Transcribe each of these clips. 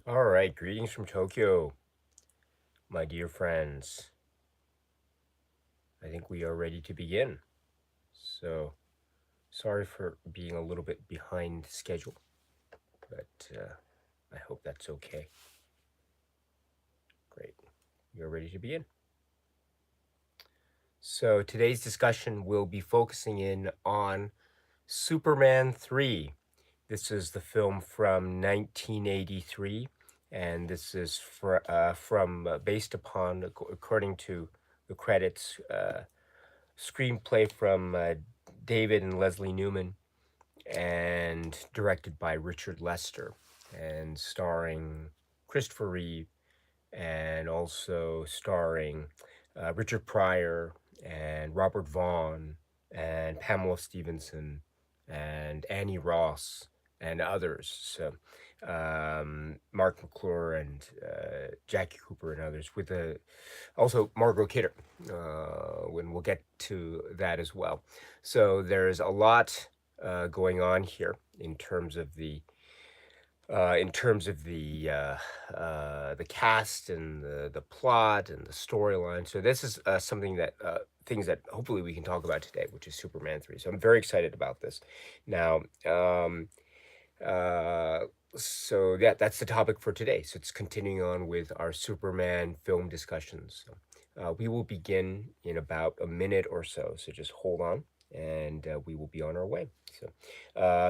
All right, greetings from Tokyo, my dear friends. I think we are ready to begin. So, sorry for being a little bit behind schedule, but I hope that's okay. Great. You're ready to begin. So, today's discussion will be focusing in on Superman 3. This is the film from 1983, and this is based upon, according to the credits, screenplay from David and Leslie Newman and directed by Richard Lester and starring Christopher Reeve and also starring Richard Pryor and Robert Vaughn and Pamela Stevenson and Annie Ross and others. So Mark McClure and Jackie Cooper and others with also Margot Kidder. When we'll get to that as well. So there's a lot going on here in terms of the cast and the plot and the storyline. So this is something that things that hopefully we can talk about today, which is Superman 3. So I'm very excited about this. Now, uh, so yeah, that's the topic for today. So it's continuing on with our Superman film discussions. So, we will begin in about a minute or so. So just hold on, and we will be on our way. So,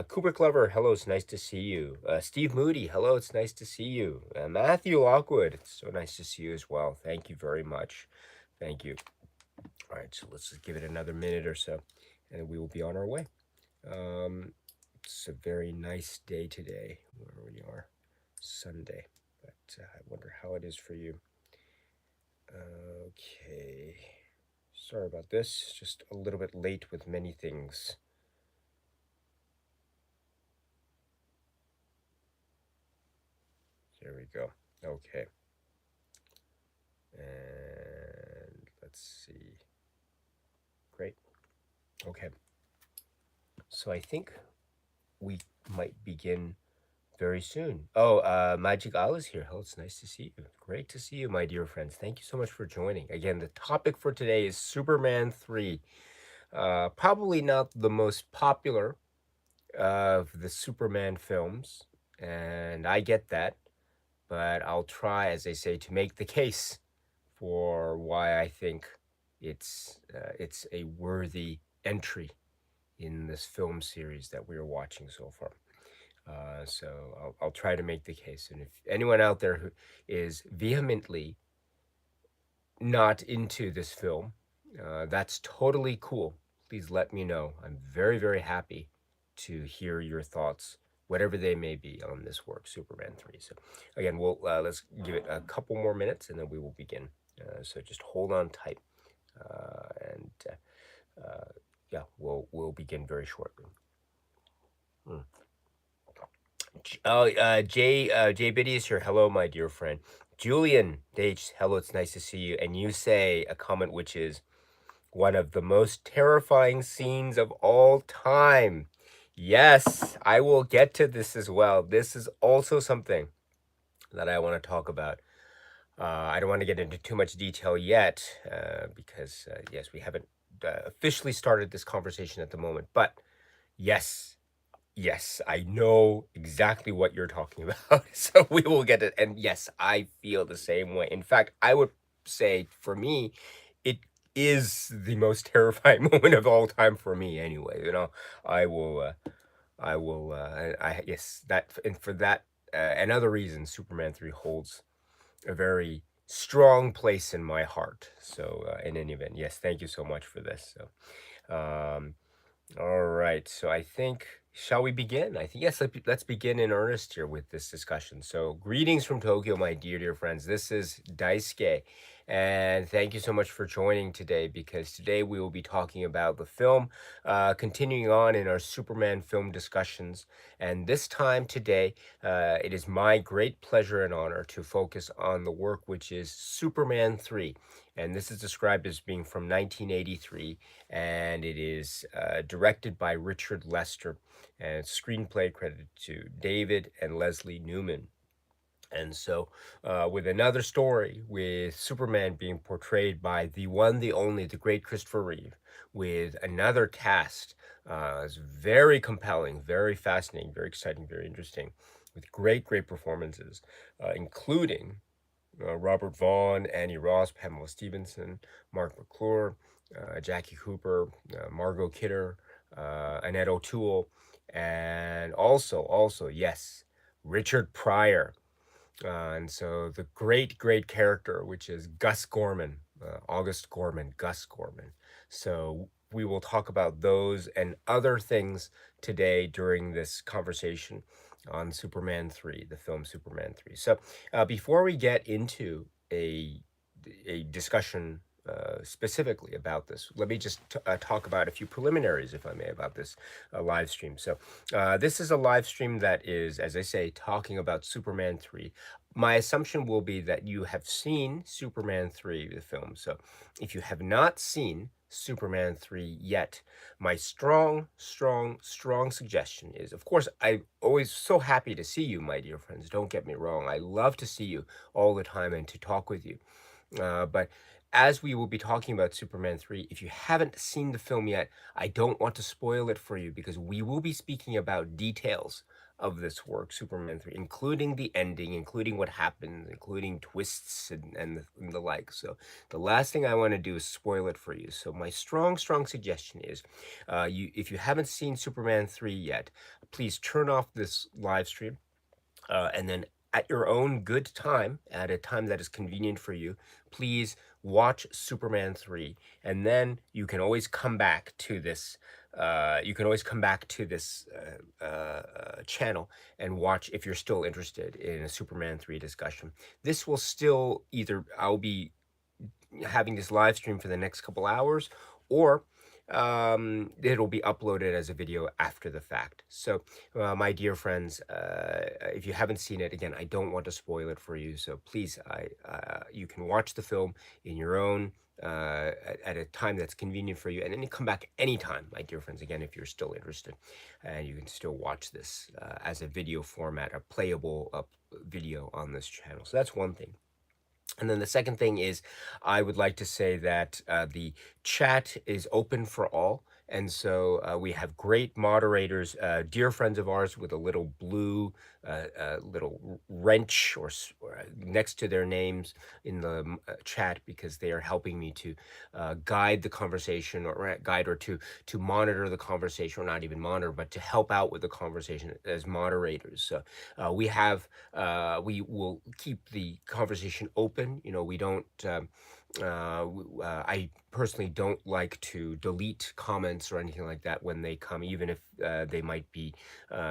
Cooper Clever, hello, it's nice to see you. Steve Moody, hello, it's nice to see you. Matthew Lockwood, it's so nice to see you as well. Thank you very much. Thank you. All right, so let's just give it another minute or so, and we will be on our way. Um, it's a very nice day today where we are, Sunday, but I wonder how it is for you. Okay, sorry about this, just a little bit late with many things. There we go. Okay, and let's see. Great. Okay, so I think we might begin very soon. Oh, Magic Isle is here. Oh, it's nice to see you. Great to see you, my dear friends. Thank you so much for joining. Again, the topic for today is Superman 3. Probably not the most popular of the Superman films, and I get that, but I'll try, as they say, to make the case for why I think it's a worthy entry in this film series that we're watching so far. So I'll try to make the case. And if anyone out there who is vehemently not into this film, that's totally cool. Please let me know. I'm very, very happy to hear your thoughts, whatever they may be, on this work, Superman 3. So again, let's give it a couple more minutes and then we will begin. So just hold on tight, and yeah, we'll begin very shortly. Hmm. Oh, Jay Biddy is here. Hello, my dear friend. Julian H. Hello, it's nice to see you. And you say a comment which is one of the most terrifying scenes of all time. Yes, I will get to this as well. This is also something that I want to talk about. I don't want to get into too much detail yet because, yes, we haven't officially started this conversation at the moment. But yes, yes, I know exactly what you're talking about. So we will get it. And yes, I feel the same way. In fact, I would say for me, it is the most terrifying moment of all time for me anyway. I will, yes, that, and for that and other reasons, Superman 3 holds a very strong place in my heart. So, in any event, yes, thank you so much for this. So, all right. So I think, shall we begin? I think, yes, let's begin in earnest here with this discussion. So, greetings from Tokyo, my dear friends. This is Daisuke. And thank you so much for joining today because today we will be talking about the film, continuing on in our Superman film discussions. And this time today, it is my great pleasure and honor to focus on the work which is Superman 3. And this is described as being from 1983, and it is directed by Richard Lester, and screenplay credited to David and Leslie Newman. And so, with another story, with Superman being portrayed by the one, the only, the great Christopher Reeve, with another cast, it's very compelling, very fascinating, very exciting, very interesting, with great, great performances, including Robert Vaughn, Annie Ross, Pamela Stevenson, Mark McClure, Jackie Cooper, Margot Kidder, Annette O'Toole, and also, yes, Richard Pryor. And so the great, great character, which is Gus Gorman, August Gorman, Gus Gorman. So we will talk about those and other things today during this conversation on Superman 3, the film Superman 3. So before we get into a discussion specifically about this, let me just talk about a few preliminaries, if I may, about this live stream. So this is a live stream that is, as I say, talking about Superman 3. My assumption will be that you have seen Superman 3, the film. So if you have not seen Superman 3 yet, my strong, strong, strong suggestion is, of course, I'm always so happy to see you, my dear friends. Don't get me wrong. I love to see you all the time and to talk with you. But as we will be talking about Superman 3, if you haven't seen the film yet, I don't want to spoil it for you because we will be speaking about details of this work, Superman 3, including the ending, including what happens, including twists and the like. So the last thing I want to do is spoil it for you. So my strong, strong suggestion is if you haven't seen Superman 3 yet, please turn off this live stream and then at your own good time, at a time that is convenient for you, please watch Superman 3. And then you can always come back to this. You can always come back to this channel and watch if you're still interested in a Superman 3 discussion. This will still either, I'll be having this live stream for the next couple hours, or it'll be uploaded as a video after the fact. So, my dear friends, if you haven't seen it, again, I don't want to spoil it for you. So please, you can watch the film in your own at a time that's convenient for you, and then you come back anytime, my dear friends. Again, if you're still interested, and you can still watch this as a video format, a playable video on this channel. So that's one thing. And then the second thing is, I would like to say that the chat is open for all. And so we have great moderators, dear friends of ours with a little blue little wrench or next to their names in the chat, because they are helping me to guide the conversation, or guide, or to monitor the conversation, or not even monitor, but to help out with the conversation as moderators. So we will keep the conversation open. We don't. I personally don't like to delete comments or anything like that when they come, even if they might be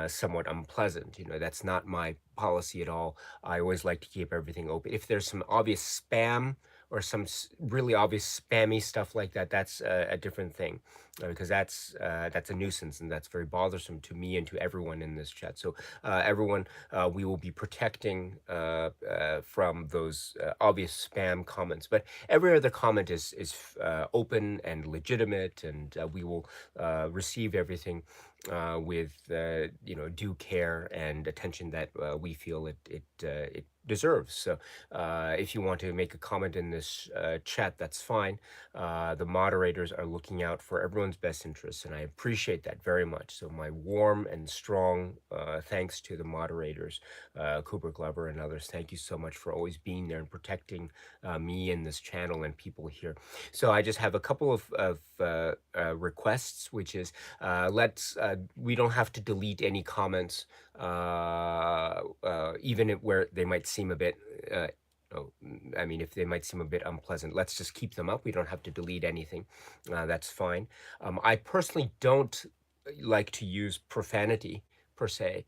somewhat unpleasant. That's not my policy at all. I always like to keep everything open. If there's some obvious spam or some really obvious spammy stuff like that, that's a different thing, because that's a nuisance, and that's very bothersome to me and to everyone in this chat. So everyone, we will be protecting from those obvious spam comments. But every other comment is open and legitimate, and we will receive everything with due care and attention that we feel it deserves. So if you want to make a comment in this chat, that's fine. The moderators are looking out for everyone's best interests, and I appreciate that very much. So my warm and strong thanks to the moderators, Cooper Glover and others. Thank you so much for always being there and protecting me and this channel and people here. So I just have a couple of requests, which is we don't have to delete any comments, even where they might seem a bit. If they might seem a bit unpleasant, let's just keep them up. We don't have to delete anything. That's fine. I personally don't like to use profanity per se,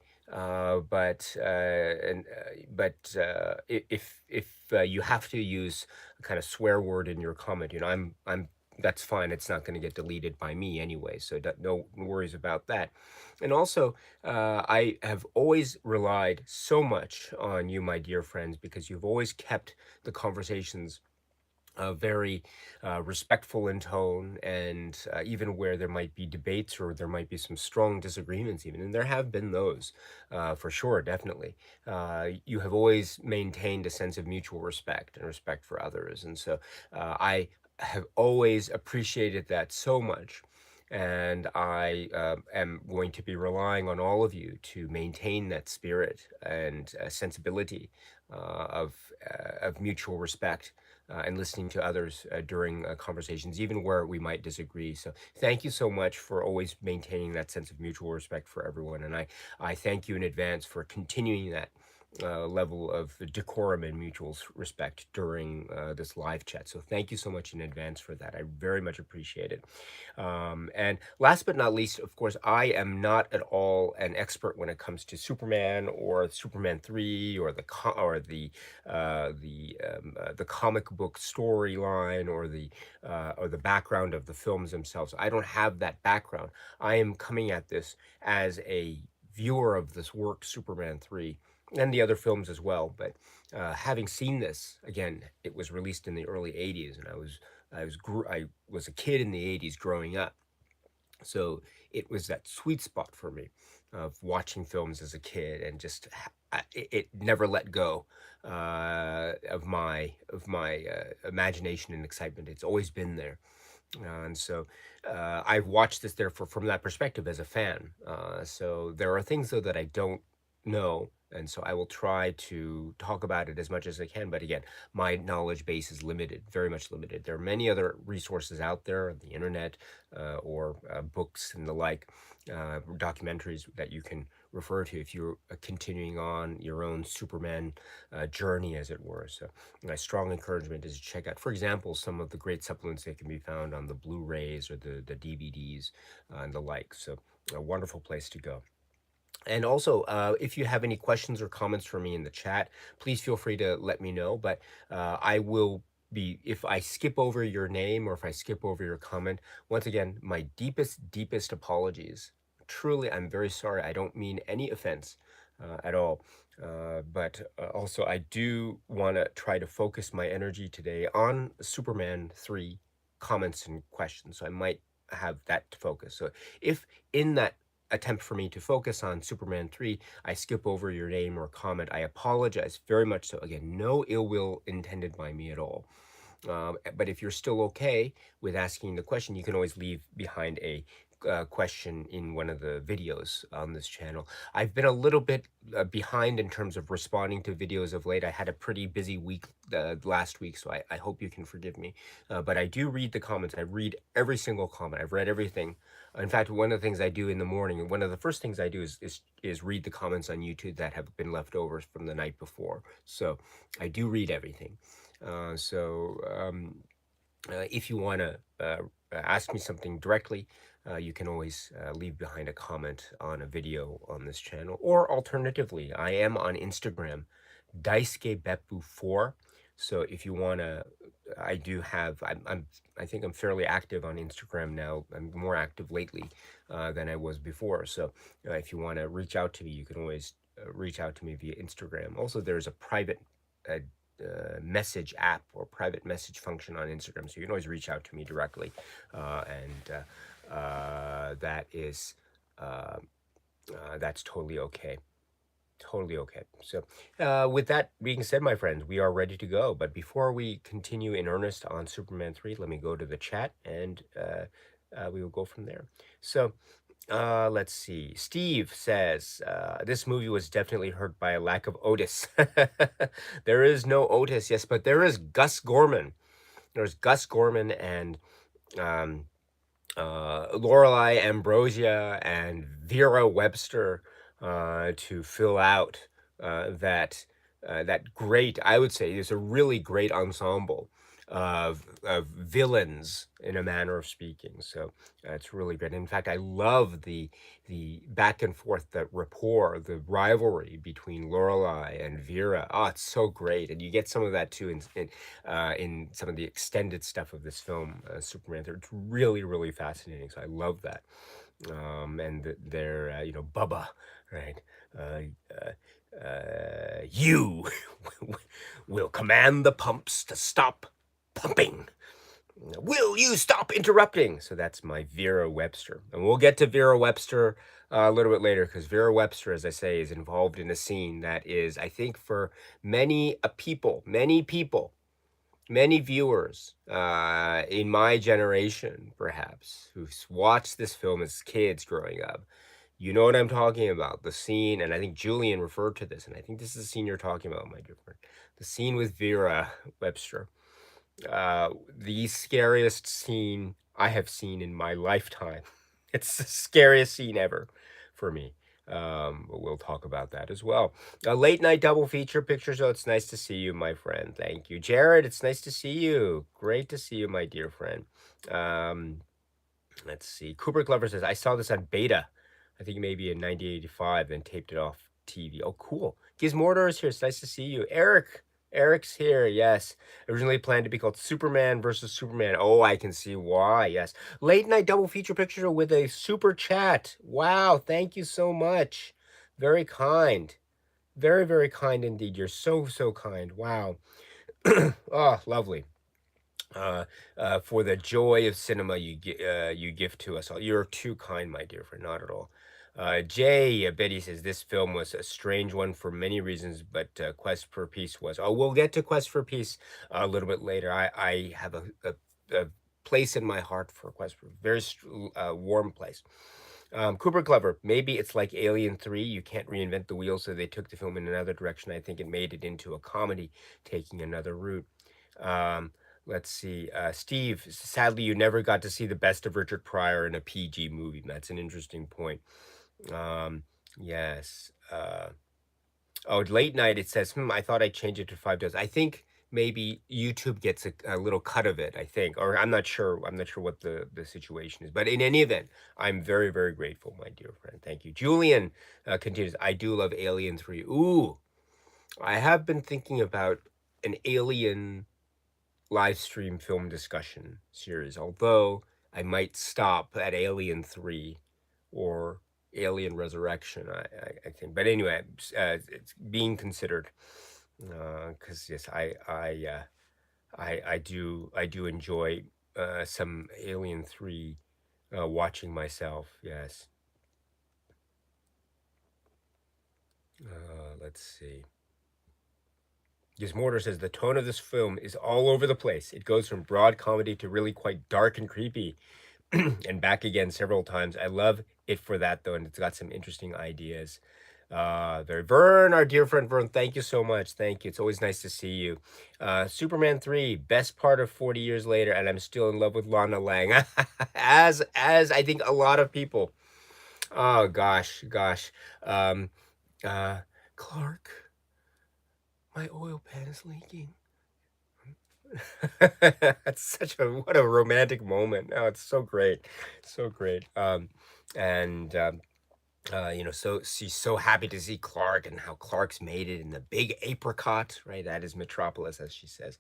if you have to use a kind of swear word in your comment, I'm that's fine. It's not going to get deleted by me anyway, so no worries about that. And also, I have always relied so much on you, my dear friends, because you've always kept the conversations very respectful in tone, and even where there might be debates or there might be some strong disagreements, even, and there have been those for sure, definitely. You have always maintained a sense of mutual respect and respect for others, and so I have always appreciated that so much. And I am going to be relying on all of you to maintain that spirit and sensibility of mutual respect and listening to others during conversations, even where we might disagree. So, thank you so much for always maintaining that sense of mutual respect for everyone. And I thank you in advance for continuing that. Level of decorum and mutual respect during this live chat. So, thank you so much in advance for that. I very much appreciate it. And last but not least, of course, I am not at all an expert when it comes to Superman or Superman 3 or the comic book storyline or the background of the films themselves. I don't have that background. I am coming at this as a viewer of this work, Superman 3, and the other films as well. But having seen this again, it was released in the early '80s, and I was a kid in the '80s growing up, so it was that sweet spot for me of watching films as a kid, and just it never let go of my imagination and excitement. It's always been there. And so I've watched this therefore from that perspective as a fan. So there are things though that I don't know. And so I will try to talk about it as much as I can. But again, my knowledge base is limited, very much limited. There are many other resources out there on the internet or books and the like, documentaries that you can refer to if you're continuing on your own Superman journey, as it were. So my strong encouragement is to check out, for example, some of the great supplements that can be found on the Blu-rays or the DVDs and the like. So a wonderful place to go. And also, if you have any questions or comments for me in the chat, please feel free to let me know. But I will be, if I skip over your name or if I skip over your comment, once again, my deepest, deepest apologies. Truly, I'm very sorry. I don't mean any offense at all. But also, I do want to try to focus my energy today on Superman 3 comments and questions. So I might have that to focus. So if in that attempt for me to focus on Superman 3, I skip over your name or comment, I apologize very much so. Again, no ill will intended by me at all. But if you're still okay with asking the question, you can always leave behind a question in one of the videos on this channel. I've been a little bit behind in terms of responding to videos of late. I had a pretty busy week last week, so I hope you can forgive me. But I do read the comments. I read every single comment. I've read everything. In fact, one of the things I do in the morning, one of the first things I do is read the comments on YouTube that have been left over from the night before. So I do read everything. If you want to ask me something directly, you can always leave behind a comment on a video on this channel. Or alternatively, I am on Instagram, Daisuke Beppu 4. So if you want to, I do have, I think I'm fairly active on Instagram now. I'm more active lately than I was before. So if you want to reach out to me, you can always reach out to me via Instagram. Also, there's a private uh, message app or private message function on Instagram, so you can always reach out to me directly, and that is that's totally okay. Totally okay. So, with that being said, my friends, we are ready to go. But before we continue in earnest on Superman 3, let me go to the chat and we will go from there. So, let's see. Steve says, this movie was definitely hurt by a lack of Otis. There is no Otis, yes, but there is Gus Gorman. There's Gus Gorman and um, Lorelei Ambrosia and Vera Webster to fill out that great. I would say it's a really great ensemble of villains in a manner of speaking. So it's really great. In fact, I love the back and forth, the rapport, the rivalry between Lorelei and Vera. Oh, it's so great, and you get some of that too in some of the extended stuff of this film, Superman. It's really really fascinating. So I love that. And they're Bubba, right? You will command the pumps to stop pumping. Will you stop interrupting? So that's my Vera Webster. And we'll get to Vera Webster a little bit later, because Vera Webster, as I say, is involved in a scene that is, I think, for many many viewers in my generation, perhaps, who watched this film as kids growing up. You know what I'm talking about. The scene, and I think Julian referred to this, and I think this is the scene you're talking about, my dear friend. The scene with Vera Webster. The scariest scene I have seen in my lifetime. It's the scariest scene ever for me. But we'll talk about that as well. A late night double feature picture. So it's nice to see you, my friend. Thank you, Jared. It's nice to see you. Great to see you, my dear friend. Um, let's see. Cooper Glover says, I saw this on beta. I think maybe in 1985, then taped it off TV. Oh, cool. Gizmortar is here. It's nice to see you. Eric's here. Yes. Originally planned to be called Superman versus Superman. Oh, I can see why. Yes. Late night double feature picture with a super chat. Wow. Thank you so much. Very kind. Very, very kind indeed. You're so, so kind. Wow. Oh, lovely. For the joy of cinema you give to us all. You're too kind, my dear friend. Not at all. Betty says this film was a strange one for many reasons, but Quest for Peace was. Oh, we'll get to Quest for Peace a little bit later. I have a place in my heart for Quest for very warm place. Cooper Glover, maybe it's like Alien 3. You can't reinvent the wheel, so they took the film in another direction. I think it made it into a comedy, taking another route. Um, let's see. Steve, sadly, you never got to see the best of Richard Pryor in a PG movie. That's an interesting point. Yes. Oh, late night, it says, I thought I'd change it to 5 days. I think maybe YouTube gets a little cut of it, I think, or I'm not sure. I'm not sure what the situation is. But in any event, I'm very, very grateful, my dear friend. Thank you. Julian continues, I do love Alien 3. Ooh, I have been thinking about an Alien live stream film discussion series, although I might stop at Alien 3 or Alien Resurrection, I think. But anyway, it's being considered, because yes, I do enjoy some Alien 3 watching myself. Yes. Let's see. Gizmortar says the tone of this film is all over the place. It goes from broad comedy to really quite dark and creepy, and back again several times. I love it for that though, and it's got some interesting ideas. Vern, our dear friend Vern, thank you so much. Thank you. It's always nice to see you. Superman 3, best part of 40 years later, and I'm still in love with Lana Lang. as I think a lot of people. Oh gosh. Clark, my oil pan is leaking. That's what a romantic moment. Oh, it's so great. So great. And so she's so happy to see Clark, and how Clark's made it in the big apricot, right? That is Metropolis, as she says.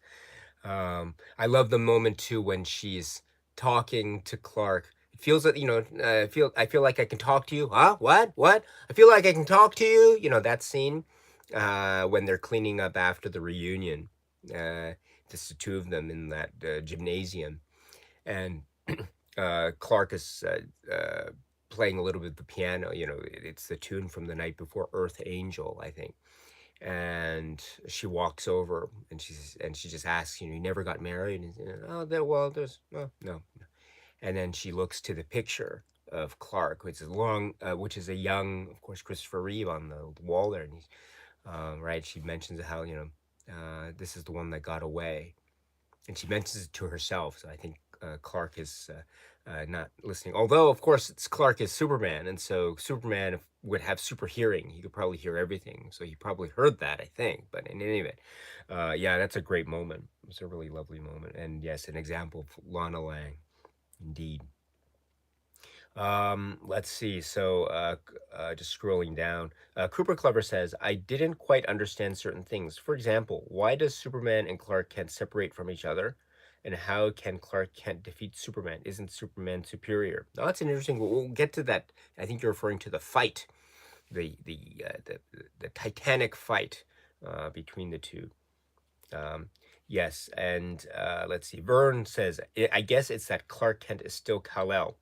I love the moment too when she's talking to Clark. It feels that, I feel like I can talk to you. Huh? What? I feel like I can talk to you. That scene when they're cleaning up after the reunion. Just the two of them in that gymnasium, and Clark is playing a little bit of the piano. It's the tune from the night before, Earth Angel, I think. And she walks over, and she just asks, you never got married? And there's no. And then she looks to the picture of Clark, which is a young, of course, Christopher Reeve on the wall there, and he's right. She mentions how this is the one that got away, and she mentions it to herself. So I think Clark is not listening. Although, of course, Clark is Superman, and so Superman would have super hearing. He could probably hear everything, so he probably heard that, I think. But in any event, yeah, that's a great moment. It's a really lovely moment, and yes, an example of Lana Lang, indeed. Let's see. So, just scrolling down, Cooper Clever says, I didn't quite understand certain things. For example, why does Superman and Clark Kent separate from each other? And how can Clark Kent defeat Superman? Isn't Superman superior? Now, that's an interesting. We'll get to that. I think you're referring to the fight, the Titanic fight between the two. Um, yes, and let's see. Vern says, I guess it's that Clark Kent is still Kal-El.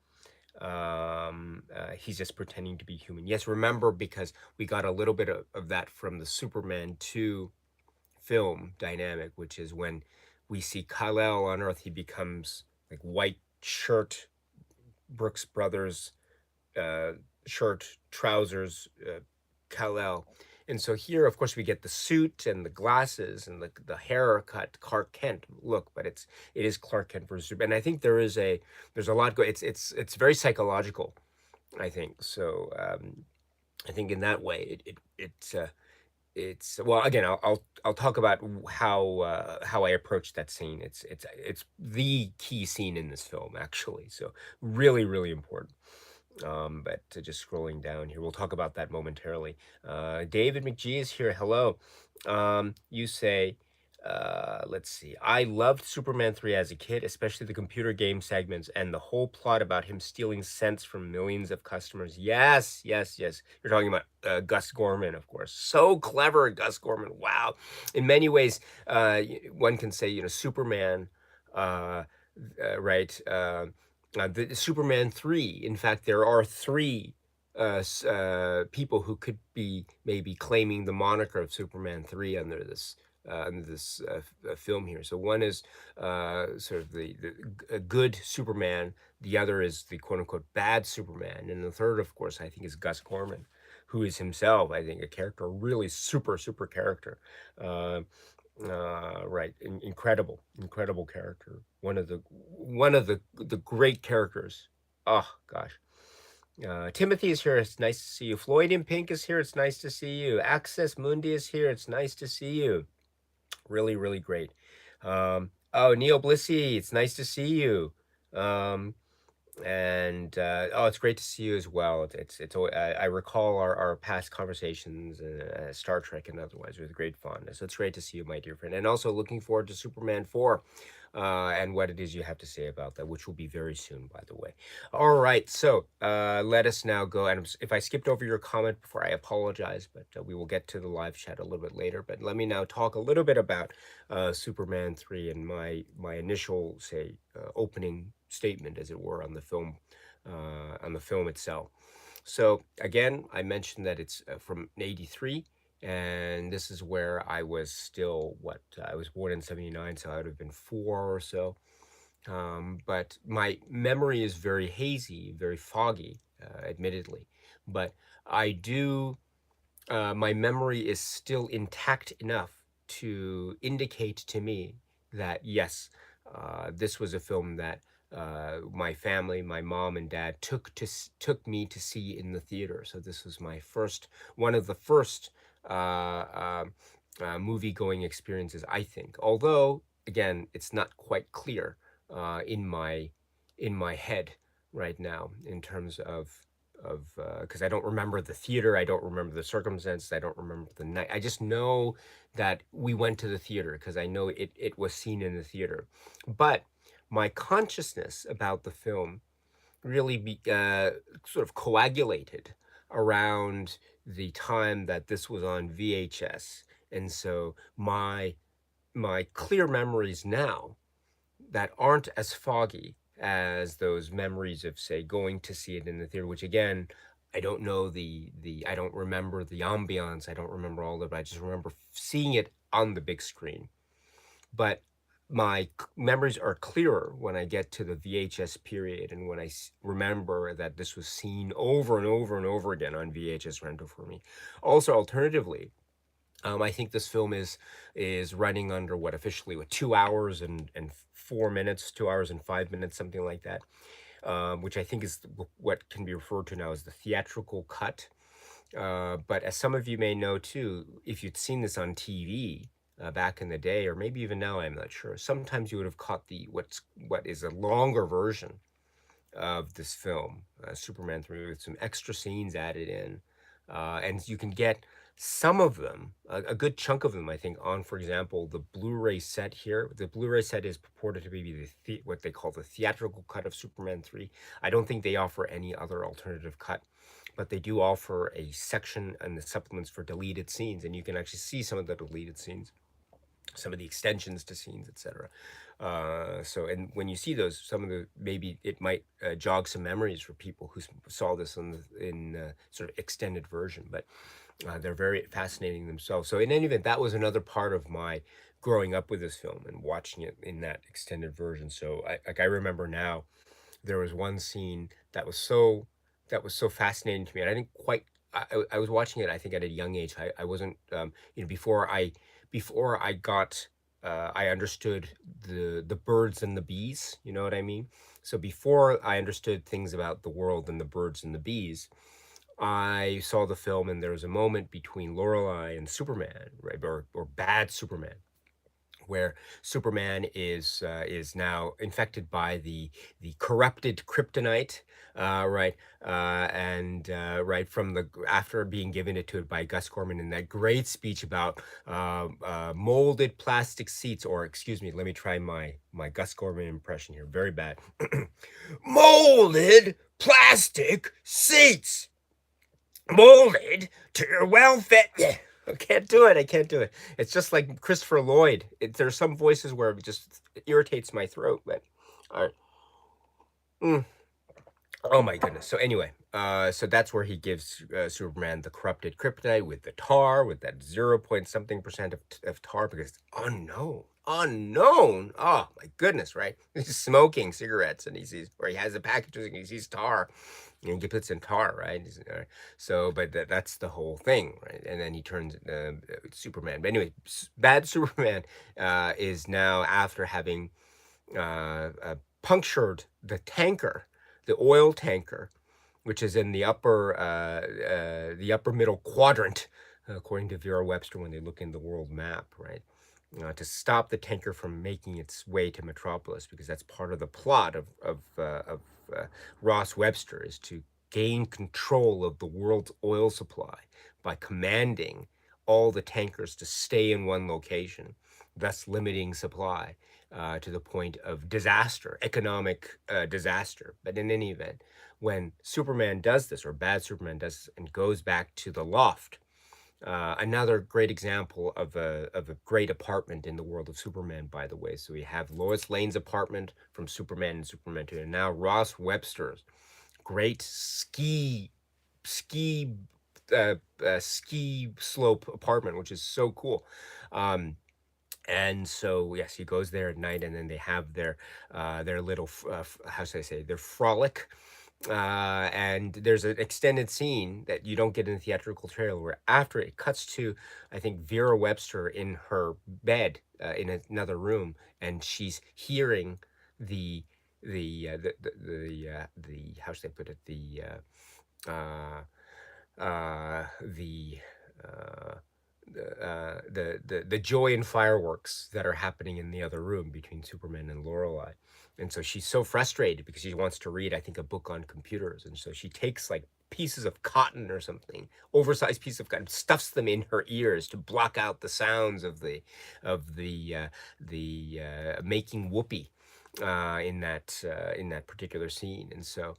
He's just pretending to be human. Yes, remember, because we got a little bit of that from the Superman 2 film dynamic, which is when we see Kal-El on Earth, he becomes like white shirt, Brooks Brothers uh, shirt, trousers, Kal-El. And so here, of course, we get the suit and the glasses and the haircut, Clark Kent look, but it is Clark Kent versus Superman. And I think there's a lot go. It's very psychological, I think. So I think in that way, it's well, again, I'll talk about how I approach that scene. It's the key scene in this film, actually. So really, really important. But just scrolling down here, we'll talk about that momentarily. David McGee is here. Hello. You say, let's see. I loved Superman 3 as a kid, especially the computer game segments and the whole plot about him stealing cents from millions of customers. Yes, yes, yes. You're talking about Gus Gorman, of course. So clever, Gus Gorman. Wow. In many ways, one can say, Superman, uh, right? The Superman 3. In fact, there are three people who could be maybe claiming the moniker of Superman 3 under this film here. So one is sort of a good Superman. The other is the quote unquote bad Superman. And the third, of course, I think is Gus Gorman, who is himself, I think, a character, a really super, super character. Uh, right, incredible character. One of the great characters. Oh gosh. Timothy is here. It's nice to see you. Floyd in Pink is here. It's nice to see you. Access Mundi is here. It's nice to see you. Really, really great. Oh, Neil Blissey, it's nice to see you. Um, and oh, it's great to see you as well. I recall our past conversations Star Trek and otherwise with great fondness. So it's great to see you, my dear friend, and also looking forward to Superman 4 and what it is you have to say about that, which will be very soon, by the way. All right, so let us now go. And if I skipped over your comment before, I apologize, but we will get to the live chat a little bit later. But let me now talk a little bit about Superman 3 and my initial, say, opening statement, as it were, on the film itself. So again, I mentioned that it's from '83, and this is where I was still I was born in '79, so I would have been 4 or so. But my memory is very hazy, very foggy, admittedly. But I do my memory is still intact enough to indicate to me that yes, this was a film that my family, my mom and dad took me to see in the theater. So this was one of the first movie going experiences, I think. Although again, it's not quite clear in my head right now in terms of because I don't remember the theater, I don't remember the circumstances, I don't remember the night. I just know that we went to the theater because I know it was seen in the theater. But my consciousness about the film really sort of coagulated around the time that this was on VHS, and so my clear memories now that aren't as foggy as those memories of, say, going to see it in the theater, which again, I don't know I don't remember the ambiance, I don't remember all of it, I just remember seeing it on the big screen. But my memories are clearer when I get to the VHS period and when I remember that this was seen over and over and over again on VHS rental for me. Also, alternatively, I think this film is running under what officially 2 hours and 4 minutes, 2 hours and 5 minutes, something like that, which I think is what can be referred to now as the theatrical cut. But as some of you may know too, if you'd seen this on TV back in the day, or maybe even now, I'm not sure. Sometimes you would have caught what is a longer version of this film, Superman 3, with some extra scenes added in. And you can get some of them, a good chunk of them, I think, on, for example, the Blu-ray set here. The Blu-ray set is purported to be what they call the theatrical cut of Superman 3. I don't think they offer any other alternative cut, but they do offer a section and the supplements for deleted scenes, and you can actually see some of the deleted scenes. some of the extensions to scenes, etc. So, and when you see those, some of the, maybe it might jog some memories for people who saw this in sort of extended version, but they're very fascinating themselves. So, in any event, that was another part of my growing up with this film and watching it in that extended version. So, I remember now there was one scene that was so fascinating to me, and I didn't quite. I was watching it, I think, at a young age. I wasn't, before I got, I understood the birds and the bees. You know what I mean? So before I understood things about the world and the birds and the bees, I saw the film, and there was a moment between Lorelai and Superman, right, or bad Superman, where Superman is now infected by the corrupted kryptonite, right, and right from the after being given it to it by Gus Gorman in that great speech about molded plastic seats, or excuse me, let me try my Gus Gorman impression here, very bad. Molded plastic seats, molded to your welfare. Yeah, I can't do it. I can't do it. It's just like Christopher Lloyd. There's some voices where it irritates my throat, but all right. Mm. Oh my goodness. So anyway, so that's where he gives Superman the corrupted kryptonite with the tar, with that 0 point something percent of tar, because it's unknown. Unknown. Oh my goodness, right? He's smoking cigarettes, and he sees, or he has the packages and he sees tar, and he puts in tar, right? So, but that's the whole thing, right? And then he turns Superman. But anyway, bad Superman is now, after having punctured the oil tanker, which is in the upper middle quadrant, according to Vera Webster when they look in the world map, right? To stop the tanker from making its way to Metropolis, because that's part of the plot of Ross Webster, is to gain control of the world's oil supply by commanding all the tankers to stay in one location, thus limiting supply to the point of disaster, economic disaster. But in any event, when Superman does this, or bad Superman does this, and goes back to the loft, another great example of a great apartment in the world of Superman, by the way. So we have Lois Lane's apartment from Superman and Superman 2, and now Ross Webster's great ski ski slope apartment, which is so cool. And so yes, he goes there at night, and then they have their little how should I say, their frolic. And there's an extended scene that you don't get in the theatrical trailer, where after it cuts to, I think, Vera Webster in her bed in another room, and she's hearing the the how should I put it, the uh, the joy and fireworks that are happening in the other room between Superman and Lorelai. And so she's so frustrated because she wants to read, I think, a book on computers. And so she takes like pieces of cotton or something, oversized piece of cotton, stuffs them in her ears to block out the sounds of the making whoopee in that particular scene. And so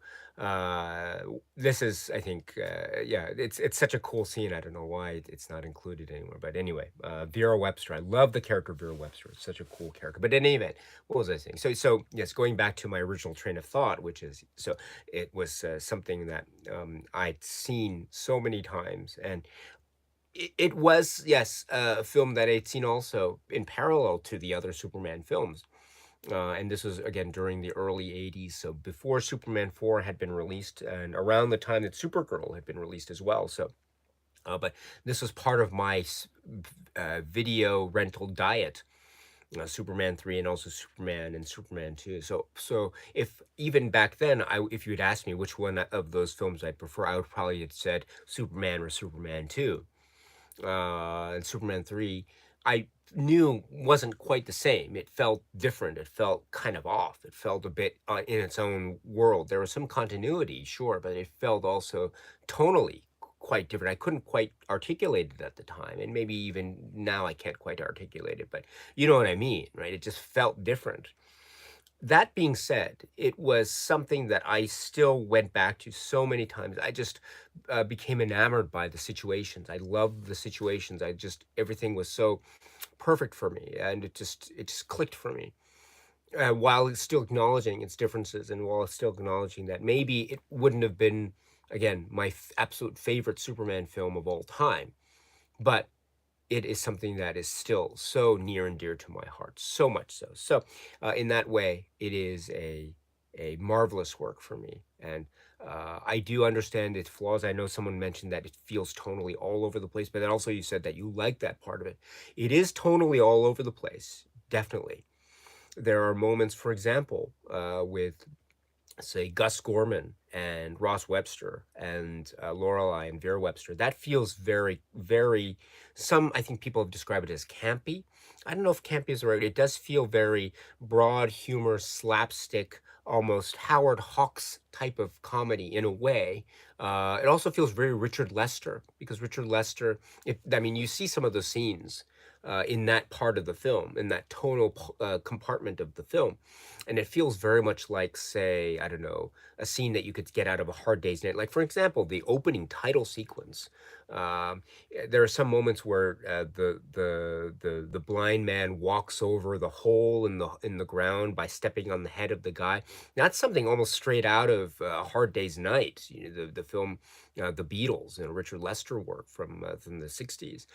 this is, I think, yeah, it's such a cool scene. I don't know why it's not included anywhere, but anyway, Vera Webster. I love the character of Vera Webster. It's such a cool character. But in any event, what was I saying? So yes, going back to my original train of thought, which is, so it was something that I'd seen so many times, and it was, yes, a film that I'd seen also in parallel to the other Superman films. And this was again during the early 80s, so before Superman 4 had been released, and around the time that Supergirl had been released as well. So, but this was part of my video rental diet. Superman 3, and also Superman and Superman 2. So if even back then, if you had asked me which one of those films I'd prefer, I would probably have said Superman or Superman 2. And Superman 3, I knew wasn't quite the same. It felt different. It felt kind of off. It felt a bit in its own world. There was some continuity, sure, but it felt also tonally quite different. I couldn't quite articulate it at the time, and maybe even now I can't quite articulate it, but you know what I mean, right? It just felt different. That being said, it was something that I still went back to so many times. I just became enamored by the situations. I loved the situations. Everything was so perfect for me, and it just clicked for me. While it's still acknowledging its differences, and while it's still acknowledging that maybe it wouldn't have been, again, my absolute favorite Superman film of all time, but it is something that is still so near and dear to my heart, so much so. So, in that way, it is a marvelous work for me, and I do understand its flaws. I know someone mentioned that it feels tonally all over the place, but then also you said that you like that part of it. It is tonally all over the place, definitely. There are moments, for example, with say Gus Gorman and Ross Webster and Lorelai and Vera Webster. That feels very, very. Some I think people have described it as campy. I don't know if campy is the right. It does feel very broad humor, slapstick, almost Howard Hawks type of comedy in a way. It also feels very Richard Lester, because Richard Lester. I mean, you see some of the scenes. In that part of the film, in that tonal compartment of the film, and it feels very much like, say, I don't know, a scene that you could get out of A Hard Day's Night. Like, for example, the opening title sequence. There are some moments where the blind man walks over the hole in the ground by stepping on the head of the guy. That's something almost straight out of A Hard Day's Night. The film, The Beatles, Richard Lester work from the '60s.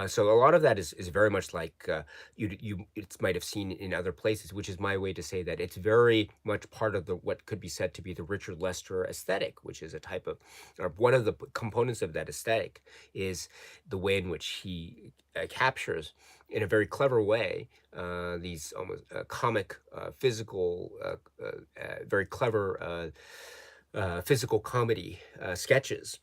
So a lot of that is very much like you it might have seen in other places, which is my way to say that it's very much part of the what could be said to be the Richard Lester aesthetic, which is a type of, or one of the components of that aesthetic is the way in which he captures in a very clever way these almost comic, physical, very clever physical comedy sketches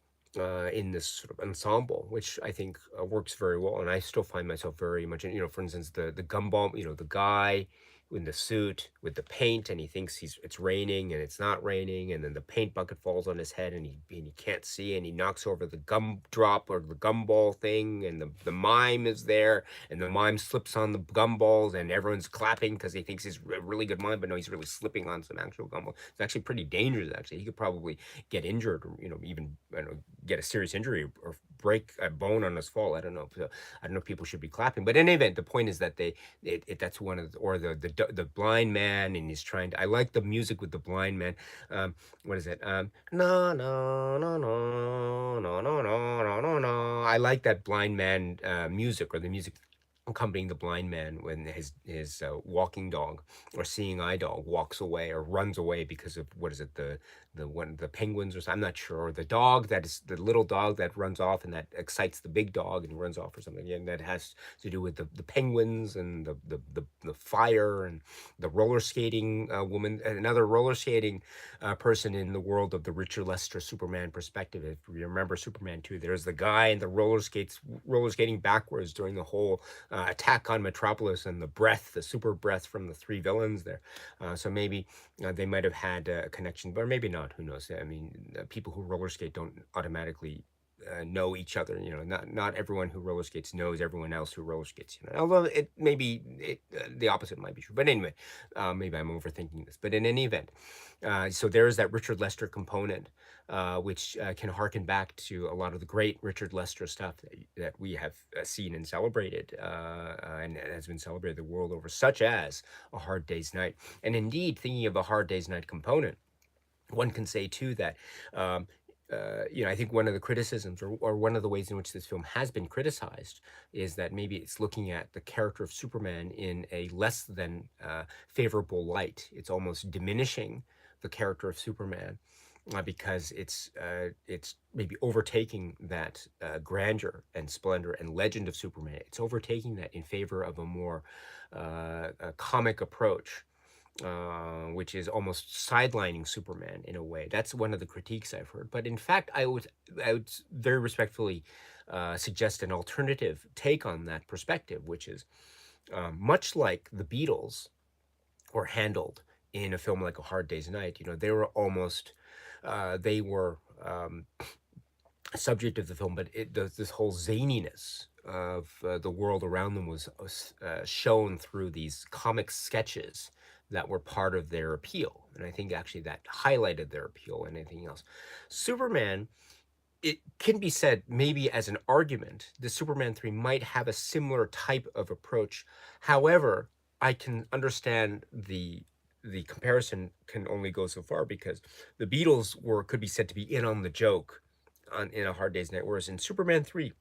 in this sort of ensemble, which I think works very well. And I still find myself very much, for instance, the gumball, the guy in the suit with the paint, and he thinks it's raining and it's not raining, and then the paint bucket falls on his head, and he can't see, and he knocks over the gumdrop or the gumball thing, and the mime is there, and the mime slips on the gumballs, and everyone's clapping because he thinks he's a really good mime, but no, he's really slipping on some actual gumball. It's actually pretty dangerous. Actually, he could probably get injured, or even, I don't know, get a serious injury or break a bone on his fall. I don't know. So I don't know if people should be clapping, but in any event, the point is that that's one of or the blind man, and he's trying to. I like the music with the blind man. What is it? No, no, no, no, no, no, no, no, no, no. I like that blind man music, or the music accompanying the blind man when his walking dog or seeing eye dog walks away or runs away because of, what is it, the penguins or something, I'm not sure, or the dog, that is the little dog that runs off and that excites the big dog and runs off or something, and that has to do with the penguins and the fire and the roller skating woman, another roller skating person in the world of the Richard Lester Superman perspective. If you remember Superman 2, there's the guy in the roller skating backwards during the whole attack on Metropolis, and the super breath from the three villains there. So maybe they might have had a connection, but maybe not. Who knows? I mean, people who roller skate don't automatically know each other. Not everyone who roller skates knows everyone else who roller skates. Although the opposite might be true. But anyway, maybe I'm overthinking this. But in any event, so there is that Richard Lester component, which can harken back to a lot of the great Richard Lester stuff that we have seen and celebrated, and has been celebrated the world over, such as A Hard Day's Night. And indeed, thinking of the Hard Day's Night component, one can say too that I think one of the criticisms, or one of the ways in which this film has been criticized, is that maybe it's looking at the character of Superman in a less than favorable light. It's almost diminishing the character of Superman because it's maybe overtaking that grandeur and splendor and legend of Superman. It's overtaking that in favor of a more a comic approach, which is almost sidelining Superman in a way. That's one of the critiques I've heard. But in fact, I would very respectfully suggest an alternative take on that perspective, which is much like the Beatles were handled in a film like A Hard Day's Night. They were almost they were a subject of the film, but this whole zaniness of the world around them was shown through these comic sketches that were part of their appeal. And I think actually that highlighted their appeal and anything else. Superman it can be said, maybe as an argument, the Superman 3 might have a similar type of approach. However, I can understand the comparison can only go so far, because the Beatles could be said to be in on the joke in A Hard Day's Night, whereas in Superman 3,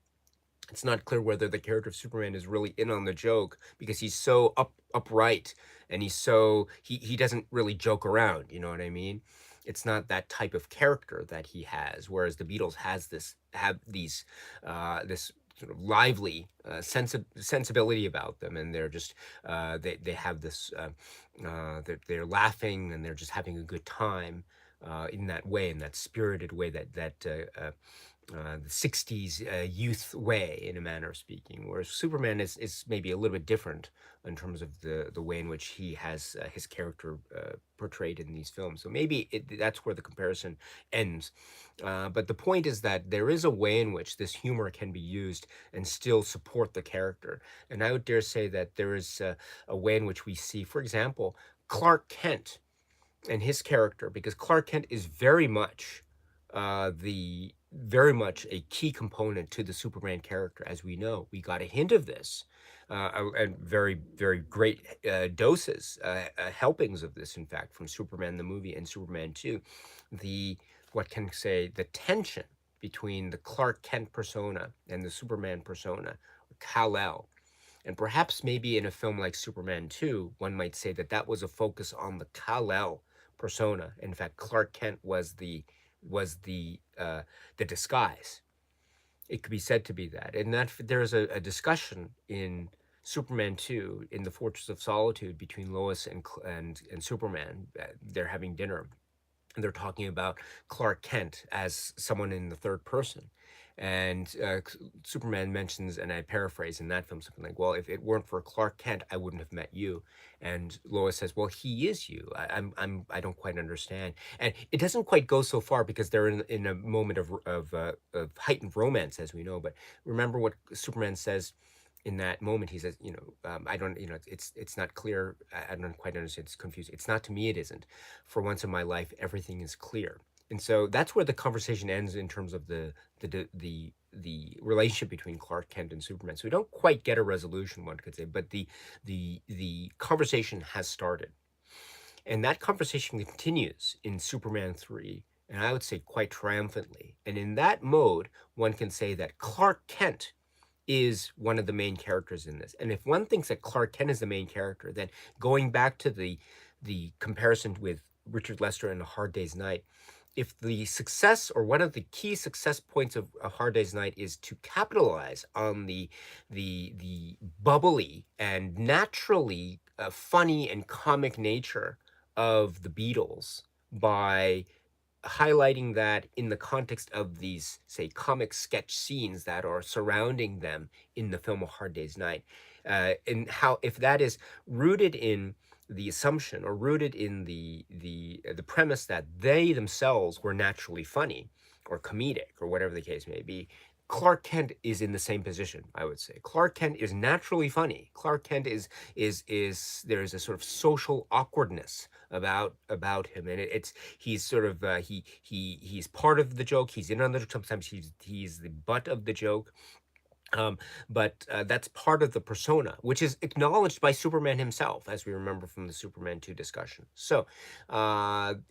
it's not clear whether the character of Superman is really in on the joke, because he's so upright, and he doesn't really joke around, you know what I mean? It's not that type of character that he has, whereas the Beatles have this sort of lively sensibility about them, and they're just they have this they're laughing, and they're just having a good time in that way, in that spirited way, the 60s youth way, in a manner of speaking, whereas Superman is maybe a little bit different in terms of the way in which he has his character portrayed in these films. So maybe that's where the comparison ends. But the point is that there is a way in which this humor can be used and still support the character. And I would dare say that there is a way in which we see, for example, Clark Kent and his character, because Clark Kent is the very much a key component to the Superman character. As we know, we got a hint of this, and very, very great doses, helpings of this, in fact, from Superman the movie and Superman 2. The what can say the tension between the Clark Kent persona and the Superman persona, Kal-El. And perhaps maybe in a film like Superman 2, one might say that that was a focus on the Kal-El persona. In fact, Clark Kent was the disguise. It could be said to be that. And that there's a discussion in Superman 2 in the Fortress of Solitude between Lois and Superman. They're having dinner, and they're talking about Clark Kent as someone in the third person. And Superman mentions, and I paraphrase in that film, something like, "Well, if it weren't for Clark Kent, I wouldn't have met you." And Lois says, "Well, he is you. I don't quite understand." And it doesn't quite go so far, because they're in a moment of heightened romance, as we know. But remember what Superman says in that moment. He says, I don't, it's not clear. I don't quite understand. It's confusing. It's not to me. It isn't. For once in my life, everything is clear. And so that's where the conversation ends in terms of the relationship between Clark Kent and Superman. So we don't quite get a resolution, one could say, but the conversation has started, and that conversation continues in Superman 3, and I would say quite triumphantly. And in that mode, one can say that Clark Kent is one of the main characters in this. And if one thinks that Clark Kent is the main character, then going back to the comparison with Richard Lester in A Hard Day's Night, if the success, or one of the key success points of A Hard Day's Night, is to capitalize on the bubbly and naturally funny and comic nature of the Beatles, by highlighting that in the context of these, say, comic sketch scenes that are surrounding them in the film A Hard Day's Night, and how, if that is rooted in the assumption, or rooted in the premise that they themselves were naturally funny or comedic, or whatever the case may be, Clark Kent is in the same position, I would say. Clark Kent is naturally funny. Clark Kent is there is a sort of social awkwardness about him, and he's sort of he's part of the joke. He's in on the joke. Sometimes he's the butt of the joke. But that's part of the persona, which is acknowledged by Superman himself, as we remember from the Superman 2 discussion. So,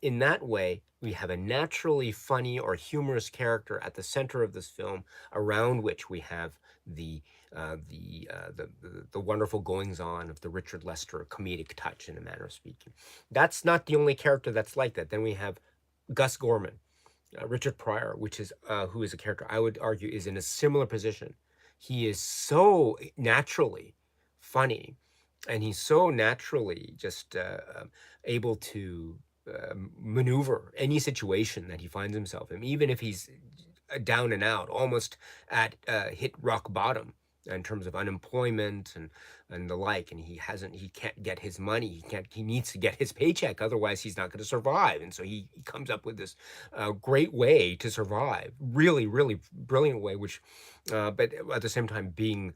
in that way, we have a naturally funny or humorous character at the center of this film, around which we have the wonderful goings on of the Richard Lester comedic touch, in a manner of speaking. That's not the only character that's like that. Then we have Gus Gorman, Richard Pryor, who is a character I would argue is in a similar position. He is so naturally funny, and he's so naturally just able to maneuver any situation that he finds himself in, even if he's down and out, almost at hit rock bottom in terms of unemployment and the like, and he can't get his money, he needs to get his paycheck, otherwise he's not going to survive. And so he comes up with this great way to survive, really, really brilliant way, which but at the same time being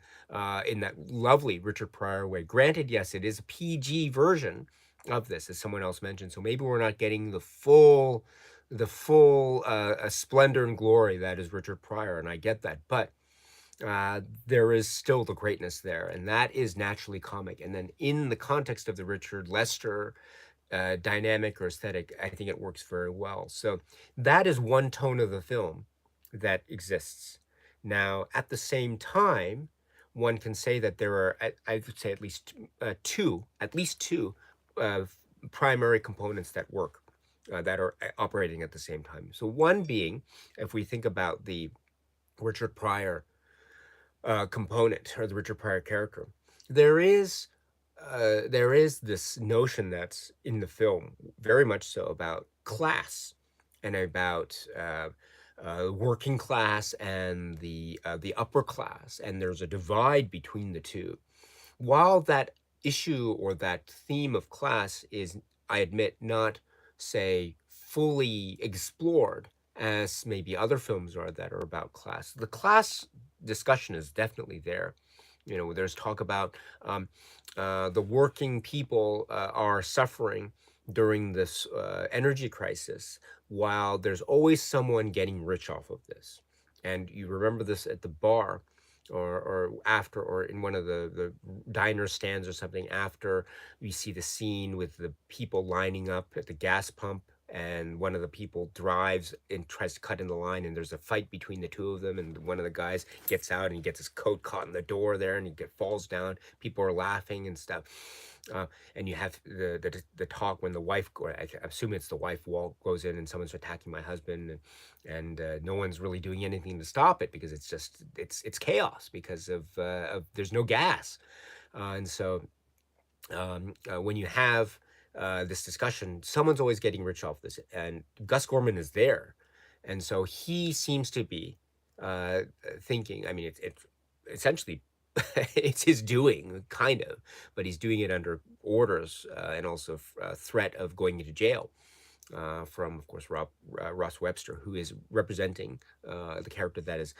in that lovely Richard Pryor way. Granted, yes, it is a PG version of this, as someone else mentioned, so maybe we're not getting the full the full splendor and glory that is Richard Pryor, and I get that. But there is still the greatness there, and that is naturally comic. And then in the context of the Richard Lester dynamic or aesthetic, I think it works very well. So that is one tone of the film that exists. Now, at the same time, one can say that there are, I would say, at least two uh, primary components that work, that are operating at the same time. So one being, if we think about the Richard Pryor component or the Richard Pryor character, there is there is this notion that's in the film very much so about class and about working class and the upper class, and there's a divide between the two. While that issue or that theme of class is, I admit, not, say, fully explored as maybe other films are that are about class, the class discussion is definitely there. You know, there's talk about the working people are suffering during this energy crisis, while there's always someone getting rich off of this. And you remember this at the bar, or after, or in one of the diner stands or something, after we see the scene with the people lining up at the gas pump, and one of the people drives and tries to cut in the line, and there's a fight between the two of them, and one of the guys gets out and he gets his coat caught in the door there, and falls down. People are laughing and stuff. And you have the talk when the wife, or I assume it's the wife, goes in, and someone's attacking my husband, and no one's really doing anything to stop it because it's just it's chaos because of there's no gas, and so when you have this discussion, someone's always getting rich off this, and Gus Gorman is there, and so he seems to be thinking. I mean, it's essentially it's his doing, kind of, but he's doing it under orders and also threat of going into jail from, of course, Ross Webster, who is representing the character that is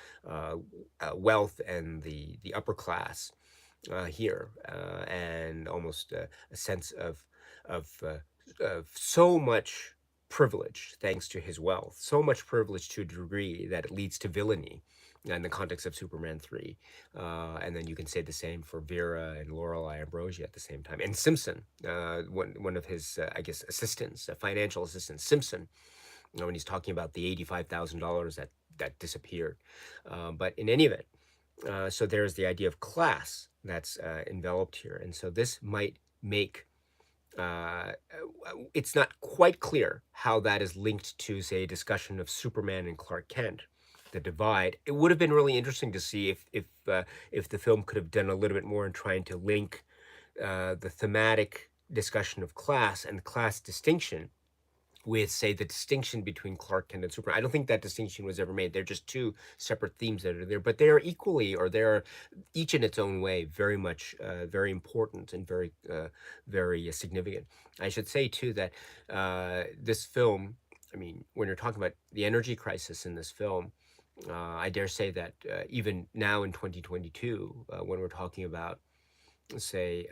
wealth and the upper class here, and almost a sense of so much privilege thanks to his wealth, so much privilege to a degree that it leads to villainy in the context of Superman 3. And then you can say the same for Vera and Lorelei Ambrosia at the same time. And Simpson, one of his, I guess, assistants, financial assistants, Simpson, when he's talking about the $85,000 that disappeared. But in any event, so there's the idea of class that's enveloped here. And so this might make it's not quite clear how that is linked to, say, a discussion of Superman and Clark Kent, the divide. It would have been really interesting to see if the film could have done a little bit more in trying to link the thematic discussion of class and class distinction with, say, the distinction between Clark Kent and Superman. I don't think that distinction was ever made. They're just two separate themes that are there, but they are equally, or they're each in its own way, very much, very important and very significant. I should say too that this film, I mean, when you're talking about the energy crisis in this film, I dare say that even now in 2022, when we're talking about, say,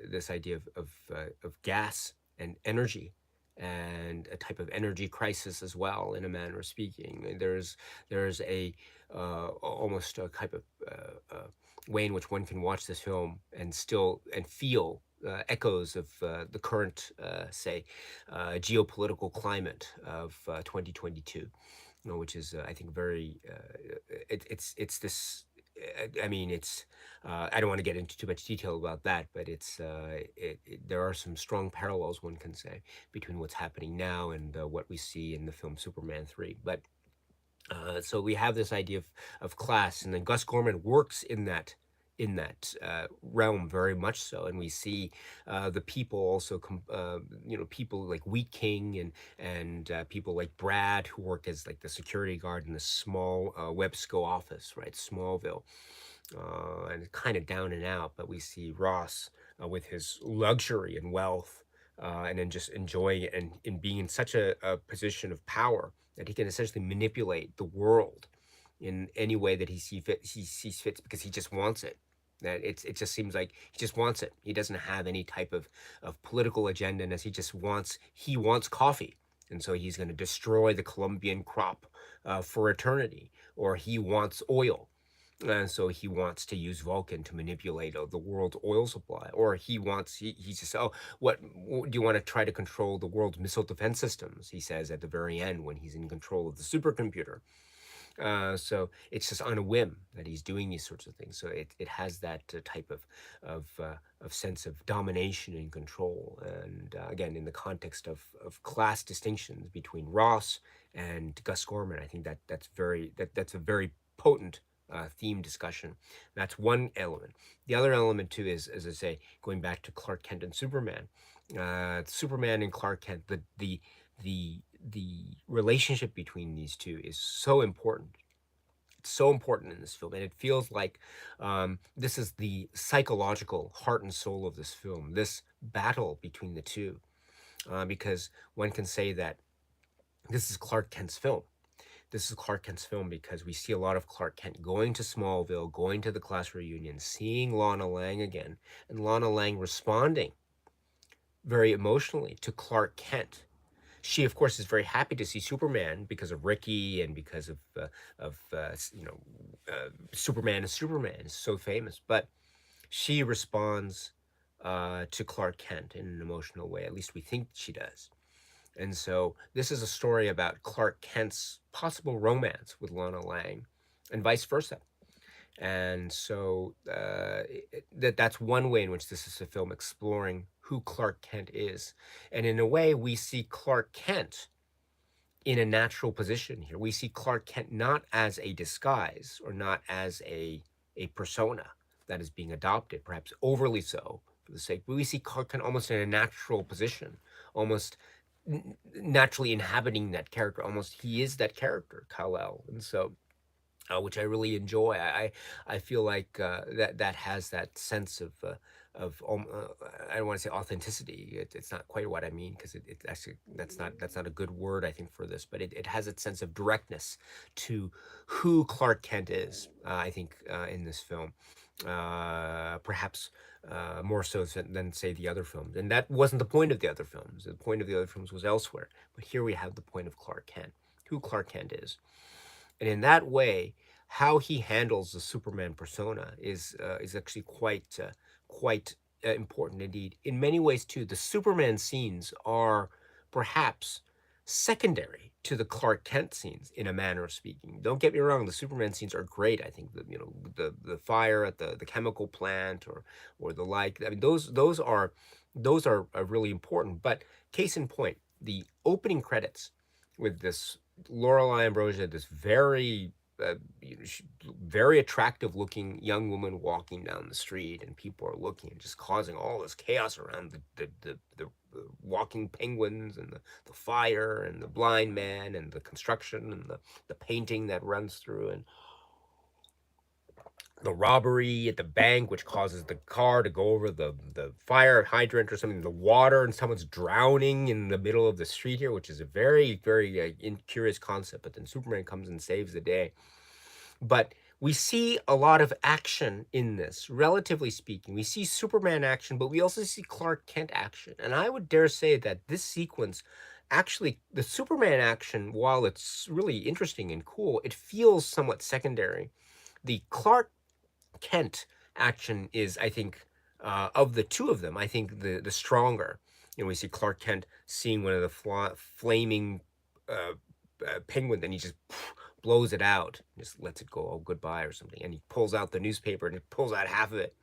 this idea of gas and energy, and a type of energy crisis as well, in a manner of speaking. And there's a almost a type of way in which one can watch this film and still and feel echoes of the current, say, geopolitical climate of 2022, which is, I think, very. It's this. I mean, it's. I don't want to get into too much detail about that, but there are some strong parallels, one can say, between what's happening now and what we see in the film Superman 3. But so we have this idea of class, and then Gus Gorman works in that realm very much so, and we see the people also, people like Wheat King and people like Brad, who worked as like the security guard in the small Websco office, right, Smallville, and kind of down and out. But we see Ross with his luxury and wealth, and then just enjoying it, and in being in such a position of power that he can essentially manipulate the world in any way that he sees fit, because he just wants it. That it just seems like he just wants it. He doesn't have any type of political agenda, and he wants coffee. And so he's going to destroy the Colombian crop for eternity, or he wants oil. And so he wants to use Vulcan to manipulate the world's oil supply, or he says, oh, do you want to try to control the world's missile defense systems? He says at the very end when he's in control of the supercomputer. So it's just on a whim that he's doing these sorts of things. So it has that type of sense of domination and control. And again, in the context of class distinctions between Ross and Gus Gorman, I think that's a very potent theme discussion. That's one element. The other element too is, as I say, going back to Clark Kent and Superman. Superman and Clark Kent, the relationship between these two is so important. It's so important in this film, and it feels like this is the psychological heart and soul of this film. This battle between the two, because one can say that this is Clark Kent's film. This is Clark Kent's film because we see a lot of Clark Kent going to Smallville, going to the class reunion, seeing Lana Lang again, and Lana Lang responding very emotionally to Clark Kent. She, of course, is very happy to see Superman because of Ricky and because of Superman is Superman is so famous. But she responds to Clark Kent in an emotional way. At least we think she does. And so this is a story about Clark Kent's possible romance with Lana Lang, and vice versa. And so that's one way in which this is a film exploring who Clark Kent is. And in a way, we see Clark Kent in a natural position here. We see Clark Kent not as a disguise or not as a persona that is being adopted, perhaps overly so for the sake, but we see Clark Kent almost in a natural position, almost naturally inhabiting that character. Almost he is that character, Kal-El. And so which I really enjoy. I feel like that has that sense of I don't want to say authenticity. It's not quite what I mean, because it actually that's not a good word, I think, for this. But it has a sense of directness to who Clark Kent is. I think in this film, perhaps more so than say the other films. And that wasn't the point of the other films. The point of the other films was elsewhere. But here we have the point of Clark Kent, who Clark Kent is. And in that way, how he handles the Superman persona is actually quite important indeed. In many ways, too, the Superman scenes are perhaps secondary to the Clark Kent scenes, in a manner of speaking. Don't get me wrong; the Superman scenes are great. I think the fire at the chemical plant or the like. I mean, those are really important. But case in point, the opening credits with this Lorelei Ambrosia, this uh, very attractive looking young woman walking down the street, and people are looking and just causing all this chaos around the walking penguins and the fire and the blind man and the construction and the painting that runs through, and the robbery at the bank, which causes the car to go over the fire hydrant or something, the water, and someone's drowning in the middle of the street here, which is a very curious concept. But then Superman comes and saves the day. But we see a lot of action in this, relatively speaking. We see Superman action, but we also see Clark Kent action. And I would dare say that this sequence, actually, the Superman action, while it's really interesting and cool, it feels somewhat secondary. The Clark Kent action is, I think, of the two of them, I think the stronger. We see Clark Kent seeing one of the flaming penguins, and he just blows it out, just lets it go, oh, goodbye, or something. And he pulls out the newspaper, and he pulls out half of it.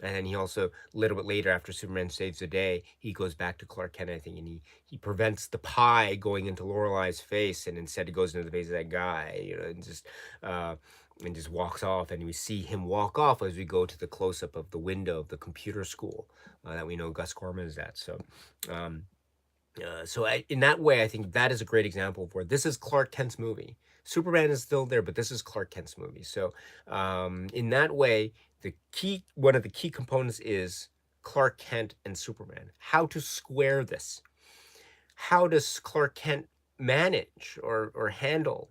And then he also, a little bit later, after Superman saves the day, he goes back to Clark Kent, I think, and he prevents the pie going into Lorelei's face, and instead it goes into the face of that guy, and just walks off. And we see him walk off as we go to the close-up of the window of the computer school that we know Gus Gorman is at. In that way, I think that is a great example of where this is Clark Kent's movie. Superman is still there, but this is Clark Kent's movie. So in that way, one of the key components is Clark Kent and Superman. How to square this? How does Clark Kent manage or handle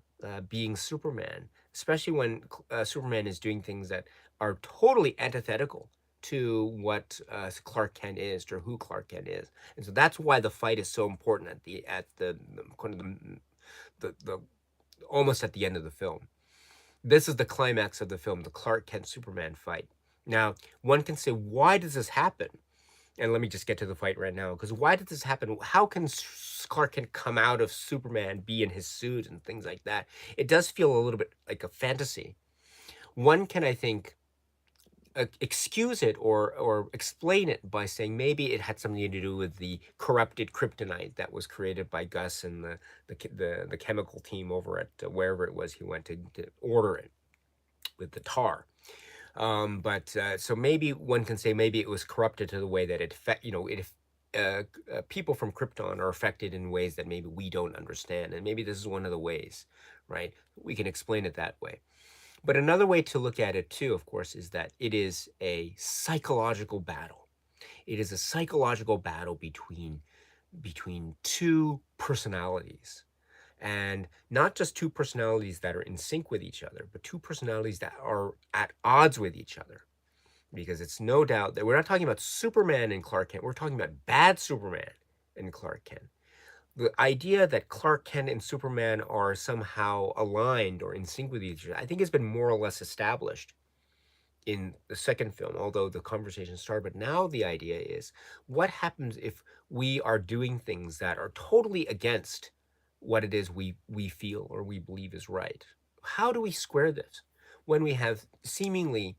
being Superman, especially when Superman is doing things that are totally antithetical to what Clark Kent is, or who Clark Kent is, and so that's why the fight is so important at the kind of the almost at the end of the film. This is the climax of the film, the Clark Kent Superman fight. Now, one can say, why does this happen? And let me just get to the fight right now, because why did this happen? How can Clark Kent come out of Superman, be in his suit and things like that? It does feel a little bit like a fantasy. One can, I think, excuse it or explain it by saying maybe it had something to do with the corrupted kryptonite that was created by Gus and the chemical team over at wherever it was he went to order it with the tar. But so maybe one can say maybe it was corrupted to the way that people from Krypton are affected in ways that maybe we don't understand, and maybe this is one of the ways, right? We can explain it that way. But another way to look at it too, of course, is that it is a psychological battle. It is a psychological battle between two personalities, and not just two personalities that are in sync with each other, but two personalities that are at odds with each other. Because it's no doubt that we're not talking about Superman and Clark Kent, we're talking about bad Superman and Clark Kent. The idea that Clark Kent and Superman are somehow aligned or in sync with each other, I think has been more or less established in the second film, although the conversation started. But now the idea is, what happens if we are doing things that are totally against what it is we feel or we believe is right? How do we square this when we have seemingly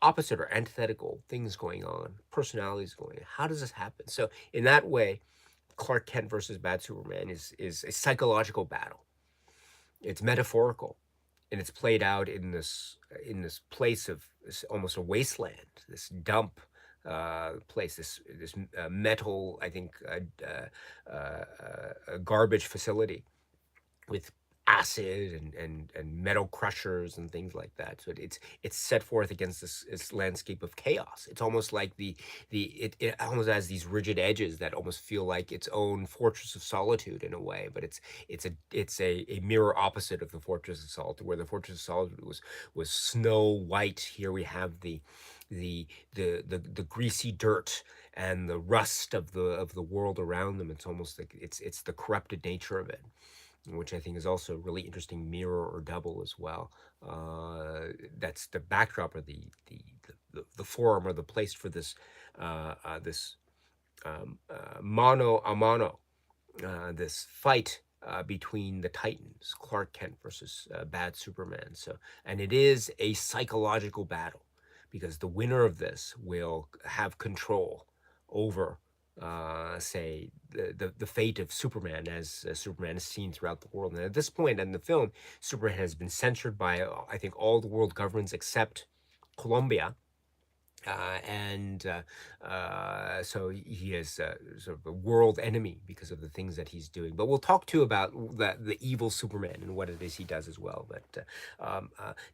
opposite or antithetical things going on, personalities going on? How does this happen? So in that way, Clark Kent versus Bad Superman is a psychological battle. It's metaphorical, and it's played out in this place of almost a wasteland, this dump place, this metal, I think, garbage facility with acid and metal crushers and things like that. So it's set forth against this landscape of chaos. It's almost like it almost has these rigid edges that almost feel like its own fortress of solitude in a way. But it's a mirror opposite of the Fortress of Solitude, where the Fortress of Solitude was snow white. Here we have the greasy dirt and the rust of the world around them. It's almost like it's the corrupted nature of it, which I think is also a really interesting mirror or double as well. That's the backdrop, or the forum, or the place for this mano a mano, this fight between the Titans, Clark Kent versus Bad Superman. So, and it is a psychological battle, because the winner of this will have control over, say, the fate of Superman, as Superman is seen throughout the world. And at this point in the film, Superman has been censored by, I think, all the world governments except Colombia. So he is sort of a world enemy because of the things that he's doing. But we'll talk too about the evil Superman and what it is he does as well. But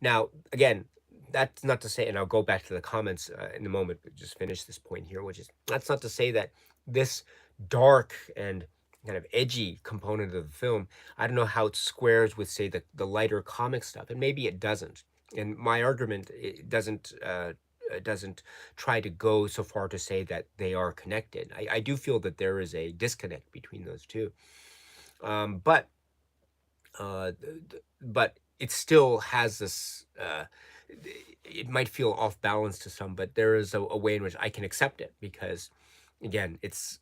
now, again, that's not to say, and I'll go back to the comments in a moment, but just finish this point here, which is, that's not to say that this dark and kind of edgy component of the film, I don't know how it squares with, say, the lighter comic stuff, and maybe it doesn't. And my argument, it doesn't try to go so far to say that they are connected. I do feel that there is a disconnect between those two, but it still has this. It might feel off balance to some, but there is a way in which I can accept it, because, again, this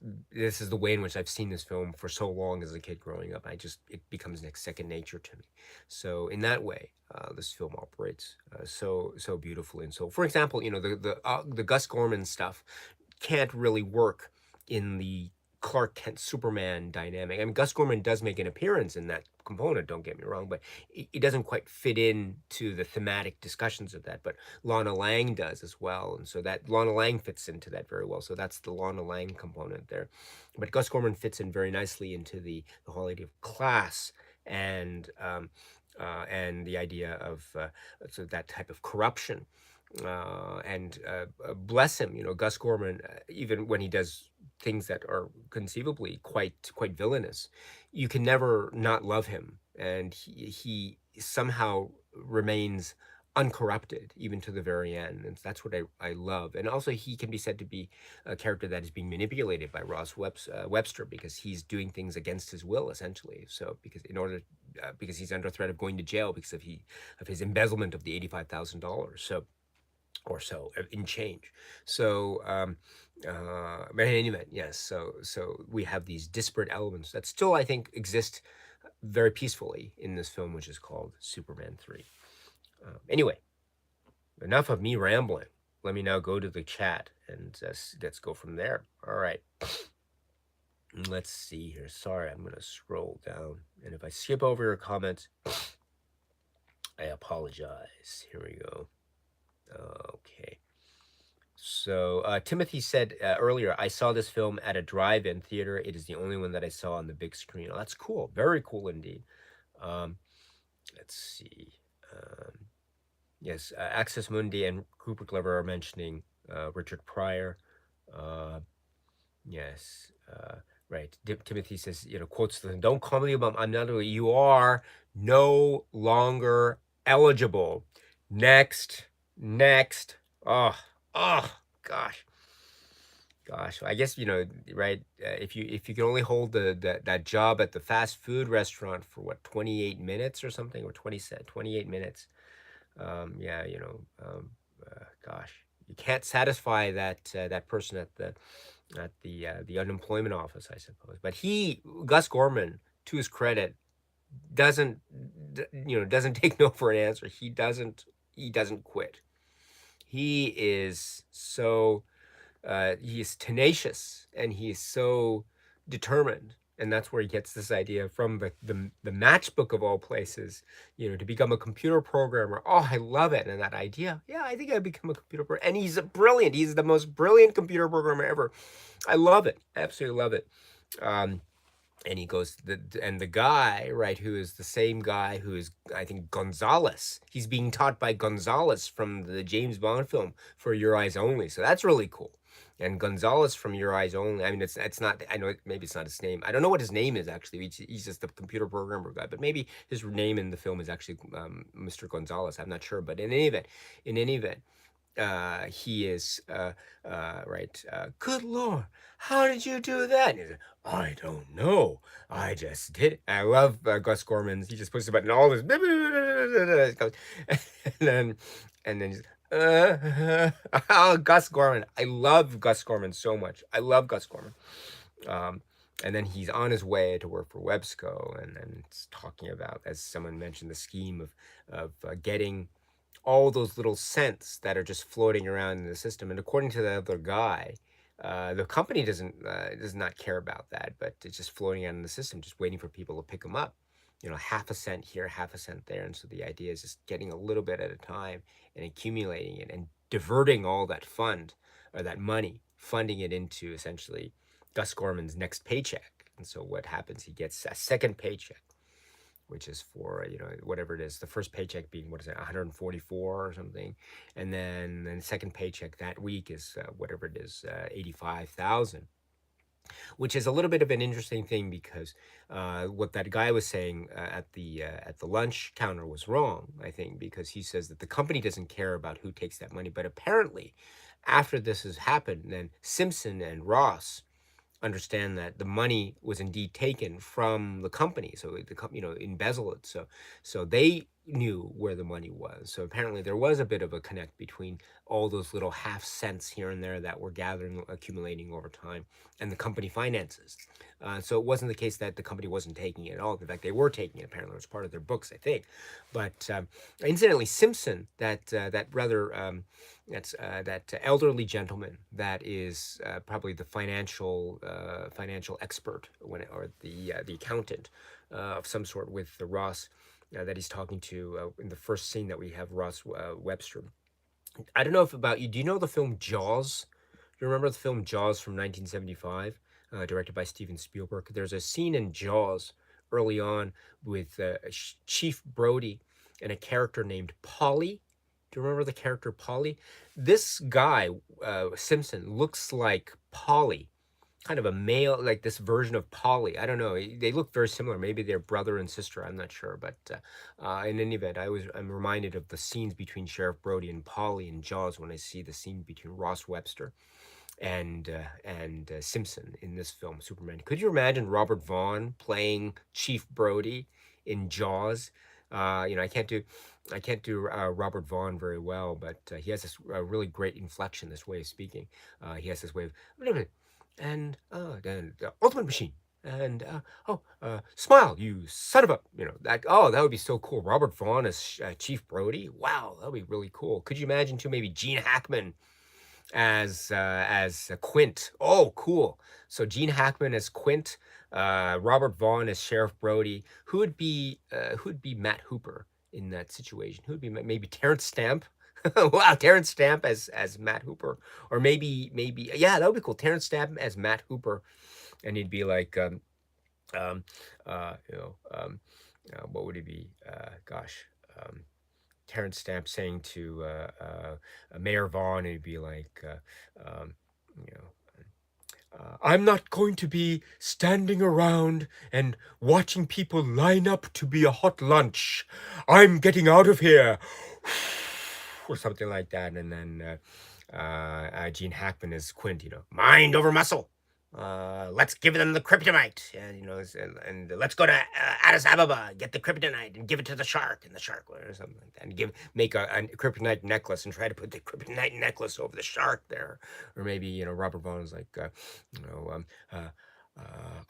is the way in which I've seen this film for so long as a kid growing up. It becomes like second nature to me. So in that way, this film operates so beautifully. And so, for example, the Gus Gorman stuff can't really work in the Clark Kent Superman dynamic. I mean, Gus Gorman does make an appearance in that component, don't get me wrong, but it doesn't quite fit in to the thematic discussions of that. But Lana Lang does as well, and so that Lana Lang fits into that very well. So that's the Lana Lang component there. But Gus Gorman fits in very nicely into the whole idea of class and the idea of so that type of corruption. Bless him, Gus Gorman, even when he does things that are conceivably quite villainous, you can never not love him, and he somehow remains uncorrupted even to the very end, and that's what I love. And also he can be said to be a character that is being manipulated by Webster, because he's doing things against his will essentially. So because in order because he's under threat of going to jail because of his embezzlement of the $85,000. So or so in change. So, but in any event, yes. So we have these disparate elements that still, I think, exist very peacefully in this film, which is called Superman 3. Anyway, enough of me rambling. Let me now go to the chat and let's go from there. All right. Let's see here. Sorry, I'm going to scroll down. And if I skip over your comments, I apologize. Here we go. Okay. So Timothy said earlier, I saw this film at a drive-in theater. It is the only one that I saw on the big screen. Oh, that's cool. Very cool indeed. Let's see. Yes, Access Mundi and Cooper Glover are mentioning Richard Pryor. Yes, right. Timothy says, quotes them, don't call me about, I'm not, you are no longer eligible. Next. Oh, gosh. I guess, right. If you can only hold that job at the fast food restaurant for what, 28 minutes or something, or 28 minutes. Yeah, gosh, you can't satisfy that person at the unemployment office, I suppose. But Gus Gorman, to his credit, doesn't take no for an answer. He doesn't quit. He is so he is tenacious, and he is so determined, and that's where he gets this idea from the matchbook of all places, to become a computer programmer. Oh, I love it. And that idea, yeah, I think I'd become a computer programmer. And he's brilliant. He's the most brilliant computer programmer ever. I love it. Absolutely love it. And he goes, and the guy, right, who is the same guy who is, I think, Gonzalez. He's being taught by Gonzalez from the James Bond film For Your Eyes Only. So that's really cool. And Gonzalez from Your Eyes Only. I mean, it's not. I know maybe it's not his name. I don't know what his name is actually. He's just the computer programmer guy. But maybe his name in the film is actually Mr. Gonzalez. I'm not sure. But in any event, he is right. Good Lord, how did you do that? And he's like, I don't know. I just did it. I love Gus Gorman's. He just puts the button, all this, and then he's, oh, Gus Gorman. I love Gus Gorman so much. I love Gus Gorman. And then he's on his way to work for Websco, and then it's talking about, as someone mentioned, the scheme of getting all those little cents that are just floating around in the system. And according to the other guy, the company does not care about that, but it's just floating out in the system, just waiting for people to pick them up. Half a cent here, half a cent there. And so the idea is just getting a little bit at a time and accumulating it and diverting all that fund or that money, funding it into essentially Gus Gorman's next paycheck. And so what happens, he gets a second paycheck, which is for, whatever it is, the first paycheck being, what is it, 144 or something. And then the second paycheck that week is whatever it is, 85,000. Which is a little bit of an interesting thing, because what that guy was saying at the lunch counter was wrong, I think, because he says that the company doesn't care about who takes that money. But apparently, after this has happened, then Simpson and Ross understand that the money was indeed taken from the company, so the company, embezzled it. So they knew where the money was. So apparently there was a bit of a connect between all those little half cents here and there that were gathering, accumulating over time, and the company finances. So it wasn't the case that the company wasn't taking it at all. In fact, they were taking it. Apparently, it was part of their books, I think. But incidentally, Simpson, that elderly gentleman that is probably the financial expert, or the accountant of some sort with the Ross that he's talking to in the first scene that we have Ross Webster. I don't know if about you. Do you know the film Jaws? Do you remember the film Jaws from 1975, directed by Steven Spielberg? There's a scene in Jaws early on with Chief Brody and a character named Polly. Do you remember the character Polly? This guy, Simpson, looks like Polly kind of a male, like this version of Polly. I don't know. They look very similar. Maybe they're brother and sister. I'm not sure. But in any event, I'm reminded of the scenes between Sheriff Brody and Polly in Jaws when I see the scene between Ross Webster and Simpson in this film, Superman. Could you imagine Robert Vaughn playing Chief Brody in Jaws? I can't do Robert Vaughn very well, but he has this really great inflection, this way of speaking. He has this way of and then the Ultimate Machine. And smile, you son of a, that. Oh, that would be so cool. Robert Vaughn as Chief Brody. Wow, that would be really cool. Could you imagine too? Maybe Gene Hackman as Quint. Oh, cool. So Gene Hackman as Quint, Robert Vaughn as Sheriff Brody. Who would be Matt Hooper in that situation? Who would be maybe Terrence Stamp? Wow, Terrence Stamp as Matt Hooper, or maybe yeah, that would be cool. Terrence Stamp as Matt Hooper, and he'd be like um you know what would he be? Gosh. Terrence Stamp saying to Mayor Vaughn, he'd be like, you know, I'm not going to be standing around and watching people line up to be a hot lunch. I'm getting out of here. Or something like that. And then Gene Hackman is Quint, mind over muscle. Let's give them the kryptonite, and let's go to Addis Ababa, get the kryptonite, and give it to the shark, and the shark, or something like that, and make a kryptonite necklace, and try to put the kryptonite necklace over the shark there, or maybe Robert Vaughn is like, you know, um, uh,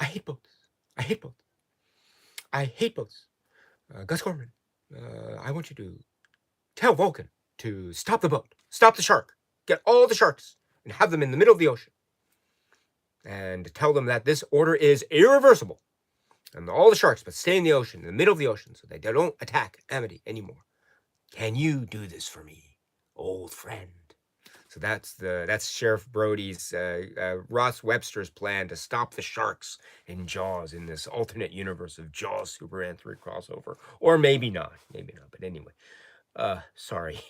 I hate boats, I hate boats, I hate boats. Gus Gorman, I want you to tell Vulcan to stop the boat, stop the shark, get all the sharks, and have them in the middle of the ocean. And tell them that this order is irreversible. And all the sharks must stay in the ocean, in the middle of the ocean, so they don't attack Amity anymore. Can you do this for me, old friend? So that's Sheriff Brody's Ross Webster's plan to stop the sharks in Jaws in this alternate universe of Jaws Superman 3 crossover, or maybe not, But anyway, sorry.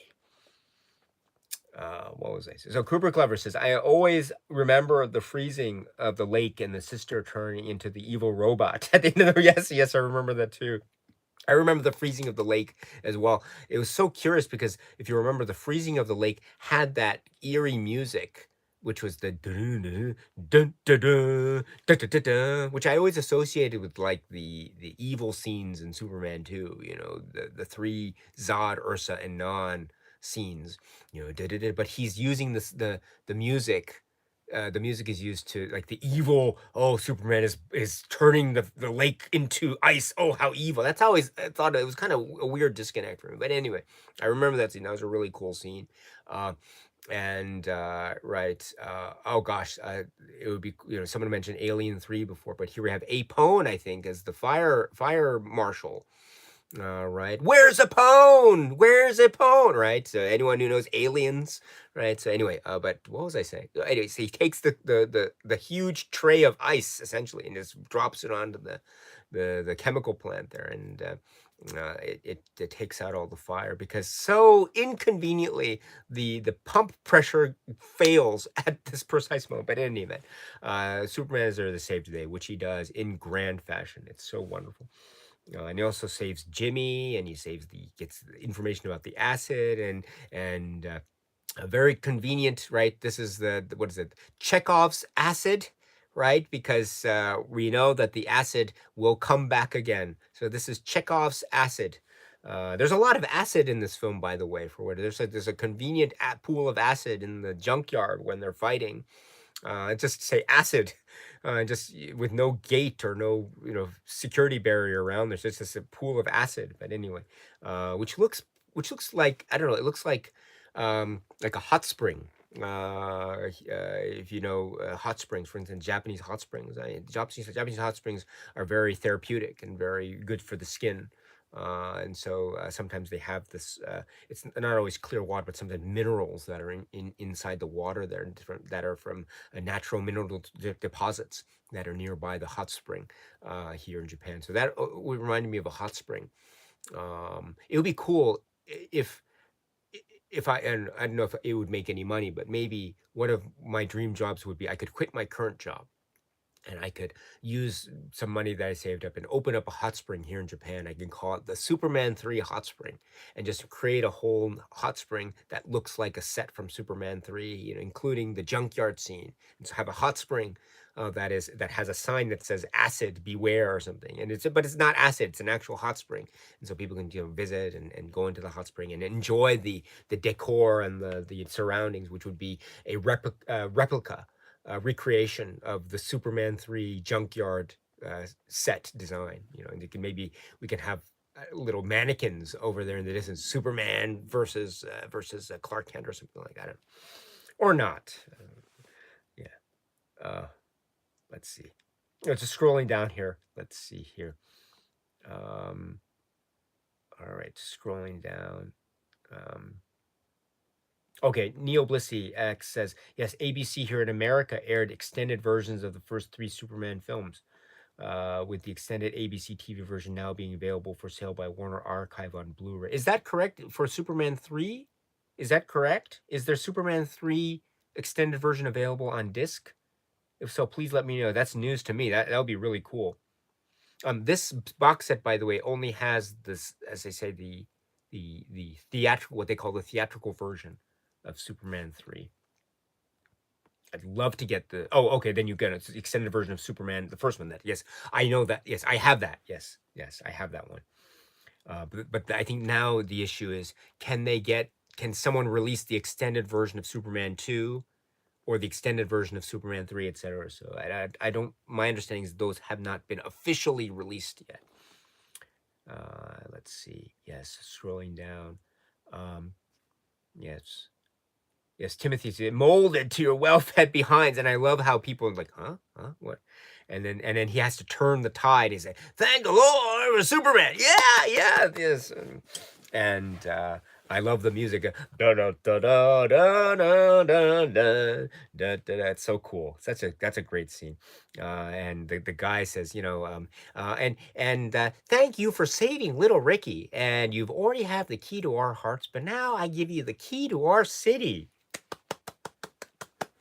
What was I saying? So Cooper Clever says, I always remember the freezing of the lake and the sister turning into the evil robot at the end of the. Yes, I remember that too. I remember the freezing of the lake as well. It was so curious because if you remember, the freezing of the lake had that eerie music, which was the dun dun dun dun dun dun dun dun dun, which I always associated with like the evil scenes in Superman 2. The three Zod, Ursa, and Non scenes. But he's using the music. The music is used to like the evil. Oh, Superman is turning the lake into ice. Oh, how evil! That's how I thought it was kind of a weird disconnect for me. But anyway, I remember that scene. That was a really cool scene. And right. Oh gosh, it would be someone mentioned Alien 3 before, but here we have Apone, I think, as the fire marshal. Right. Where's Apone? Where's Apone? Right. So anyone who knows aliens, right? So anyway, but what was I saying? Anyway, so he takes the huge tray of ice essentially and just drops it onto the chemical plant there, and it takes out all the fire because so inconveniently the pump pressure fails at this precise moment. But in any event, Superman is there to save the day, which he does in grand fashion. It's so wonderful. And he also saves Jimmy, and he gets the information about the acid, and a very convenient, right? This is what is it? Chekhov's acid, right? Because we know that the acid will come back again. So this is Chekhov's acid. There's a lot of acid in this film, by the way. For what there's a convenient pool of acid in the junkyard when they're fighting. Just say acid, just with no gate or no security barrier around. There's just a pool of acid. But anyway, which looks like, I don't know. It looks like a hot spring. If you know hot springs, for instance, Japanese hot springs. Japanese hot springs are very therapeutic and very good for the skin. And so sometimes they have this. It's not always clear water, but sometimes minerals that are inside the water there, that are from natural mineral deposits that are nearby the hot spring here in Japan. So that would remind me of a hot spring. It would be cool if and I don't know if it would make any money, but maybe one of my dream jobs would be I could quit my current job and I could use some money that I saved up and open up a hot spring here in Japan. I can call it the Superman 3 hot spring and just create a whole hot spring that looks like a set from Superman 3, including the junkyard scene. And so have a hot spring that has a sign that says acid beware or something. And but it's not acid, it's an actual hot spring. And so people can visit and go into the hot spring and enjoy the decor and the surroundings, which would be a replica recreation of the Superman 3 junkyard set design. And we can have little mannequins over there in the distance, Superman versus Clark Kent or something like that, or not. Yeah. Let's see. Just scrolling down here. Let's see here. All right, scrolling down. Okay, Neo Blissy X says, yes, ABC here in America aired extended versions of the first 3 Superman films, with the extended ABC TV version now being available for sale by Warner Archive on Blu-ray. Is that correct for Superman 3? Is that correct? Is there Superman 3 extended version available on disc? If so, please let me know. That's news to me. That would be really cool. This box set, by the way, only has this, as they say, the theatrical, what they call the theatrical version of Superman 3. I'd love to get the. Oh, okay, then you get it. It's the extended version of Superman, the first one. That, yes, I know that. Yes, I have that. Yes, I have that one. But I think now the issue is, can someone release the extended version of Superman 2 or the extended version of Superman 3, etc. So I don't. My understanding is those have not been officially released yet. Let's see. Yes, scrolling down. Yes. Yes, Timothy said, molded to your well-fed behinds. And I love how people are like, huh? What? And then he has to turn the tide. He say, thank the Lord for Superman. Yeah, yes. And I love the music. Da da da da da da da da da da. It's so cool. That's a great scene. And the guy says, thank you for saving little Ricky. And you've already have the key to our hearts, but now I give you the key to our city.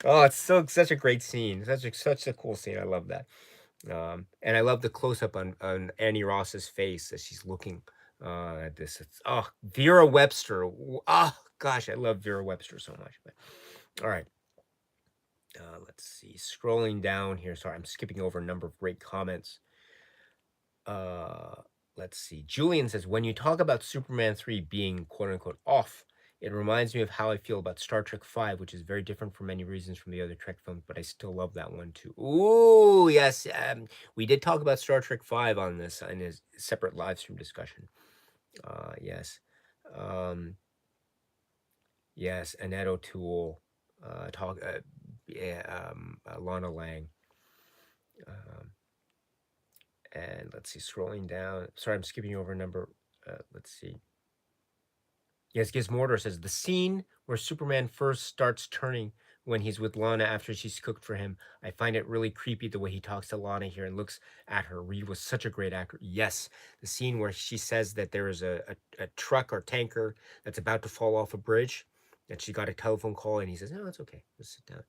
Oh, it's such a great scene. Such a cool scene. I love that. And I love the close up on Annie Ross's face as she's looking at this. Vera Webster. Oh gosh, I love Vera Webster so much. But all right. Let's see. Scrolling down here. Sorry, I'm skipping over a number of great comments. Let's see. Julian says, when you talk about Superman 3 being quote unquote off, it reminds me of how I feel about Star Trek 5, which is very different for many reasons from the other Trek films, but I still love that one too. Ooh, yes. We did talk about Star Trek 5 on this in a separate live stream discussion. Yes. Yes, Annette O'Toole, Lana Lang. And let's see, scrolling down. Sorry, I'm skipping over a number. Let's see. Yes, Gizmortar says, the scene where Superman first starts turning when he's with Lana after she's cooked for him. I find it really creepy the way he talks to Lana here and looks at her. Reed was such a great actor. Yes, the scene where she says that there is a truck or tanker that's about to fall off a bridge, that she got a telephone call, and he says, no, it's okay. Let's sit down.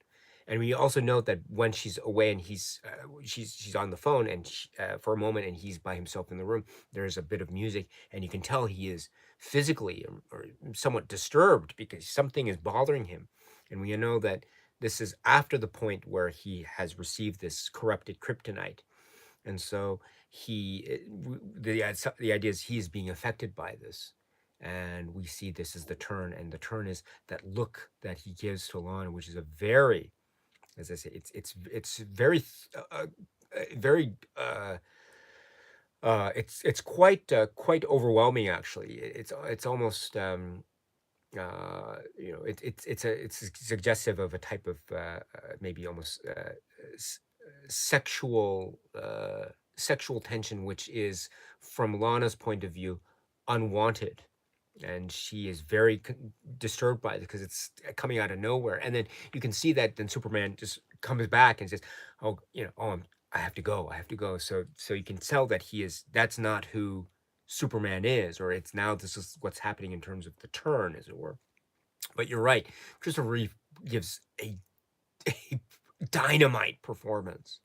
And we also note that when she's away and she's on the phone and for a moment and he's by himself in the room, there's a bit of music and you can tell he is physically or somewhat disturbed because something is bothering him. And we know that this is after the point where he has received this corrupted kryptonite. And so the idea is he is being affected by this. And we see this as the turn. And the turn is that look that he gives to Lana, which is a very, as I say, it's very, very, it's quite overwhelming actually. It's almost it's suggestive of a type of maybe almost sexual tension, which is from Lana's point of view unwanted, and she is very disturbed by it because it's coming out of nowhere. And then you can see that then Superman just comes back and says, I have to go. So you can tell that that's not who Superman is, or this is what's happening in terms of the turn, as it were. But you're right. Christopher Reeve gives a dynamite performance.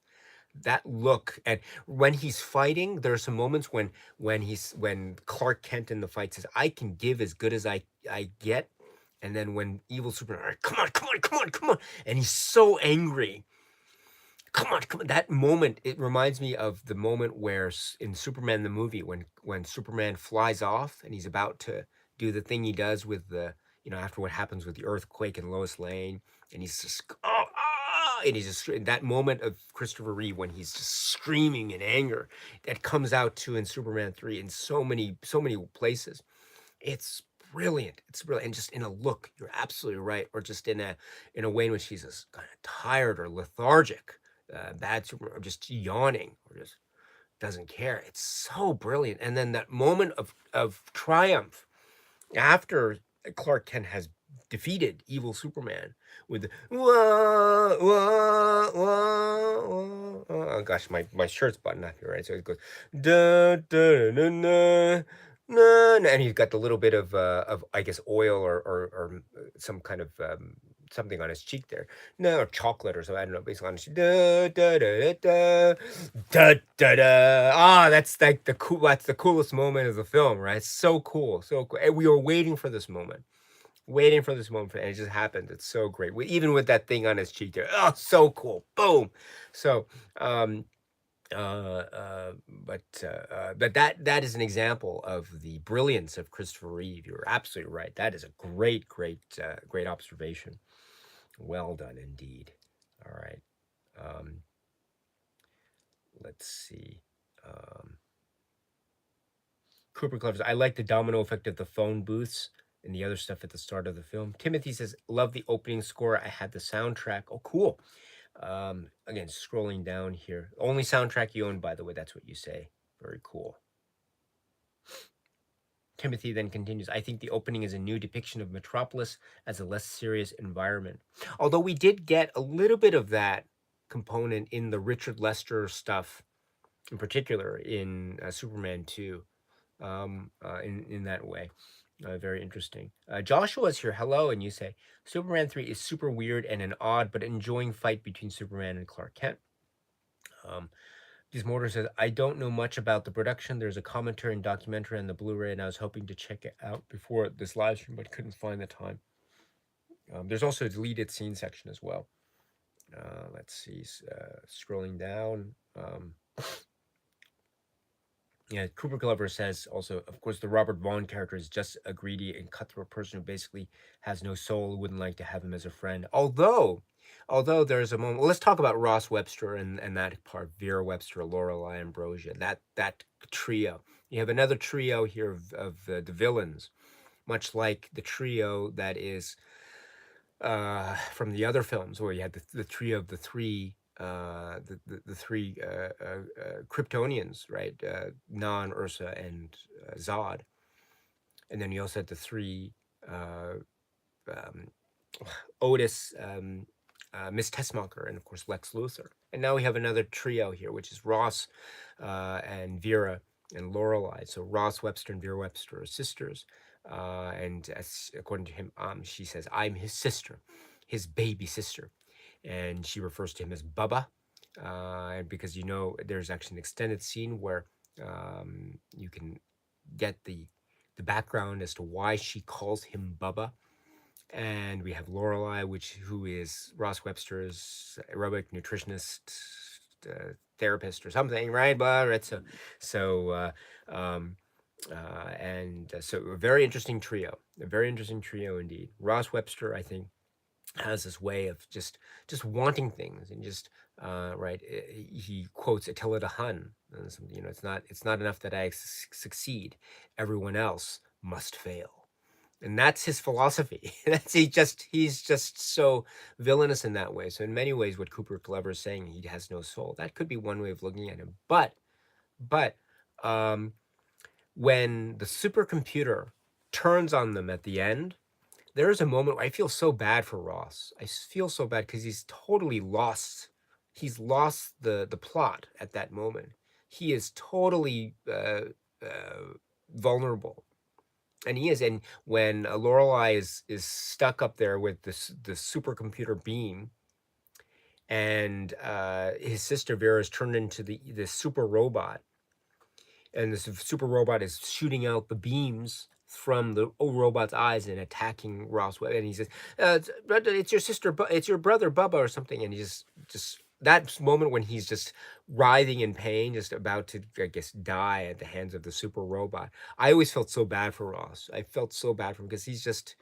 that look, and when he's fighting, there are some moments when Clark Kent in the fight says, "I can give as good as I get," and then when evil Superman, "All right, come on, come on, come on, come on," and he's so angry, come on, come on. That moment, it reminds me of the moment where in Superman the movie, when Superman flies off and he's about to do the thing he does with the, after what happens with the earthquake and Lois Lane, and he's just, oh, ah, and he's just in that moment of Christopher Reeve when he's just screaming in anger, that comes out too in Superman 3 in so many places. It's brilliant. It's brilliant. And just in a look, you're absolutely right. Or just in a way in which he's just kind of tired or lethargic, bad super, or just yawning, or just doesn't care. It's so brilliant. And then that moment of triumph after Clark Kent has defeated evil Superman with the wah, wah, wah, wah. Oh gosh, my shirt's buttoned up here, right? So it goes da da da da. Na, na, and he's got the little bit of I guess oil or some kind of something on his cheek there, no, or chocolate or something. I don't know. Basically on his cheek. Da, da, da, da, da, da, da. Ah, that's like the cool. That's the coolest moment of the film, right? It's so cool, so cool. And we were waiting for this moment, and it just happened. It's so great. Even with that thing on his cheek there. Oh, so cool. Boom. So, um, but that is an example of the brilliance of Christopher Reeve. You're absolutely right. That is a great observation. Well done indeed. All right. Um, let's see. Um, Cooper Clevers. I like the domino effect of the phone booths and the other stuff at the start of the film. Timothy says, love the opening score. I had the soundtrack. Oh, cool. Again, scrolling down here. Only soundtrack you own, by the way. That's what you say. Very cool. Timothy then continues, I think the opening is a new depiction of Metropolis as a less serious environment. Although we did get a little bit of that component in the Richard Lester stuff, in particular in Superman 2, in that way. Very interesting. Joshua's here. Hello. And you say, Superman 3 is super weird and an odd but enjoying fight between Superman and Clark Kent. These Mortar says, I don't know much about the production. There's a commentary and documentary on the Blu-ray, and I was hoping to check it out before this live stream, but couldn't find the time. There's also a deleted scene section as well. Let's see, scrolling down. Yeah, Cooper Glover says also, of course, the Robert Vaughn character is just a greedy and cutthroat person who basically has no soul, wouldn't like to have him as a friend. Although there's a moment, well, let's talk about Ross Webster and that part, Vera Webster, Lorelei Ambrosia, that trio. You have another trio here of the villains, much like the trio that is from the other films where you had the trio of the three the three Kryptonians, right? Non, Ursa, and Zod. And then you also had the three um, Otis, Miss Tessmacher, and of course Lex Luthor. And now we have another trio here, which is Ross and Vera and Lorelei. So Ross Webster and Vera Webster are sisters. And as according to him, she says, I'm his sister, his baby sister. And she refers to him as Bubba. Because there's actually an extended scene where you can get the background as to why she calls him Bubba. And we have Lorelei, who is Ross Webster's aerobic nutritionist, therapist or something, right? But right, so a very interesting trio, indeed. Ross Webster, I think, has this way of just wanting things and just right. He quotes Attila the Hun. It's not enough that I succeed; everyone else must fail. And that's his philosophy. He's just so villainous in that way. So in many ways, what Cooper Clever is saying, he has no soul. That could be one way of looking at him. But when the supercomputer turns on them at the end, there is a moment where I feel so bad for Ross. I feel so bad because he's totally lost. He's lost the plot at that moment. He is totally vulnerable, and he is. And when Lorelei is stuck up there with the supercomputer beam, and his sister Vera is turned into this super robot, and this super robot is shooting out the beams from the robot's eyes and attacking Ross Webb. And he says, "It's your sister, it's your brother Bubba or something." And he just that moment when he's just writhing in pain, just about to, I guess, die at the hands of the super robot. I always felt so bad for Ross. I felt so bad for him because he's just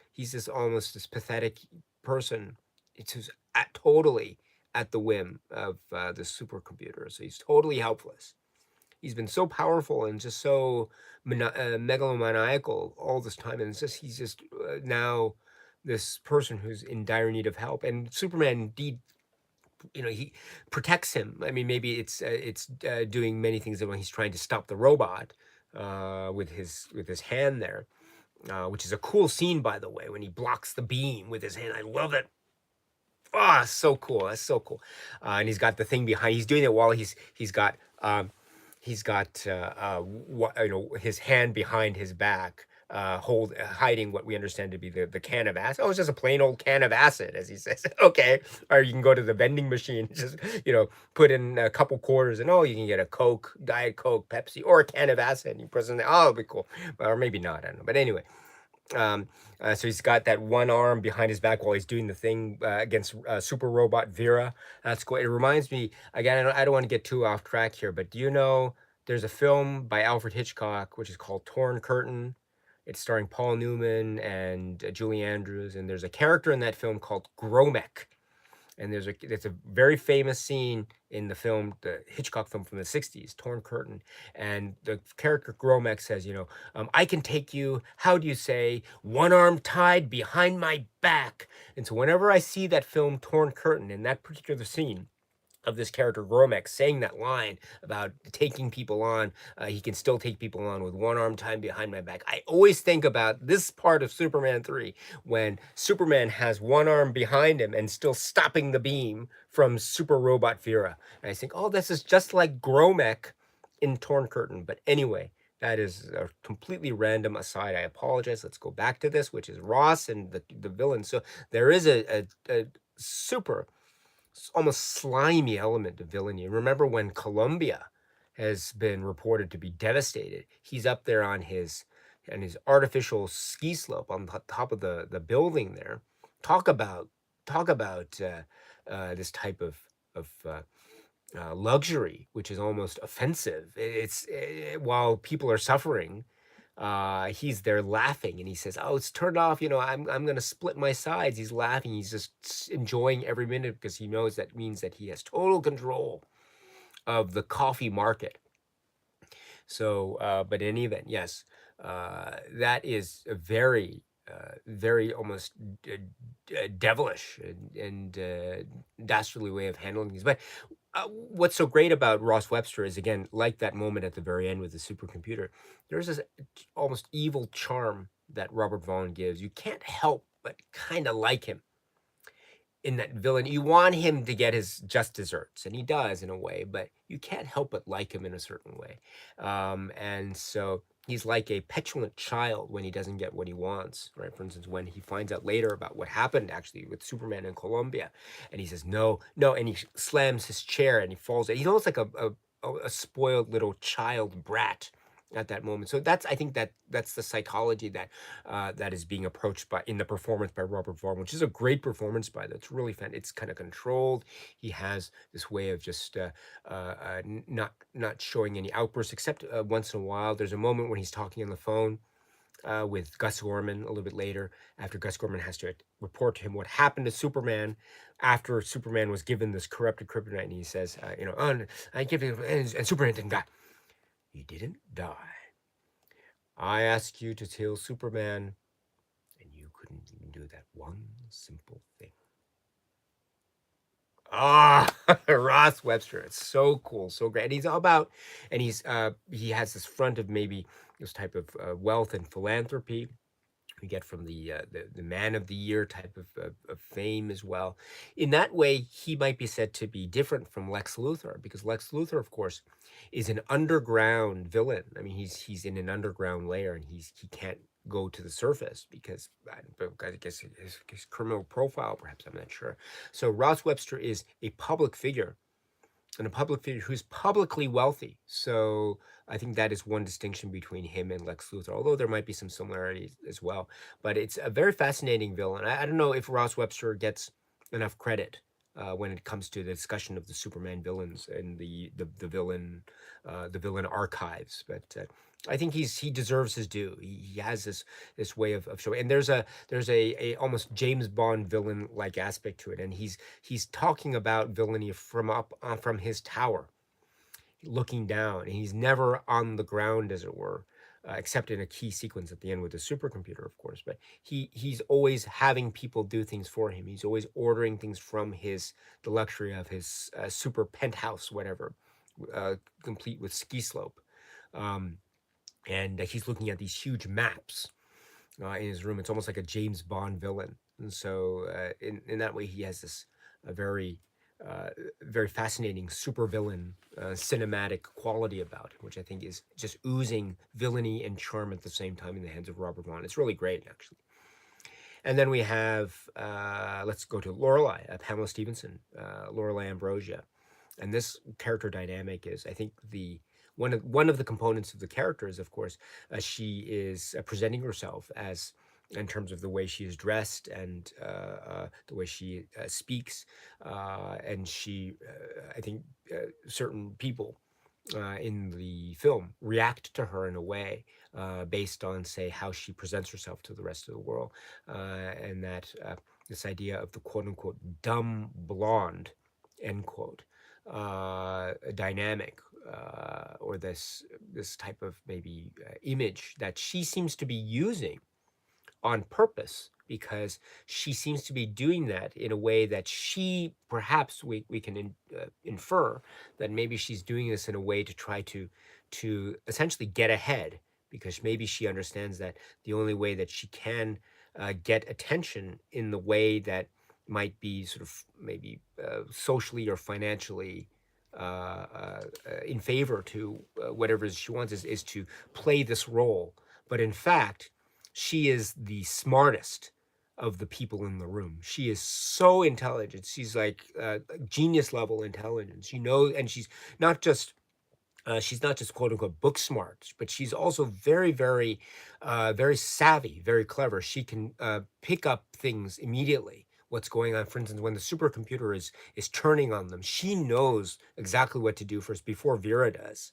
almost this pathetic person. It's just totally at the whim of the supercomputer. So he's totally helpless. He's been so powerful and just so megalomaniacal all this time, and he's just now this person who's in dire need of help. And Superman, indeed, he protects him. I mean, maybe it's doing many things when he's trying to stop the robot with his hand there, which is a cool scene, by the way, when he blocks the beam with his hand. I love it. Oh, so cool. That's so cool. And he's got the thing behind. He's doing it while he's got his hand behind his back, hiding what we understand to be the can of acid. Oh, it's just a plain old can of acid, as he says. Okay, or you can go to the vending machine, just put in a couple quarters, and you can get a Coke, Diet Coke, Pepsi, or a can of acid. And you press it in there. Oh, it'll be cool, or maybe not. I don't know. But anyway, so he's got that one arm behind his back while he's doing the thing against super robot Vera. That's cool. It reminds me, again, I don't want to get too off track here, but do you know there's a film by Alfred Hitchcock which is called Torn Curtain? It's starring Paul Newman and Julie Andrews, and there's a character in that film called Gromek. And there's a very famous scene in the film, the Hitchcock film from the 60s, Torn Curtain. And the character Gromek says, I can take you, how do you say, one arm tied behind my back. And so whenever I see that film, Torn Curtain, in that particular scene, of this character Gromek saying that line about taking people on, he can still take people on with one arm tied behind my back. I always think about this part of Superman 3 when Superman has one arm behind him and still stopping the beam from super robot Vera. And I think, this is just like Gromek in Torn Curtain. But anyway, that is a completely random aside. I apologize. Let's go back to this, which is Ross and the villain. So there is a super almost slimy element of villainy. Remember when Colombia has been reported to be devastated? He's up there on his artificial ski slope on the top of the building there. Talk about this type of luxury, which is almost offensive. It's while people are suffering, he's there laughing, and he says, "Oh, it's turned off. I'm gonna split my sides." He's laughing. He's just enjoying every minute because he knows that means that he has total control of the coffee market. So, but in any event, yes, that is a very almost devilish and dastardly way of handling things. But what's so great about Ross Webster is, again, like that moment at the very end with the supercomputer, there's this almost evil charm that Robert Vaughn gives. You can't help but kind of like him in that villain. You want him to get his just desserts, and he does in a way, but you can't help but like him in a certain way. And so he's like a petulant child when he doesn't get what he wants, right? For instance, when he finds out later about what happened actually with Superman in Colombia, and he says, no, no, and he slams his chair and he falls. He's almost like a spoiled little child brat at that moment. So I think that's the psychology that is being approached in the performance by Robert Vaughn, which is a great performance by that. It's really fun. It's kind of controlled. He has this way of just not showing any outbursts, except once in a while. There's a moment when he's talking on the phone with Gus Gorman a little bit later, after Gus Gorman has to report to him what happened to Superman after Superman was given this corrupted kryptonite, and he says, I give you, and Superman didn't die. He didn't die. I asked you to kill Superman, and you couldn't even do that one simple thing. Ross Webster. It's so cool, so great. And he's all about, and he has this front of maybe this type of wealth and philanthropy we get from the Man of the Year type of fame as well. In that way, he might be said to be different from Lex Luthor, because Lex Luthor, of course, is an underground villain. I mean, he's in an underground lair, and he can't go to the surface because I guess his criminal profile, perhaps, I'm not sure. So Ross Webster is a public figure, and a public figure who's publicly wealthy. So I think that is one distinction between him and Lex Luthor, although there might be some similarities as well. But it's a very fascinating villain. I don't know if Ross Webster gets enough credit when it comes to the discussion of the Superman villains and the villain archives, but. I think he deserves his due. He has this way of showing, and there's a almost James Bond villain like aspect to it, and he's talking about villainy from up from his tower, looking down, and he's never on the ground, as it were, except in a key sequence at the end with the supercomputer, of course. But he's always having people do things for him. He's always ordering things from the luxury of his super penthouse, whatever, complete with ski slope. Um, and he's looking at these huge maps in his room. It's almost like a James Bond villain, and so in that way, he has this very very fascinating supervillain cinematic quality about him, which I think is just oozing villainy and charm at the same time in the hands of Robert Vaughn. It's really great, actually. And then we have let's go to Lorelei, Pamela Stevenson, Lorelei Ambrosia, and this character dynamic is, I think, the one of the components of the character is, of course, she is presenting herself as, in terms of the way she is dressed and the way she speaks, and I think certain people in the film react to her in a way based on, say, how she presents herself to the rest of the world, and that this idea of the quote unquote dumb blonde, end quote, dynamic, or this type of maybe image that she seems to be using on purpose, because she seems to be doing that in a way that she, perhaps we can infer that maybe she's doing this in a way to try to essentially get ahead, because maybe she understands that the only way that she can get attention in the way that might be sort of maybe socially or financially in favor to whatever she wants is to play this role. But in fact, she is the smartest of the people in the room. She is so intelligent. She's like genius level intelligence. She knows, and she's not just quote unquote book smart, but she's also very savvy, very clever. She can pick up things immediately. What's going on? For instance, when the supercomputer is turning on them, she knows exactly what to do first before Vera does,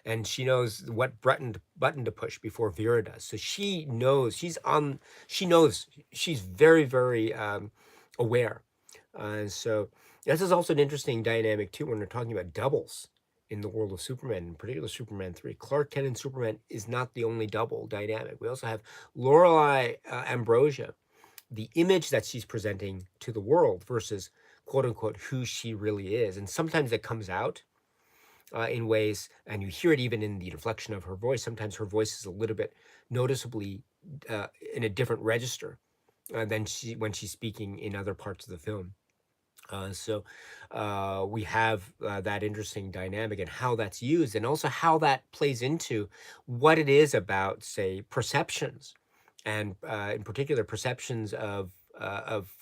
and she knows what button to push before Vera does. So she knows she's on. She knows she's very aware. So this is also an interesting dynamic too when we're talking about doubles in the world of Superman, in particular Superman 3. Clark Kent and Superman is not the only double dynamic. We also have Lorelei Ambrosia, the image that she's presenting to the world versus quote unquote who she really is. And sometimes it comes out in ways, and you hear it even in the inflection of her voice. Sometimes her voice is a little bit noticeably in a different register than when she's speaking in other parts of the film. So we have that interesting dynamic and how that's used, and also how that plays into what it is about, say, perceptions, and in particular perceptions of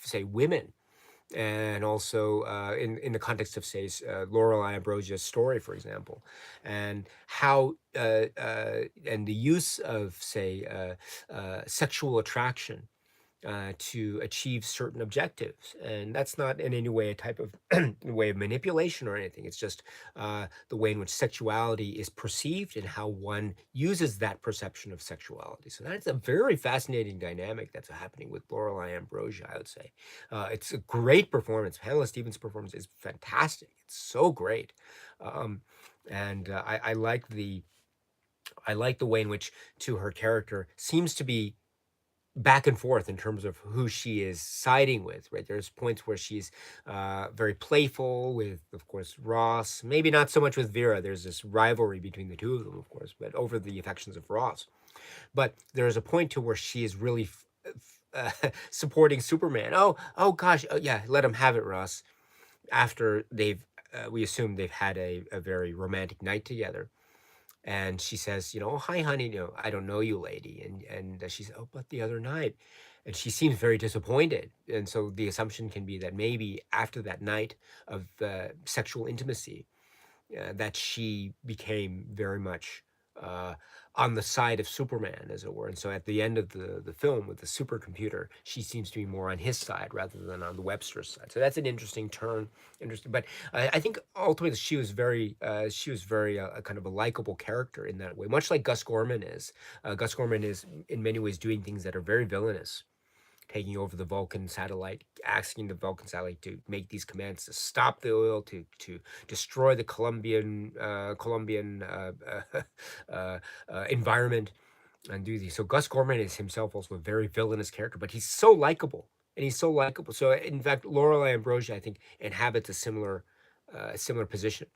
say women, and also in the context of, say, Lorelei Ambrosia's story, for example, and how and the use of, say, sexual attraction to achieve certain objectives. And that's not in any way a type of way of manipulation or anything. It's just the way in which sexuality is perceived and how one uses that perception of sexuality. So that's a very fascinating dynamic that's happening with Lorelei Ambrosia, I would say. It's a great performance. Pamela Stevens' performance is fantastic. It's so great. And I like the way in which, to her character, seems to be back and forth in terms of who she is siding with, right? There's points where she's very playful with, of course, Ross, maybe not so much with Vera. There's this rivalry between the two of them, of course, but over the affections of Ross. But there's a point to where she is really supporting Superman. Oh gosh, oh, yeah, let him have it, Ross. After we assume they've had a very romantic night together. And she says, "Oh, hi, honey. I don't know you, lady." And she said, "Oh, but the other night," and she seems very disappointed. And so the assumption can be that maybe after that night of sexual intimacy, that she became very much uh, on the side of Superman, as it were. And so at the end of the film with the supercomputer, she seems to be more on his side rather than on the Webster's side. So that's an interesting turn. Interesting, but I think ultimately she was very a kind of a likable character in that way, much like Gus Gorman is. Gus Gorman is in many ways doing things that are very villainous, taking over the Vulcan satellite, asking the Vulcan satellite to make these commands to stop the oil, to destroy the Colombian environment, and do these. So Gus Gorman is himself also a very villainous character, but he's so likable, and he's so likable. So in fact, Laurel Ambrosia, I think, inhabits a similar position.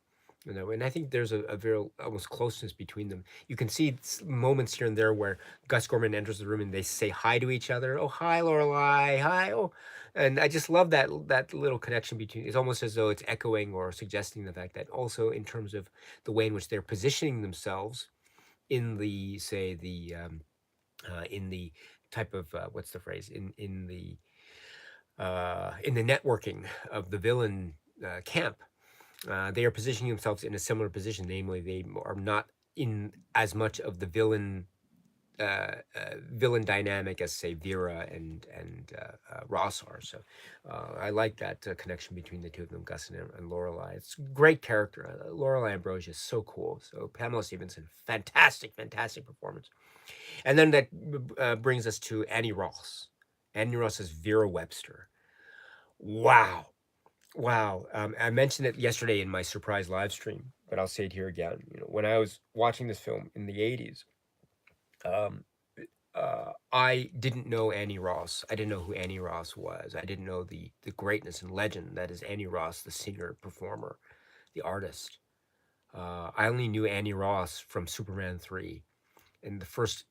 And I think there's a very almost closeness between them. You can see moments here and there where Gus Gorman enters the room and they say hi to each other. Oh, hi, Lorelai. Hi. Oh, and I just love that little connection between. It's almost as though it's echoing or suggesting the fact that also in terms of the way in which they're positioning themselves in the say the in the type of what's the phrase in the networking of the villain camp, they are positioning themselves in a similar position. Namely, they are not in as much of the villain dynamic as say Vera and Ross are. So I like that connection between the two of them, Gus and Lorelai. It's great character. Lorelai Ambrosia is so cool. So Pamela Stevenson, fantastic, fantastic performance. And then that brings us to Annie Ross. Annie Ross is Vera Webster. Wow. Wow. I mentioned it yesterday in my surprise live stream, but I'll say it here again. When I was watching this film in the 80s, um, I didn't know Annie Ross. I didn't know who Annie Ross was. I didn't know the greatness and legend that is Annie Ross, the singer, performer, the artist. I only knew Annie Ross from Superman 3. And the first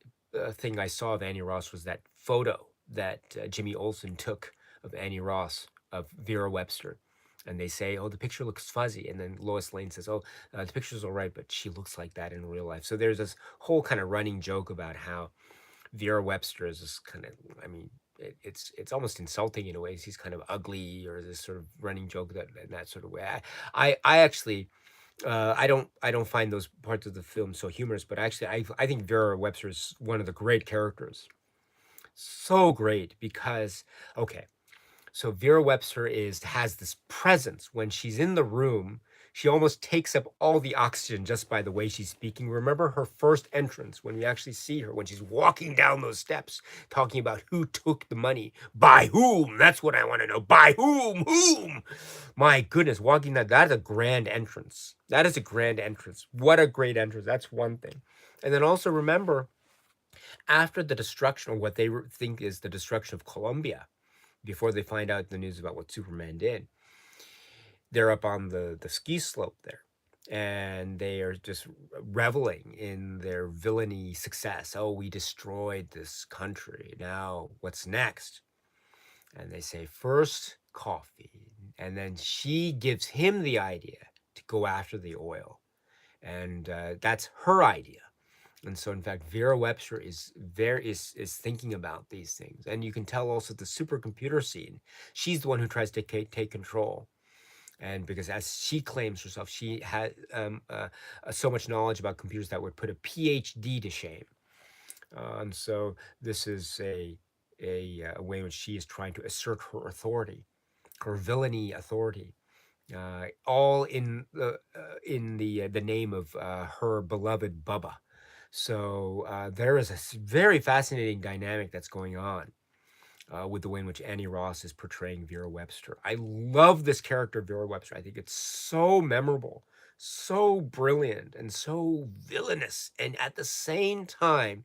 thing I saw of Annie Ross was that photo that Jimmy Olsen took of Annie Ross, of Vera Webster. And they say, "Oh, the picture looks fuzzy." And then Lois Lane says, "Oh, the picture's all right, but she looks like that in real life." So there's this whole kind of running joke about how Vera Webster is this kind of, I mean, it's almost insulting in a way. She's kind of ugly, or this sort of running joke that in that sort of way. I actually I don't find those parts of the film so humorous, but actually I think Vera Webster is one of the great characters. So great because okay, so Vera Webster is has this presence when she's in the room. She almost takes up all the oxygen just by the way she's speaking. Remember her first entrance when we actually see her when she's walking down those steps, talking about who took the money, by whom. That's what I want to know. By whom? Whom? My goodness, walking that is a grand entrance. That is a grand entrance. What a great entrance. That's one thing. And then also remember, after the destruction, or what they think is the destruction of Colombia, before they find out the news about what Superman did, they're up on the ski slope there. And they are just reveling in their villainy success. Oh, we destroyed this country. Now, what's next? And they say, first, coffee. And then she gives him the idea to go after the oil. And that's her idea. And so, in fact, Vera Webster is thinking about these things, and you can tell also the supercomputer scene. She's the one who tries to take control, and because as she claims herself, she had so much knowledge about computers that would put a PhD to shame. And so, this is a way in which she is trying to assert her authority, her villainy authority, all in the name of her beloved Bubba. So there is a very fascinating dynamic that's going on with the way in which Annie Ross is portraying Vera Webster. I love this character, Vera Webster. I think it's so memorable, so brilliant, and so villainous. And at the same time,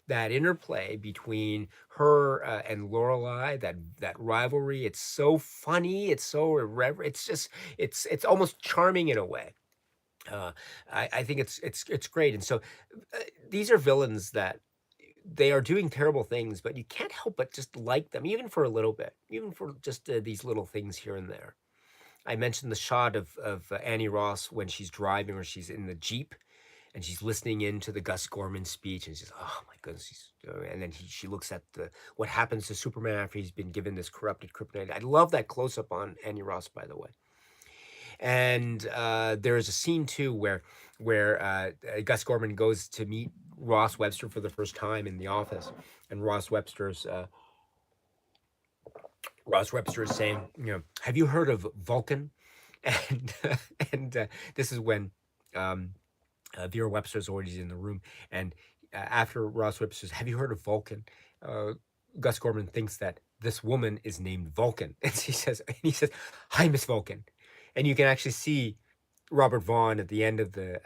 that interplay between her and Lorelai, that rivalry, it's so funny, it's so irreverent. It's just, it's almost charming in a way. Uh, I think it's great. And so these are villains that they are doing terrible things, but you can't help but just like them, even for a little bit, even for just these little things here and there. I mentioned the shot of Annie Ross when she's driving or she's in the Jeep, and she's listening into the Gus Gorman speech, and she's, oh my goodness, and then she looks at the what happens to Superman after he's been given this corrupted kryptonite. I love that close up on Annie Ross, by the way. And there is a scene too where Gus Gorman goes to meet Ross Webster for the first time in the office, and Ross Webster is saying, have you heard of Vulcan? And and this is when Vera Webster's already in the room, and after Ross Webster says, "Have you heard of Vulcan?" Uh, Gus Gorman thinks that this woman is named Vulcan, and he says, "Hi, Miss Vulcan," and you can actually see Robert Vaughn at the end of the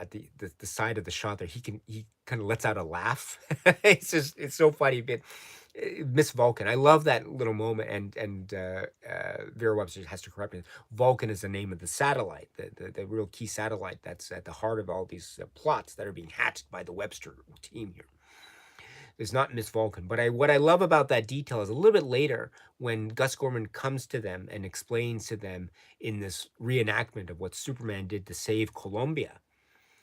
side of the shot there. He kind of lets out a laugh. It's so funny. But Miss Vulcan, I love that little moment. And Vera Webster has to correct me. Vulcan is the name of the satellite, the real key satellite that's at the heart of all these plots that are being hatched by the Webster team here. It's not Miss Vulcan, but what I love about that detail is a little bit later when Gus Gorman comes to them and explains to them in this reenactment of what Superman did to save Colombia.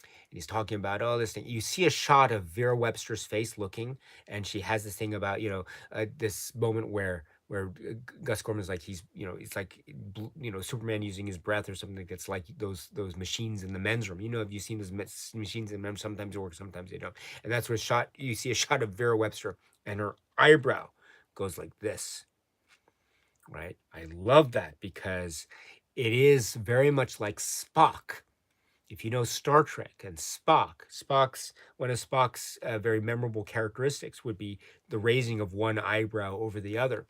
And he's talking about all this thing. You see a shot of Vera Webster's face looking, and she has this thing about this moment where Gus Gorman's like it's like Superman using his breath or something that's like those machines in the men's room. Have you seen those machines in the men's? Sometimes they work, sometimes they don't. And that's where you see a shot of Vera Webster, and her eyebrow goes like this, right? I love that because it is very much like Spock. If you know Star Trek and one of Spock's very memorable characteristics would be the raising of one eyebrow over the other.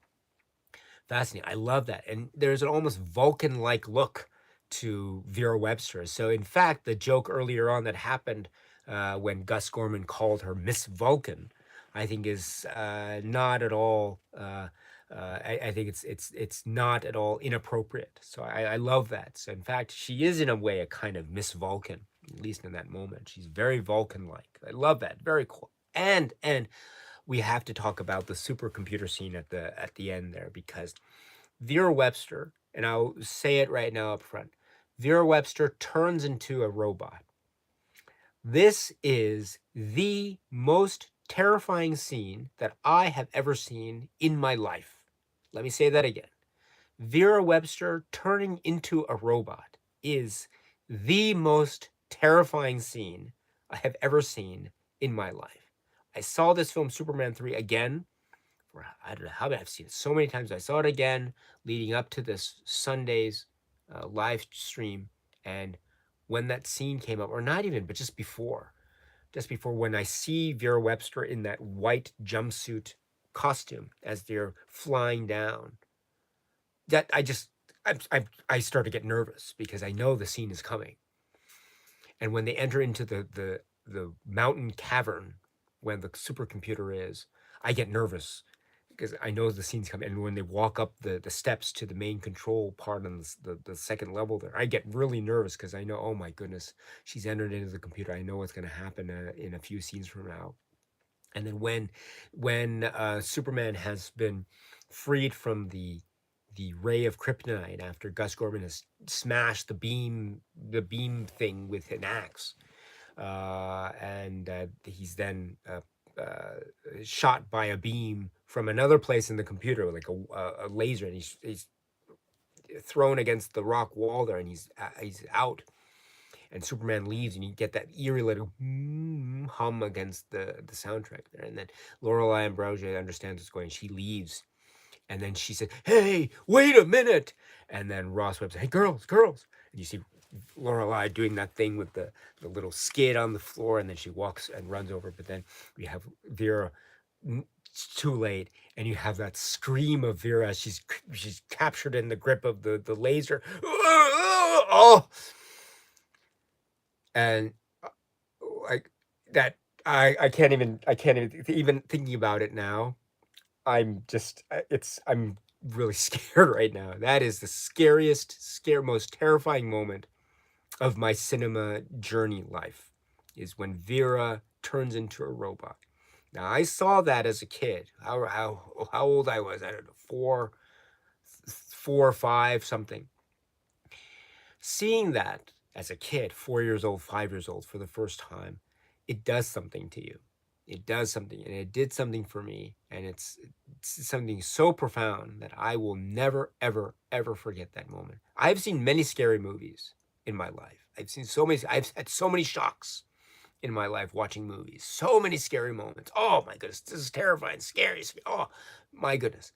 Fascinating. I love that. And there's an almost Vulcan-like look to Vera Webster. So in fact, the joke earlier on that happened when Gus Gorman called her Miss Vulcan, I think is not at all. I think it's not at all inappropriate. So I love that. So in fact, she is in a way a kind of Miss Vulcan, at least in that moment. She's very Vulcan-like. I love that. Very cool. And we have to talk about the supercomputer scene at the end there, because Vera Webster, and I'll say it right now up front, Vera Webster turns into a robot. This is the most terrifying scene that I have ever seen in my life. Let me say that again. Vera Webster turning into a robot is the most terrifying scene I have ever seen in my life. I saw this film, Superman 3, again. I don't know how many I've seen it so many times. I saw it again leading up to this Sunday's live stream. And when that scene came up, or not even, but just before when I see Vera Webster in that white jumpsuit costume as they're flying down, that I start to get nervous because I know the scene is coming. And when they enter into the mountain cavern when the supercomputer is, I get nervous because I know the scene's coming. And when they walk up the steps to the main control part on the second level there, I get really nervous because I know, oh my goodness, she's entered into the computer. I know what's going to happen in a few scenes from now. And then when Superman has been freed from the ray of kryptonite after Gus Gorman has smashed the beam thing with an axe, and he's then shot by a beam from another place in the computer, like a laser, and he's thrown against the rock wall there, and he's out. And Superman leaves, and you get that eerie little hum against the soundtrack there. And then Lorelei Ambrosio understands what's going on. She leaves, and then she said, "Hey, wait a minute!" And then Ross Webb said, "Hey, girls!" And you see Lorelei doing that thing with the little skid on the floor, and then she walks and runs over. But then we have Vera. It's too late, and you have that scream of Vera as she's captured in the grip of the laser. Oh, and like that, I can't even thinking about it now. I'm really scared right now. That is the most terrifying moment of my cinema journey life, is when Vera turns into a robot. Now, I saw that as a kid. How old I was, I don't know, four or five, something. Seeing that as a kid, 4 years old, 5 years old, for the first time, it does something to you. It does something, and it did something for me, and it's something so profound that I will never, ever, ever forget that moment. I've seen many scary movies in my life. I've had so many shocks in my life watching movies. So many scary moments. Oh my goodness, this is terrifying, scary. Oh my goodness.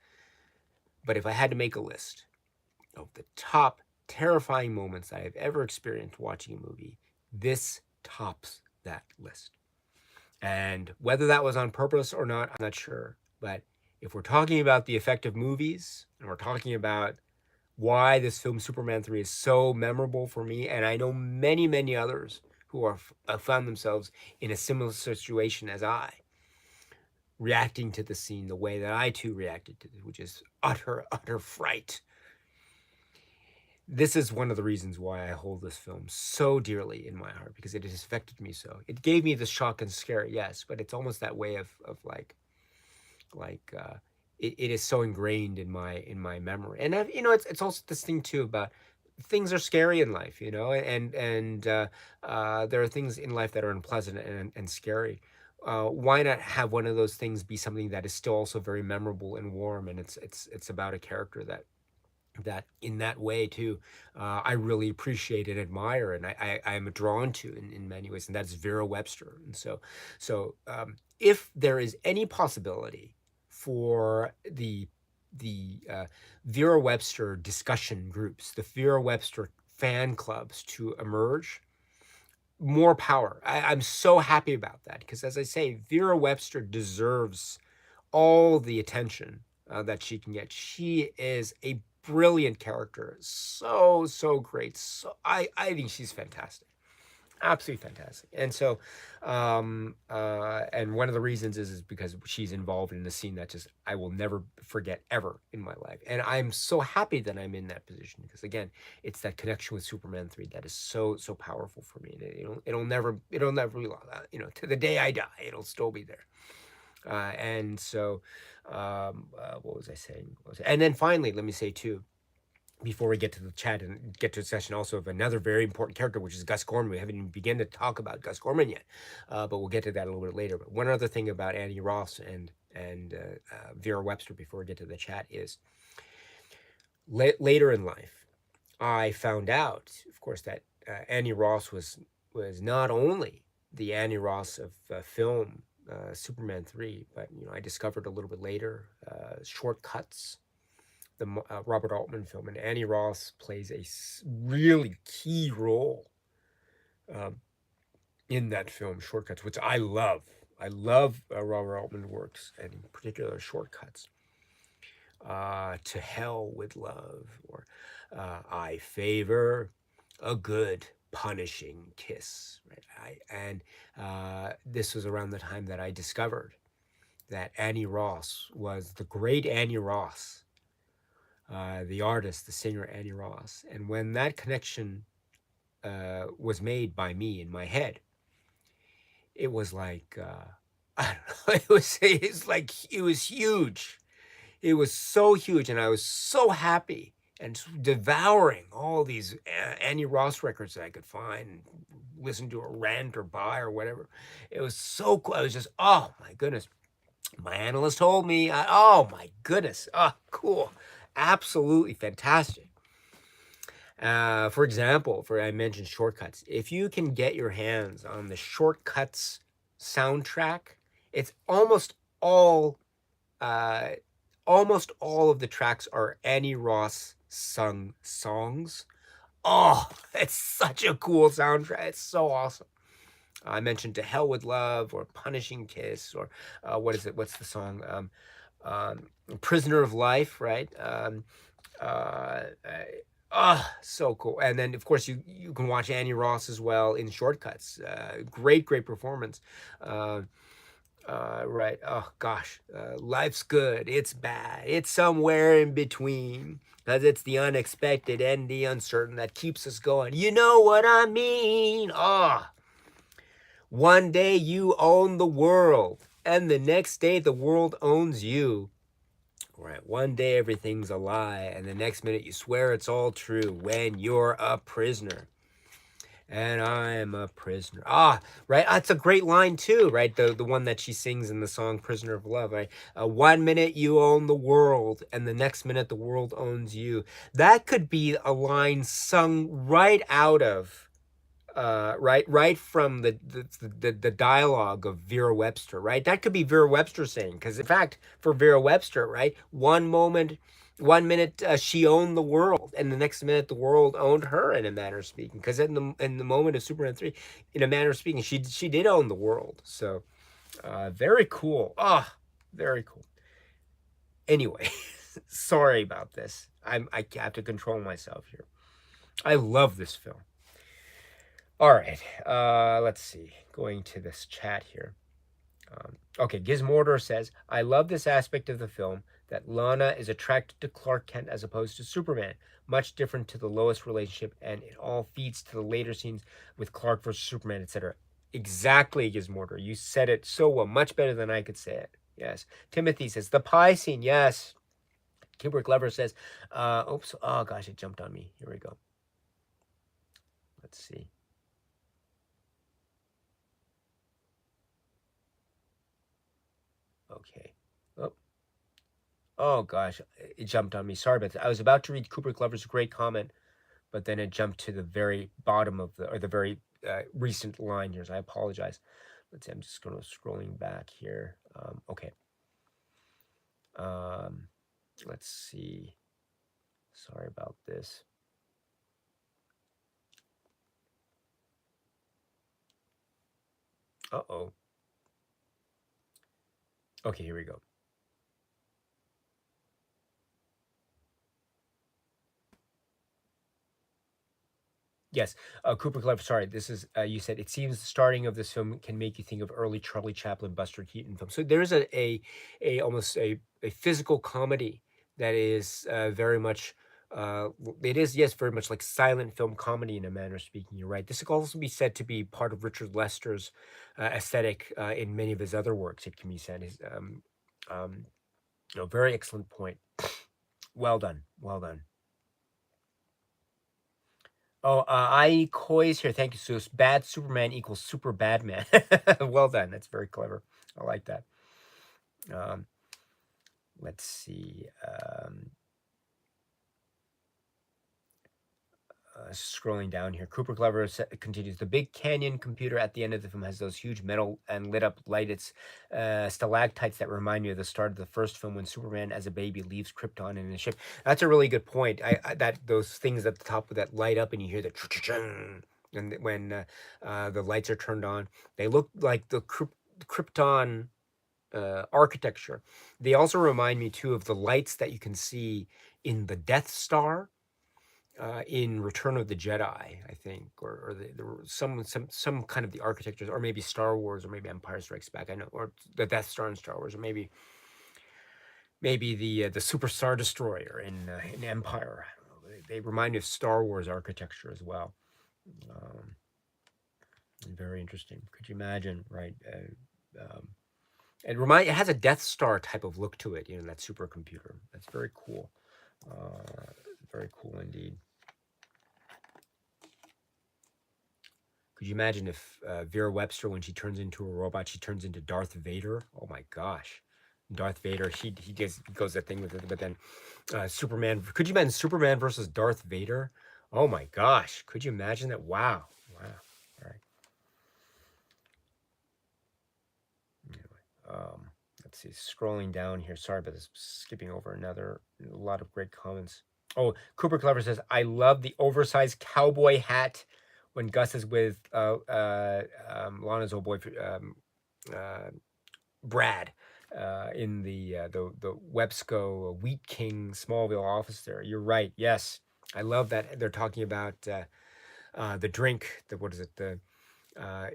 But if I had to make a list of the top terrifying moments I have ever experienced watching a movie, this tops that list. And whether that was on purpose or not, I'm not sure. But if we're talking about the effect of movies, and we're talking about why this film Superman 3 is so memorable for me, and I know many, many others who are found themselves in a similar situation as I, reacting to the scene the way that I too reacted to it, which is utter, utter fright. This is one of the reasons why I hold this film so dearly in my heart, because it has affected me so. It gave me the shock and scare, yes, but it's almost that way of like it is so ingrained in my memory. And it's also this thing too about things are scary in life, and there are things in life that are unpleasant and scary. Why not have one of those things be something that is still also very memorable and warm? And it's about a character that in that way too, I really appreciate and admire, and I am drawn to in many ways, and that's Vera Webster. And if there is any possibility for the Vera Webster discussion groups, the Vera Webster fan clubs to emerge, more power. I'm so happy about that, because, as I say, Vera Webster deserves all the attention that she can get. She is a brilliant character, so great. I think she's fantastic, absolutely fantastic. And one of the reasons is because she's involved in a scene that just I will never forget ever in my life. And I'm so happy that I'm in that position, because again, it's that connection with Superman 3 that is so powerful for me. And it'll never to the day I die, it'll still be there. What was I saying? And then finally, let me say too, before we get to the chat and get to a session also of another very important character, which is Gus Gorman. We haven't even begun to talk about Gus Gorman yet, but we'll get to that a little bit later. But one other thing about Annie Ross and Vera Webster before we get to the chat is later in life, I found out, of course, that Annie Ross was not only the Annie Ross of film Superman 3, but I discovered a little bit later Shortcuts, the Robert Altman film, and Annie Ross plays a really key role in that film, Shortcuts, which I love. I love Robert Altman works, and in particular Shortcuts. To Hell with Love, or I Favor a Good Punishing Kiss. Right? This was around the time that I discovered that Annie Ross was the great Annie Ross, the artist, the singer Annie Ross. And when that connection was made by me in my head, it was like, I don't know, it was huge. It was so huge, and I was so happy and devouring all these Annie Ross records that I could find and listen to or rent or buy or whatever. It was so cool. I was just, oh my goodness. My analyst told me, oh my goodness. Oh, cool. Absolutely fantastic. For example, I mentioned Shortcuts. If you can get your hands on the Shortcuts soundtrack, it's almost all of the tracks are Annie Ross sung songs. Oh, it's such a cool soundtrack. It's so awesome. I mentioned To Hell with Love, or Punishing Kiss, or what is it? What's the song? Prisoner of Life, right? So cool. And then, of course, you can watch Annie Ross as well in Shortcuts. Great performance. Right. Oh gosh, life's good. It's bad. It's somewhere in between. Because it's the unexpected and the uncertain that keeps us going. You know what I mean? Oh, one day you own the world, and the next day the world owns you. Right. One day everything's a lie, and the next minute you swear it's all true when you're a prisoner. and I'm a prisoner. Ah, right. That's a great line too, right? The one that she sings in the song "Prisoner of Love." Right. 1 minute you own the world, and the next minute the world owns you. That could be a line sung right out of right from the dialogue of Vera Webster, right? That could be Vera Webster saying, because in fact, for Vera Webster, right, 1 minute she owned the world, and the next minute the world owned her, in a manner of speaking. Because in the moment of Superman 3, in a manner of speaking, she did own the world. So very cool. Ah, very cool. Anyway, sorry about this. I have to control myself here. I love this film. All right, let's see. Going to this chat here. Okay, Gizmortar says, I love this aspect of the film that Lana is attracted to Clark Kent as opposed to Superman. Much different to the Lois relationship, and it all feeds to the later scenes with Clark versus Superman, etc. Exactly, Gizmortar. You said it so well, much better than I could say it. Yes. Timothy says, the pie scene, yes. Kubrick Glover says, oops, oh gosh, it jumped on me. Here we go. Let's see. Okay. Oh, oh gosh, it jumped on me. Sorry about that. I was about to read Cooper Glover's great comment, but then it jumped to the very bottom of the very recent line here. So I apologize. Let's see. I'm just going to scrolling back here. Okay. Let's see. Sorry about this. Uh-oh. Okay, here we go. Yes, Cooper Clever. Sorry, this is you said it seems the starting of this film can make you think of early Charlie Chaplin, Buster Keaton films. So there is a almost a physical comedy that is very much. It is, yes, very much like silent film comedy in a manner of speaking. You're right. This could also be said to be part of Richard Lester's aesthetic in many of his other works. It can be said is very excellent point. Well done, well done. Oh, I Koi's here. Thank you, Sus. Bad Superman equals super bad man. Well done. That's very clever. I like that. Um, let's see. Scrolling down here, Cooper Clever continues. The big canyon computer at the end of the film has those huge metal and lit up lighted stalactites that remind me of the start of the first film when Superman as a baby leaves Krypton in a ship. That's a really good point. That those things at the top that light up and you hear the and when the lights are turned on, they look like the Krypton architecture. They also remind me too of the lights that you can see in the Death Star in Return of the Jedi, I think, or some kind of the architectures, or maybe Star Wars, or maybe Empire Strikes Back. I know, or the Death Star in Star Wars, or maybe the Super Star Destroyer in Empire. I don't know. They remind me of Star Wars architecture as well. Um, Very interesting. Could you imagine, right? It has a Death Star type of look to it. That supercomputer. That's very cool. Very cool indeed. Could you imagine if Vera Webster, when she turns into a robot, she turns into Darth Vader? Oh my gosh, Darth Vader. He goes that thing with it, but then Superman. Could you imagine Superman versus Darth Vader? Oh my gosh, could you imagine that? Wow, wow. All right. Anyway, let's see. Scrolling down here. Sorry about this. Skipping over a lot of great comments. Oh, Cooper Clever says, I love the oversized cowboy hat when Gus is with Lana's old boy, uh, Brad, in the Websco Wheat King Smallville office there. You're right. Yes. I love that. They're talking about the drink, what is it?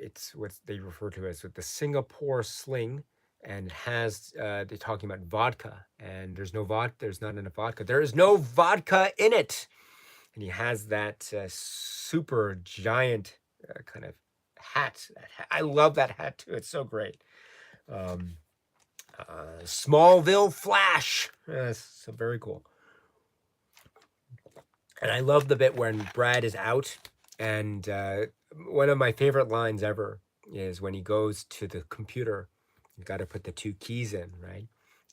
It's what they refer to as the Singapore Sling. And it has they're talking about vodka, and there's not enough vodka. There is no vodka in it, and he has that super giant kind of hat. I love that hat too. It's so great. Um, Smallville Flash. So very cool. And I love the bit when Brad is out and one of my favorite lines ever is when he goes to the computer. You got to put the two keys in, right?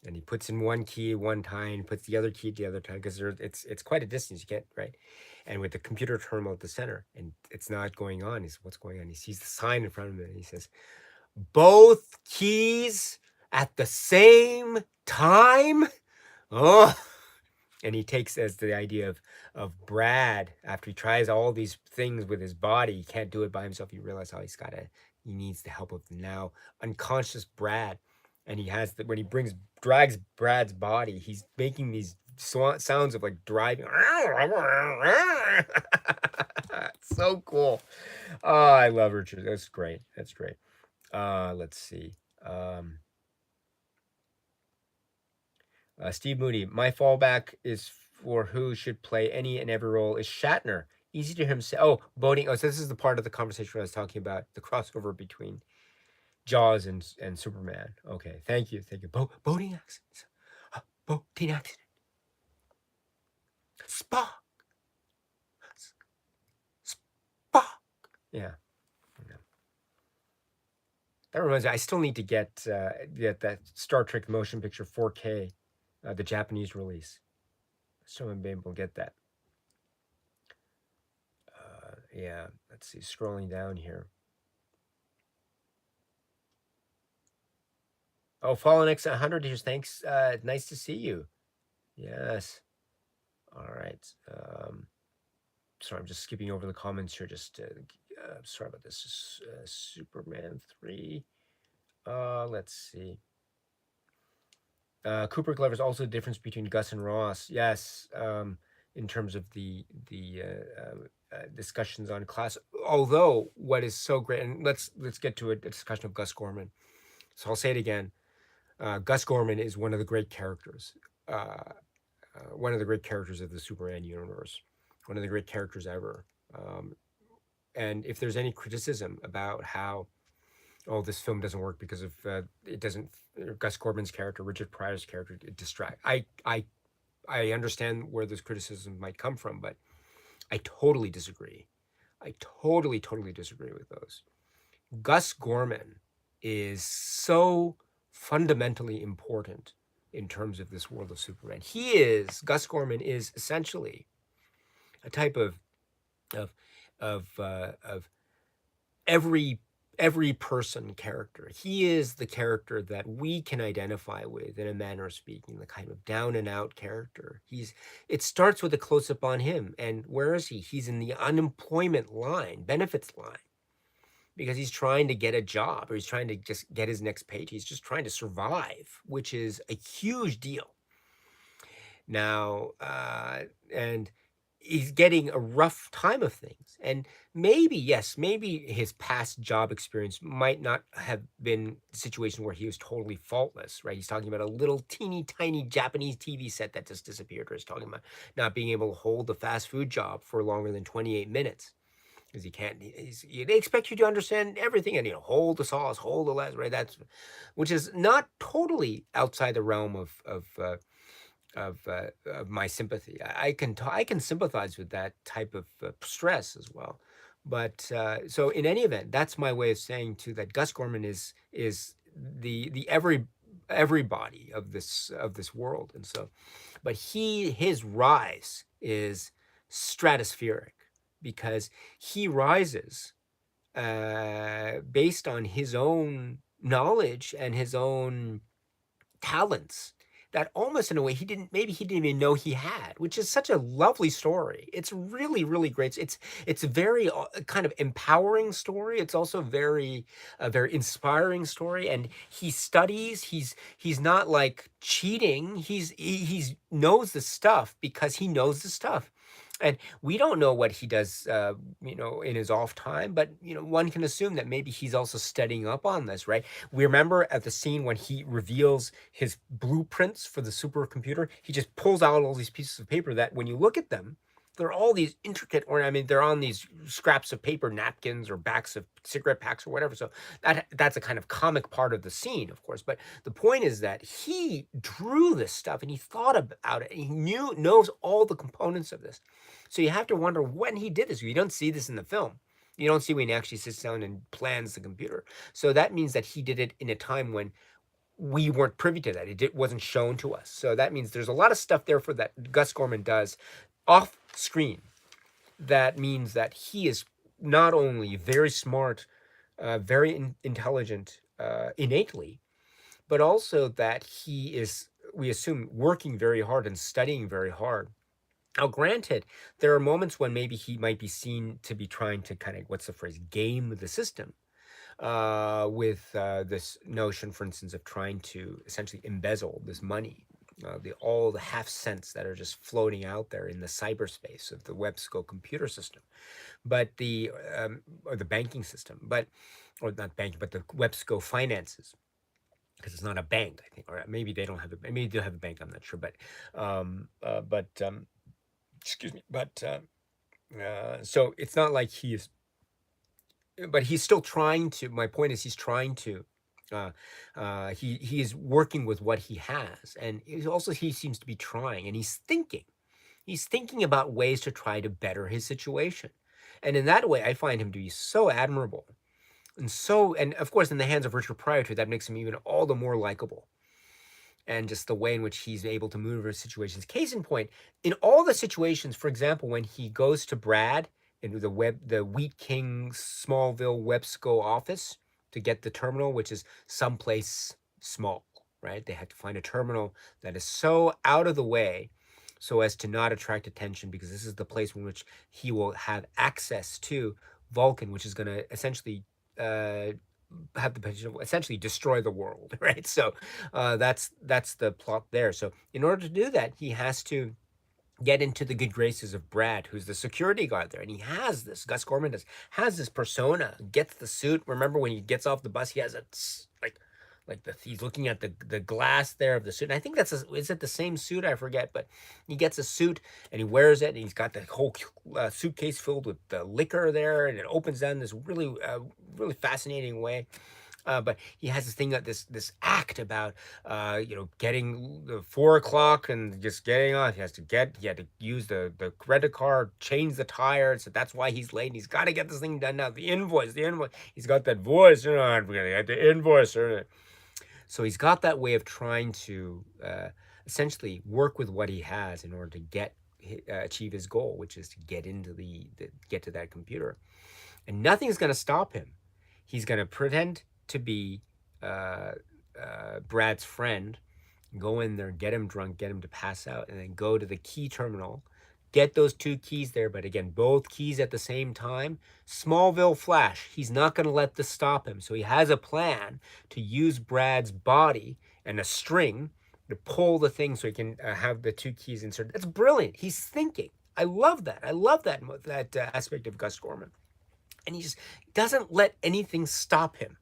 And he puts in one key one time, puts the other key the other time because it's quite a distance. You can't, right? And with the computer terminal at the center, and it's not going on. He's what's going on? He sees the sign in front of him, and he says, "Both keys at the same time." Oh, and he takes as the idea of Brad after he tries all these things with his body, he can't do it by himself. You realize how he needs the help of the now unconscious Brad, and he has when he drags Brad's body, he's making these sounds of like driving. So cool. Oh, I love Richard. That's great. That's great. Let's see. Steve Moody, my fallback is for who should play any and every role is Shatner. Easy to him say. Oh, boating. Oh, so this is the part of the conversation where I was talking about the crossover between Jaws and Superman. Okay, thank you, thank you. Boating accents. Boating accent. Spock. Spock. Yeah. That reminds me, I still need to get that Star Trek motion picture 4K, the Japanese release. So I'm able to get that. Yeah, let's see, scrolling down here. Oh, Fallen X 100 years, thanks. Nice to see you. Yes. All right. Sorry, I'm just skipping over the comments here. Just sorry about this. Superman 3. Let's see. Cooper Glover's also the difference between Gus and Ross. Yes. In terms of the discussions on class. Although what is so great, and let's get to a discussion of Gus Gorman. So I'll say it again. Gus Gorman is one of the great characters. One of the great characters of the Superman universe. One of the great characters ever. And if there's any criticism about how, oh, this film doesn't work because of it doesn't, Gus Gorman's character, Richard Pryor's character, distract. I understand where this criticism might come from, but I totally disagree. I totally disagree with those. Gus Gorman is so fundamentally important in terms of this world of Superman. Gus Gorman is essentially a type of every person character. He is the character that we can identify with in a manner of speaking, the kind of down and out character. It starts with a close up on him. And where is he? He's in the unemployment line, benefits line, because he's trying to get a job or he's trying to just get his next paycheck. He's just trying to survive, which is a huge deal. Now, and he's getting a rough time of things. And maybe his past job experience might not have been a situation where he was totally faultless, right? He's talking about a little teeny tiny Japanese TV set that just disappeared, or he's talking about not being able to hold the fast food job for longer than 28 minutes. Because they expect you to understand everything and hold the sauce, hold the less, right? Which is not totally outside the realm of my sympathy. I can sympathize with that type of stress as well. But so in any event, that's my way of saying too that Gus Gorman is the everybody of this world, and so, but his rise is stratospheric because he rises based on his own knowledge and his own talents that almost in a way he didn't even know he had, which is such a lovely story. It's really great. It's a very kind of empowering story. It's also very very inspiring story. And he studies. He's not like cheating. He's knows the stuff because he knows the stuff. And we don't know what he does, in his off time, but one can assume that maybe he's also studying up on this, right? We remember at the scene when he reveals his blueprints for the supercomputer, he just pulls out all these pieces of paper that, when you look at them, they're all these intricate, they're on these scraps of paper, napkins, or backs of cigarette packs or whatever. So that's a kind of comic part of the scene, of course. But the point is that he drew this stuff and he thought about it. And he knows all the components of this. So you have to wonder when he did this. You don't see this in the film. You don't see when he actually sits down and plans the computer. So that means that he did it in a time when we weren't privy to that. Wasn't shown to us. So that means there's a lot of stuff there for that Gus Gorman does off screen. That means that he is not only very smart, very intelligent innately, but also that he is, we assume, working very hard and studying very hard. Now, granted, there are moments when maybe he might be seen to be trying to kind of, what's the phrase, game the system with this notion, for instance, of trying to essentially embezzle this money, all the half cents that are just floating out there in the cyberspace of the WebSco computer system, but or the banking system, or not banking, but the WebSco finances, because it's not a bank, I think, or maybe they don't have maybe they do have a bank. I'm not sure, but excuse me, so it's not like but he's still trying to. My point is, he's trying to. He is working with what he has, and he seems to be trying, and he's thinking. He's thinking about ways to try to better his situation, and in that way, I find him to be so admirable, and of course, in the hands of Richard Pryor, too, that makes him even all the more likable. And just the way in which he's able to maneuver situations. Case in point, in all the situations, for example, when he goes to Brad in the Wheat King Smallville WebSco office to get the terminal, which is someplace small, right? They had to find a terminal that is so out of the way so as to not attract attention, because this is the place in which he will have access to Vulcan, which is going to essentially have the potential to essentially destroy the world, right? So that's the plot there. So in order to do that, he has to get into the good graces of Brad, who's the security guard there, and he has this. Gus Gorman has this persona, gets the suit. Remember when he gets off the bus, he has a he's looking at the glass there of the suit. And I think is it the same suit? I forget, but he gets a suit and he wears it, and he's got the whole suitcase filled with the liquor there, and it opens down this really fascinating way. But he has this thing that this act about getting the 4 o'clock and just getting on. He had to use the credit card, change the tires. So that's why he's late. And he's got to get this thing done now. The invoice. He's got that voice. I'm gonna get the invoice. So he's got that way of trying to essentially work with what he has in order to achieve his goal, which is to get into get to that computer, and nothing's going to stop him. He's going to pretend to be Brad's friend, go in there, get him drunk, get him to pass out, and then go to the key terminal, get those 2 keys there, but again, both keys at the same time. Smallville Flash, he's not going to let this stop him. So he has a plan to use Brad's body and a string to pull the thing so he can have the 2 keys inserted. That's brilliant. He's thinking. I love that. I love that aspect of Gus Gorman. And he just doesn't let anything stop him.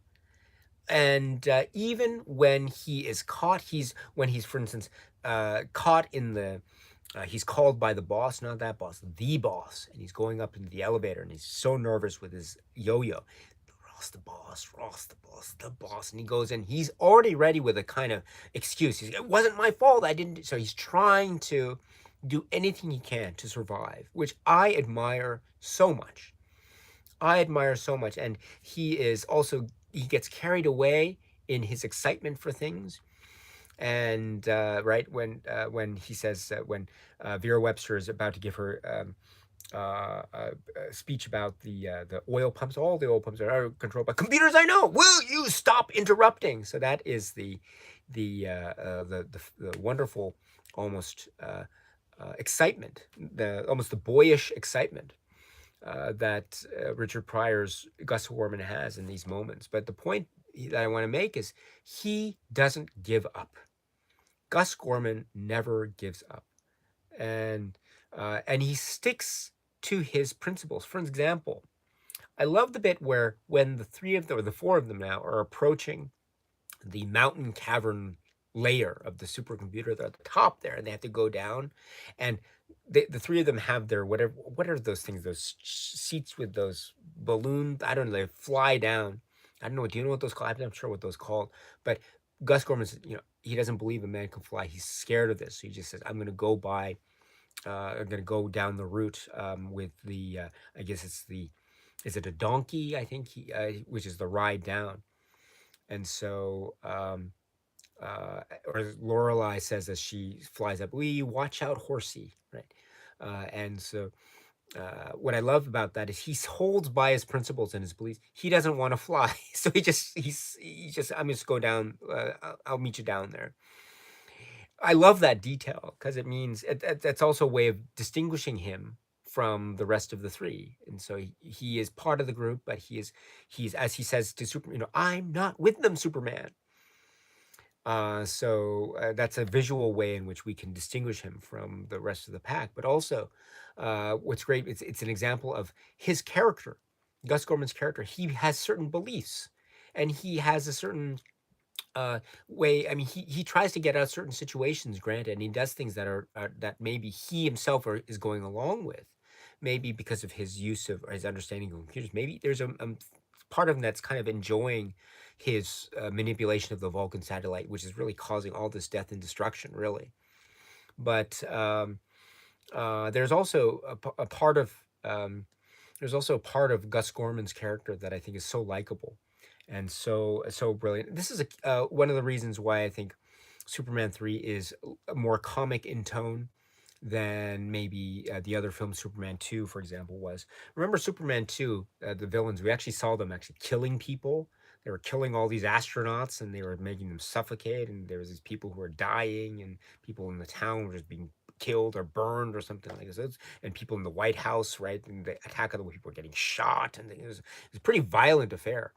And even when he is caught, when he's, for instance, caught in the, he's called by the boss, not that boss, the boss, and he's going up into the elevator, and he's so nervous with his yo-yo. Ross the boss, the boss. And he goes in, he's already ready with a kind of excuse. It wasn't my fault, I didn't. So he's trying to do anything he can to survive, which I admire so much. And he gets carried away in his excitement for things. And right when he says when Vera Webster is about to give her a speech about the oil pumps, all the oil pumps are controlled by computers. I know. Will you stop interrupting? So that is the wonderful almost excitement, almost the boyish excitement that Richard Pryor's Gus Gorman has in these moments. But the point that I want to make is he doesn't give up. Gus Gorman never gives up, and he sticks to his principles. For example, I love the bit where when the 3 of them, or the 4 of them now, are approaching the mountain cavern layer of the supercomputer. They're at the top there, and they have to go down, and the 3 of them have their what are those things? Those seats with those balloons. I don't know. They fly down. I don't know. Do you know what those called? I'm not sure what those called. But Gus Gorman's, he doesn't believe a man can fly. He's scared of this. So he just says, I'm going to go I'm going to go down the route with the, I guess it's the is it a donkey? I think which is the ride down. And so, or Lorelai says as she flies up, "We watch out, horsey," right? And so, what I love about that is he holds by his principles and his beliefs. He doesn't want to fly, so he just I'm just go down. I'll meet you down there. I love that detail because it means that's also a way of distinguishing him from the rest of the three. And so he is part of the group, but he's as he says to Super, I'm not with them, Superman. So that's a visual way in which we can distinguish him from the rest of the pack. But also, what's great, it's an example of his character, Gus Gorman's character. He has certain beliefs, and he has a certain way. I mean, he tries to get out of certain situations, granted, and he does things are that maybe he himself is going along with, maybe because of his use of or his understanding of computers. Maybe there's a part of him that's kind of enjoying his manipulation of the Vulcan satellite, which is really causing all this death and destruction, really. But there's also a part of there's also a part of Gus Gorman's character that I think is so likable and so brilliant. This is one of the reasons why I think Superman 3 is more comic in tone than maybe the other film Superman 2, for example, was. Remember Superman 2, the villains, we actually saw them actually killing people. They were killing all these astronauts and they were making them suffocate. And there was these people who were dying and people in the town were just being killed or burned or something like this. And people in the White House, right? And the attack of the people were getting shot. And it was a pretty violent affair.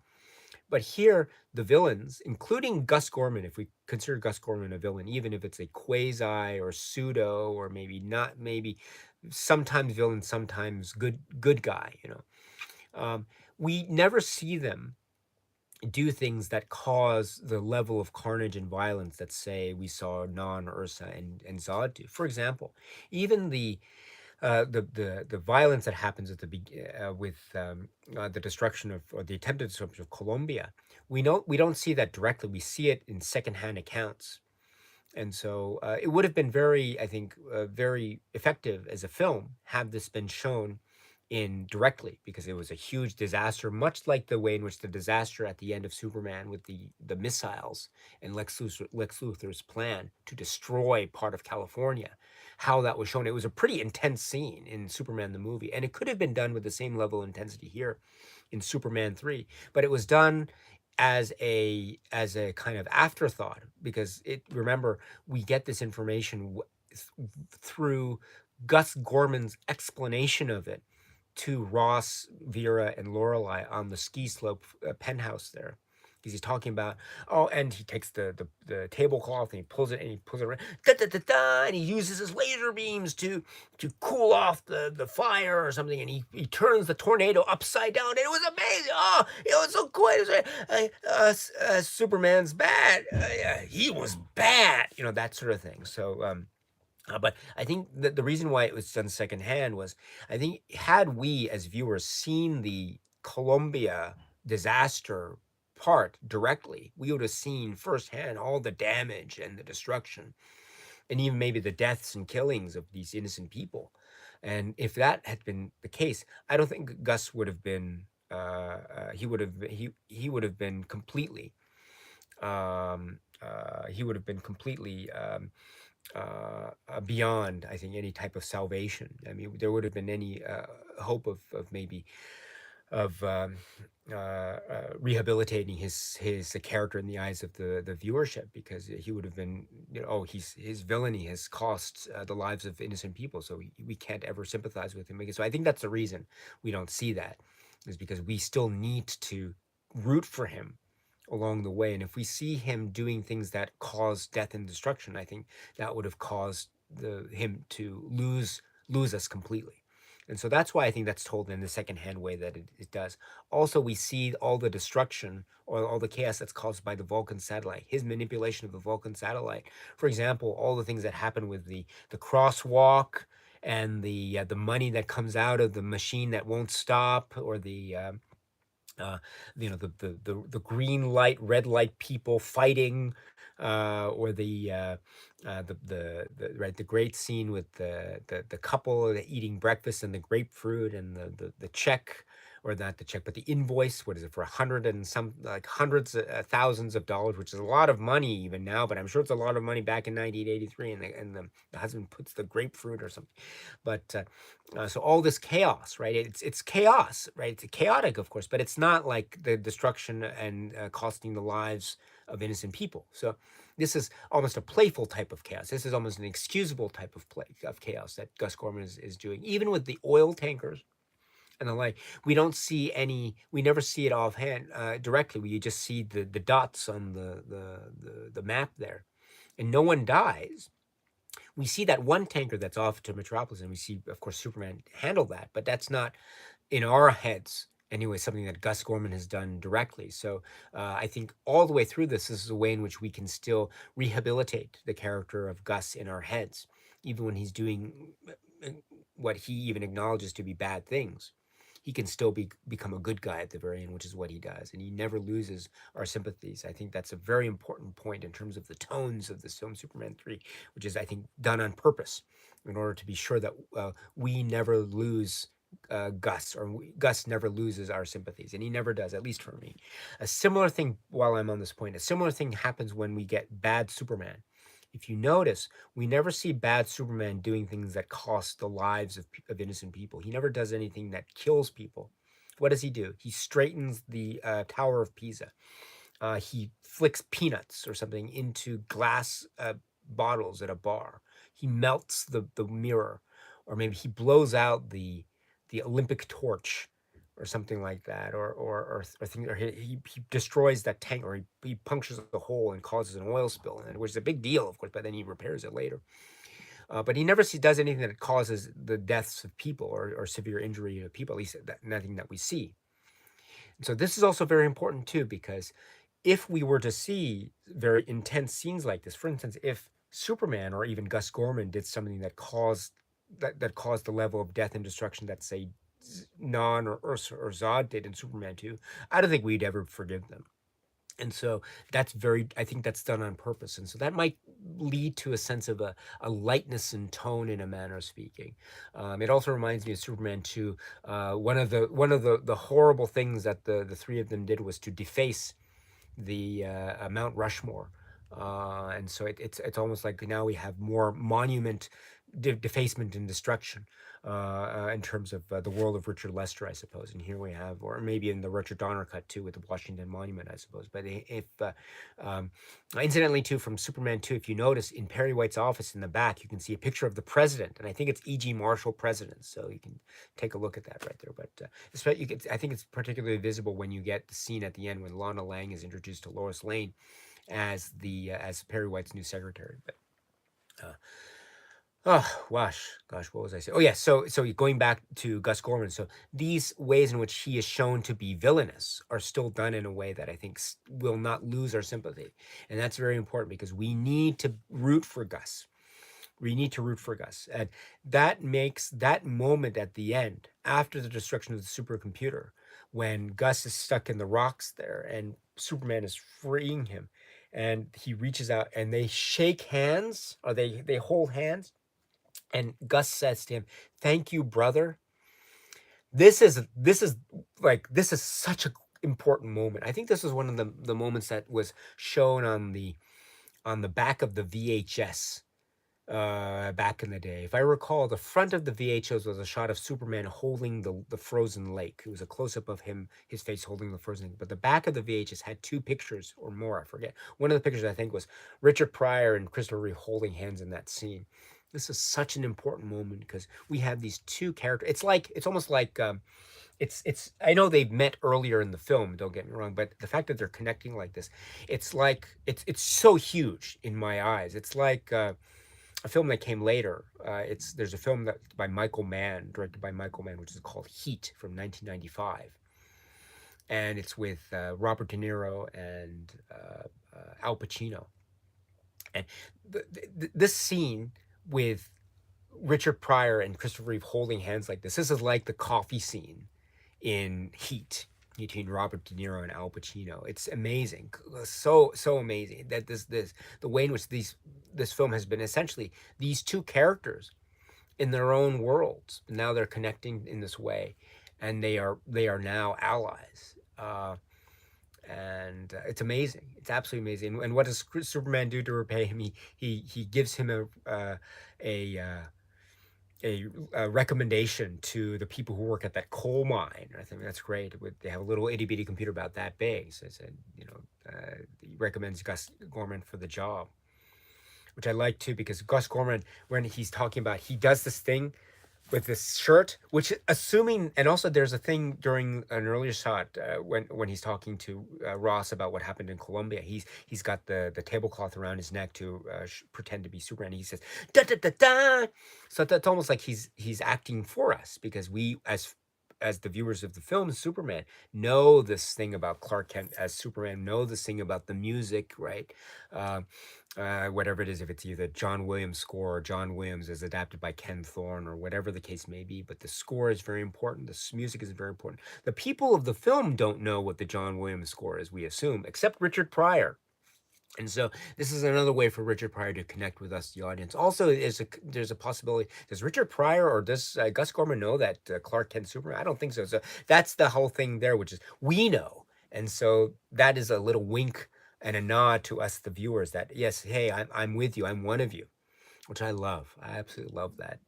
But here, the villains, including Gus Gorman, if we consider Gus Gorman a villain, even if it's a quasi or pseudo or maybe not, maybe sometimes villain, sometimes good guy, we never see them do things that cause the level of carnage and violence that say we saw Non, Ursa, and Zod do. For example, even the violence that happens at the with the destruction of or the attempted destruction of Colombia, we don't see that directly. We see it in secondhand accounts, and so it would have been very, I think, very effective as a film had this been shown in directly because it was a huge disaster, much like the way in which the disaster at the end of Superman with the missiles and Lex Luthor's plan to destroy part of California, how that was shown. It was a pretty intense scene in Superman the movie, and it could have been done with the same level of intensity here in Superman 3, but it was done as a kind of afterthought because it remember we get this information through Gus Gorman's explanation of it to Ross, Vera, and Lorelai on the ski slope penthouse there. Because he's talking about, oh, and he takes the tablecloth and he pulls it around, da, da, da, da, and he uses his laser beams to cool off the fire or something, and he turns the tornado upside down, and it was amazing. Oh, it was so cool. It was Superman's bad. He was bad. That sort of thing. So, but I think that the reason why it was done secondhand was, I think, had we as viewers seen the Columbia disaster part directly, we would have seen firsthand all the damage and the destruction, and even maybe the deaths and killings of these innocent people. And if that had been the case, I don't think Gus would have been. He would have been completely. He would have been completely beyond, I think, any type of salvation. I mean, there would have been any hope of maybe of rehabilitating his character in the eyes of the viewership, because he would have been, oh, his villainy has cost the lives of innocent people, so we can't ever sympathize with him again. So I think that's the reason we don't see that, is because we still need to root for him along the way. And if we see him doing things that cause death and destruction, I think that would have caused him to lose us completely. And so that's why I think that's told in the secondhand way that it does. Also, we see all the destruction or all the chaos that's caused by the Vulcan satellite, his manipulation of the Vulcan satellite. For example, all the things that happen with the crosswalk and the money that comes out of the machine that won't stop, or uh, the green light, red light people fighting, or the great scene with the couple eating breakfast and the grapefruit and the check or not the check, but the invoice. What is it for? 100 and some, like hundreds of thousands of dollars, which is a lot of money even now, but I'm sure it's a lot of money back in 1983. And the husband puts the grapefruit or something. But so all this chaos, right? It's chaos, right? It's chaotic, of course, but it's not like the destruction and costing the lives of innocent people. So this is almost a playful type of chaos. This is almost an excusable type of play of chaos that Gus Gorman is doing. Even with the oil tankers and the like, we don't see any. We never see it offhand directly. We just see the dots on the map there, and no one dies. We see that one tanker that's off to Metropolis, and we see, of course, Superman handle that, but that's not in our heads anyway, something that Gus Gorman has done directly. So I think all the way through this is a way in which we can still rehabilitate the character of Gus in our heads, even when he's doing what he even acknowledges to be bad things. He can still become a good guy at the very end, which is what he does, and he never loses our sympathies. I think that's a very important point in terms of the tones of this film, Superman 3, which is, I think, done on purpose in order to be sure that we never lose Gus, or Gus never loses our sympathies, and he never does, at least for me. A similar thing, while I'm on this point, a similar thing happens when we get bad Superman. If you notice, we never see bad Superman doing things that cost the lives of innocent people. He never does anything that kills people. What does he do? He straightens the Tower of Pisa. He flicks peanuts or something into glass bottles at a bar. He melts the mirror, or maybe he blows out the Olympic torch or something like that, or he destroys that tank, or he punctures a hole and causes an oil spill, and which is a big deal, of course, but then he repairs it later. But he never does anything that causes the deaths of people, or severe injury of people, at least nothing that we see. So this is also very important too, because if we were to see very intense scenes like this, for instance, if Superman or even Gus Gorman did something that caused the level of death and destruction that, say, Non or Ursa or Zod did in Superman 2, I don't think we'd ever forgive them. And so I think that's done on purpose. And so that might lead to a sense of a lightness and tone, in a manner of speaking. It also reminds me of Superman 2. One of the horrible things that the three of them did was to deface the Mount Rushmore. And so it's almost like now we have more monument defacement and destruction in terms of the world of Richard Lester, I suppose. And here we have, or maybe in the Richard Donner cut too, with the Washington Monument, I suppose. But if incidentally too, from Superman 2, if you notice in Perry White's office in the back, you can see a picture of the president, and I think it's E.G. Marshall president. So you can take a look at that right there. But I think it's particularly visible when you get the scene at the end when Lana Lang is introduced to Lois Lane as Perry White's new secretary. But oh gosh, what was I saying? Oh yeah, so going back to Gus Gorman, so these ways in which he is shown to be villainous are still done in a way that I think will not lose our sympathy, and that's very important because we need to root for Gus. We need to root for Gus, and that makes that moment at the end, after the destruction of the supercomputer, when Gus is stuck in the rocks there, and Superman is freeing him, and he reaches out, and they shake hands, or they hold hands, and Gus says to him, "Thank you, brother." This is such an important moment. I think this was one of the moments that was shown on the back of the VHS back in the day. If I recall, the front of the VHS was a shot of Superman holding the frozen lake. It was a close up of his face holding the frozen lake. But the back of the VHS had two pictures or more. I forget. One of the pictures I think was Richard Pryor and Christopher Reeve holding hands in that scene. This is such an important moment because we have these two characters. It's almost like it's. I know they've met earlier in the film. Don't get me wrong, but the fact that they're connecting like this, it's like it's so huge in my eyes. It's like a film that came later. There's a film by Michael Mann, directed by Michael Mann, which is called Heat from 1995, and it's with Robert De Niro and Al Pacino. And this scene with Richard Pryor and Christopher Reeve holding hands like this is like the coffee scene in Heat between Robert De Niro and Al Pacino. It's amazing, so amazing that the way in which this film has been essentially these two characters in their own worlds. Now they're connecting in this way, and they are now allies. And it's amazing. It's absolutely amazing. And what does Superman do to repay him? He gives him a uh, a recommendation to the people who work at that coal mine. I think that's great. They have a little itty bitty computer about that big. So I said, he recommends Gus Gorman for the job, which I like too, because Gus Gorman, when he's talking about, he does this thing with this shirt, which assuming, and also there's a thing during an earlier shot when he's talking to Ross about what happened in Colombia. He's got the tablecloth around his neck to pretend to be Superman. He says da da da da. So that's almost like he's acting for us, because we as the viewers of the film Superman know this thing about Clark Kent as Superman, know this thing about the music, right? Uh, whatever it is, if it's either John Williams score or John Williams as adapted by Ken Thorne or whatever the case may be, but the score is very important. The music is very important. The people of the film don't know what the John Williams score is, we assume, except Richard Pryor. And so this is another way for Richard Pryor to connect with us, the audience. Also, there's a possibility. Does Richard Pryor or does Gus Gorman know that Clark Kent Superman? I don't think so. So that's the whole thing there, which is we know. And so that is a little wink and a nod to us, the viewers, that yes, hey, I'm with you. I'm one of you, which I love. I absolutely love that.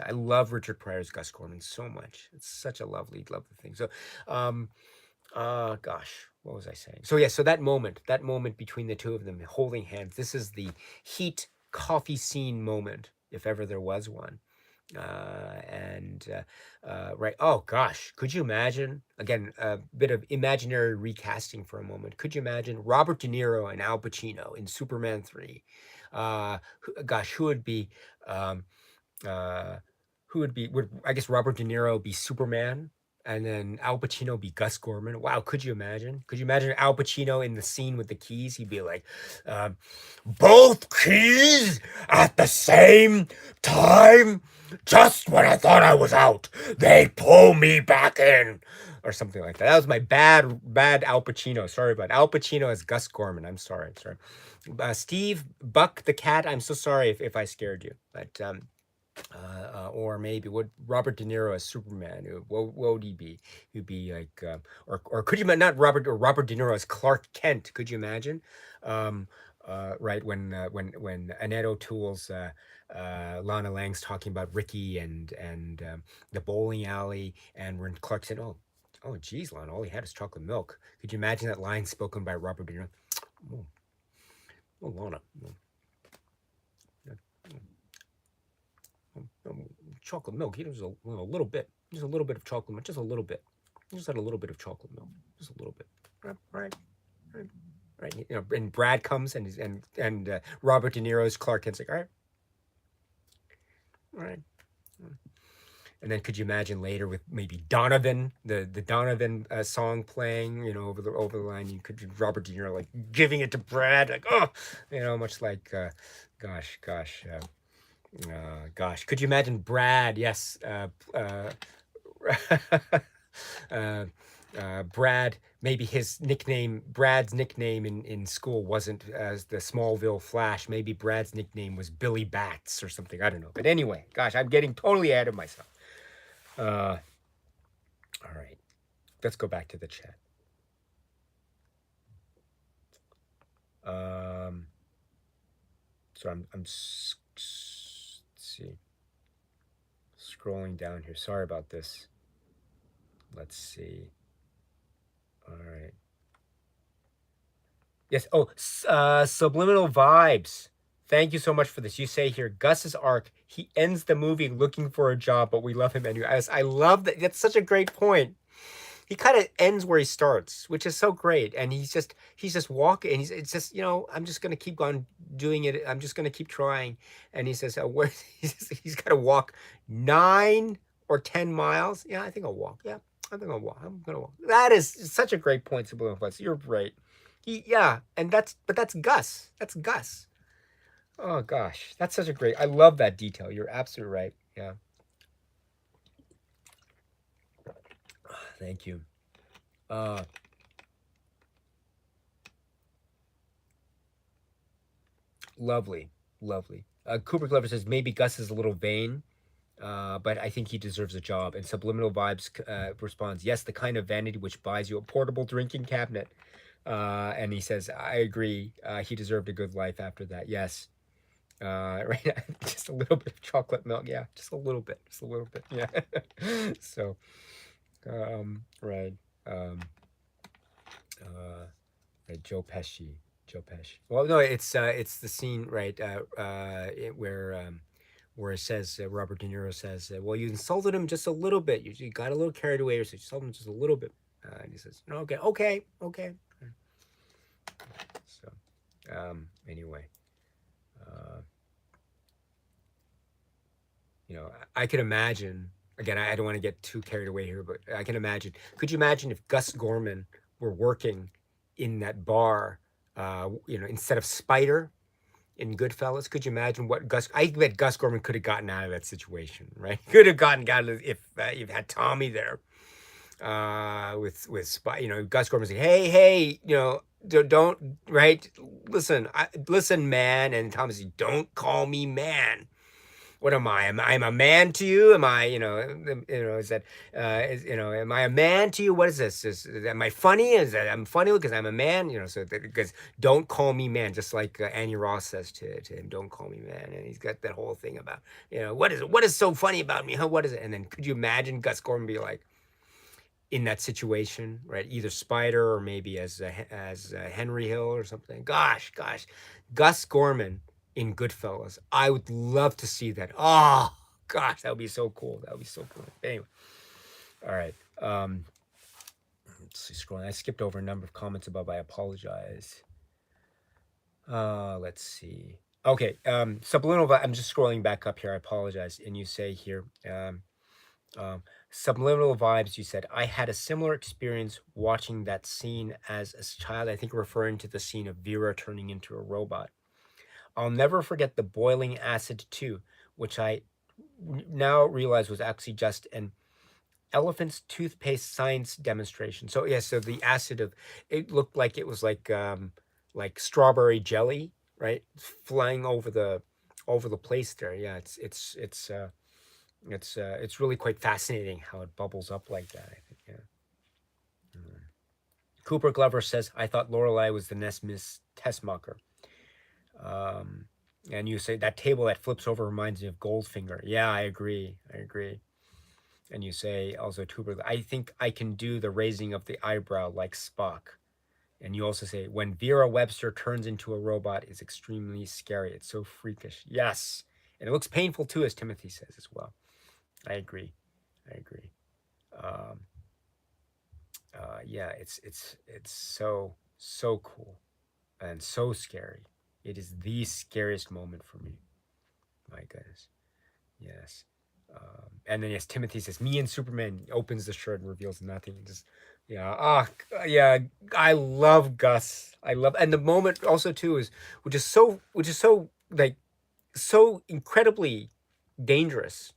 I love Richard Pryor's Gus Gorman so much. It's such a lovely, lovely thing. So, um, gosh, what was I saying? So yeah, so that moment between the two of them holding hands, this is the Heat coffee scene moment, if ever there was one. Right, oh gosh, could you imagine, again, a bit of imaginary recasting for a moment, could you imagine Robert De Niro and Al Pacino in Superman 3? Gosh, um, uh, would I guess Robert De Niro be Superman, and then Al Pacino be Gus Gorman? Wow, could you imagine? Could you imagine Al Pacino in the scene with the keys? He'd be like, um, both keys at the same time. Just when I thought I was out, they pull me back in, or something like that. That was my bad Al Pacino. Sorry about Al Pacino as Gus Gorman. I'm sorry. Steve Buck the cat. I'm so sorry if I scared you, but or maybe would Robert De Niro as Superman? What would he be? He'd be like, or could you not Robert De Niro as Clark Kent? Could you imagine? Um, right when Annette O'Toole's Lana Lang's talking about Ricky and the bowling alley, and when Clark said, "Oh, geez, Lana, all he had is chocolate milk." Could you imagine that line spoken by Robert De Niro? Oh, Lana. Chocolate milk. Just a little bit. Just a little bit of chocolate milk. Just a little bit. Just had a little bit of chocolate milk. Just a little bit. Right. Right. And Brad comes and Robert De Niro's Clark Kent's like, all right. And then could you imagine later with maybe Donovan, the Donovan song playing, over the line? You could Robert De Niro like giving it to Brad, like much like, gosh. Gosh, could you imagine Brad? Yes, Brad. Maybe Brad's nickname in school wasn't as the Smallville Flash. Maybe Brad's nickname was Billy Bats or something. I don't know. But anyway, gosh, I'm getting totally ahead of myself. All right, let's go back to the chat. So I'm let's see, scrolling down here. Sorry about this. Let's see. All right. Yes. Oh, subliminal vibes. Thank you so much for this. You say here, Gus's arc. He ends the movie looking for a job, but we love him anyway. I love that. That's such a great point. He kind of ends where he starts, which is so great. And he's just walking. And it's just I'm just gonna keep on doing it. I'm just gonna keep trying. And he says, where he's got to walk 9 or 10 miles. Yeah, I think I'll walk. Yeah, I think I'll walk. I'm gonna walk. That is such a great point, Subliminal Plus. You're right. And that's Gus. That's Gus. Oh gosh, that's such a great. I love that detail. You're absolutely right. Yeah. Thank you. Lovely. Cooper Glover says maybe Gus is a little vain. but I think he deserves a job. And Subliminal Vibes responds, yes, the kind of vanity which buys you a portable drinking cabinet. And he says, I agree. He deserved a good life after that. Yes. Right. Just a little bit of chocolate milk. Yeah. Just a little bit. Just a little bit. Yeah. So, right. Um, right. Joe Pesci. Joe Pesci. Well, no, it's the scene, right, where it says, Robert De Niro says, well, you insulted him just a little bit. You got a little carried away, so you insulted him just a little bit. And he says, no, okay, okay, okay. So, anyway, uh, I can imagine, again, I don't want to get too carried away here, but I can imagine, could you imagine if Gus Gorman were working in that bar, instead of Spider in Goodfellas? Could you imagine what I bet Gus Gorman could have gotten out of that situation, right? Could have gotten out of if you've had Tommy there, with Gus Gorman saying, hey, don't right, listen, man, and Tommy says, don't call me man. What am I? Am I a man to you? Am I, is that, am I a man to you? What is this? Am I funny? Is that I'm funny because I'm a man? Because don't call me man, just like Annie Ross says to him, don't call me man. And he's got that whole thing about, what is so funny about me? Huh? What is it? And then could you imagine Gus Gorman be like, in that situation, right? Either Spider or maybe as Henry Hill or something. Gosh, Gus Gorman in Goodfellas. I would love to see that. Oh gosh, that would be so cool. That would be so cool. Anyway, all right. Let's see. Scrolling. I skipped over a number of comments above. I apologize. Let's see. Okay. Subliminal. I'm just scrolling back up here. I apologize. And you say here. Subliminal Vibes, you said, I had a similar experience watching that scene as a child. I think referring to the scene of Vera turning into a robot. I'll never forget the boiling acid too, which I now realize was actually just an elephant's toothpaste science demonstration. So yeah, so the acid of it looked like it was like strawberry jelly, right? Flying over the place there. Yeah, it's really quite fascinating how it bubbles up like that, I think. Yeah. Cooper Glover says, I thought Lorelei was the next Miss Tessmacher. And you say that table that flips over reminds me of Goldfinger. Yeah, I agree. And you say also, Cooper, I think I can do the raising of the eyebrow like Spock. And you also say, when Vera Webster turns into a robot, it's extremely scary. It's so freakish. Yes. And it looks painful too, as Timothy says as well. I agree. Yeah, it's so cool and so scary. It is the scariest moment for me. My goodness. Yes. And then yes, Timothy says, "Me and Superman," opens the shirt and reveals nothing. Just yeah. I love Gus. And the moment also too is which is so like so incredibly dangerous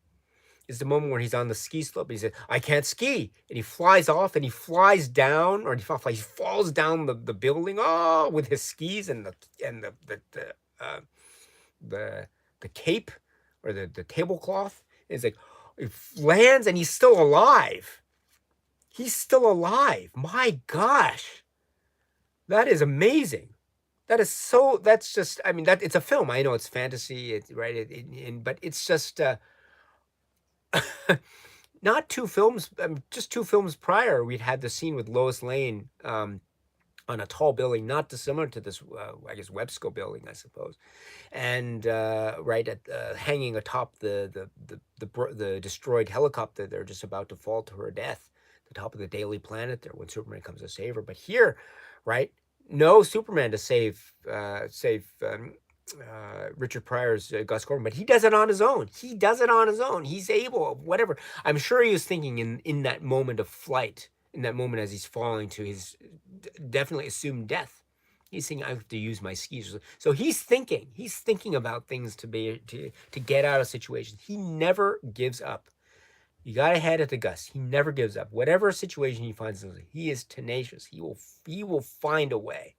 is the moment where he's on the ski slope and he says, I can't ski. And he flies off and he flies down, or he falls down the building, with his skis and the cape or the tablecloth. And it's like, it lands and he's still alive. He's still alive. My gosh. That is amazing. That's just, I mean, that it's a film. I know it's fantasy, right? But it's just, not two films, just two films prior, we'd had the scene with Lois Lane on a tall building, not dissimilar to this, I guess, Websco building, I suppose, and right at hanging atop the destroyed helicopter. They're just about to fall to her death, the top of the Daily Planet there when Superman comes to save her. But here, right, no Superman to save Richard Pryor's Gus Gordon, but he does it on his own. He's able, whatever. I'm sure he was thinking in that moment of flight, in that moment as he's falling to his definitely assumed death. He's thinking, I have to use my skis. So he's thinking about things to get out of situations. He never gives up. You got to hand it to Gus. He never gives up. Whatever situation he finds himself in, he is tenacious. He will find a way.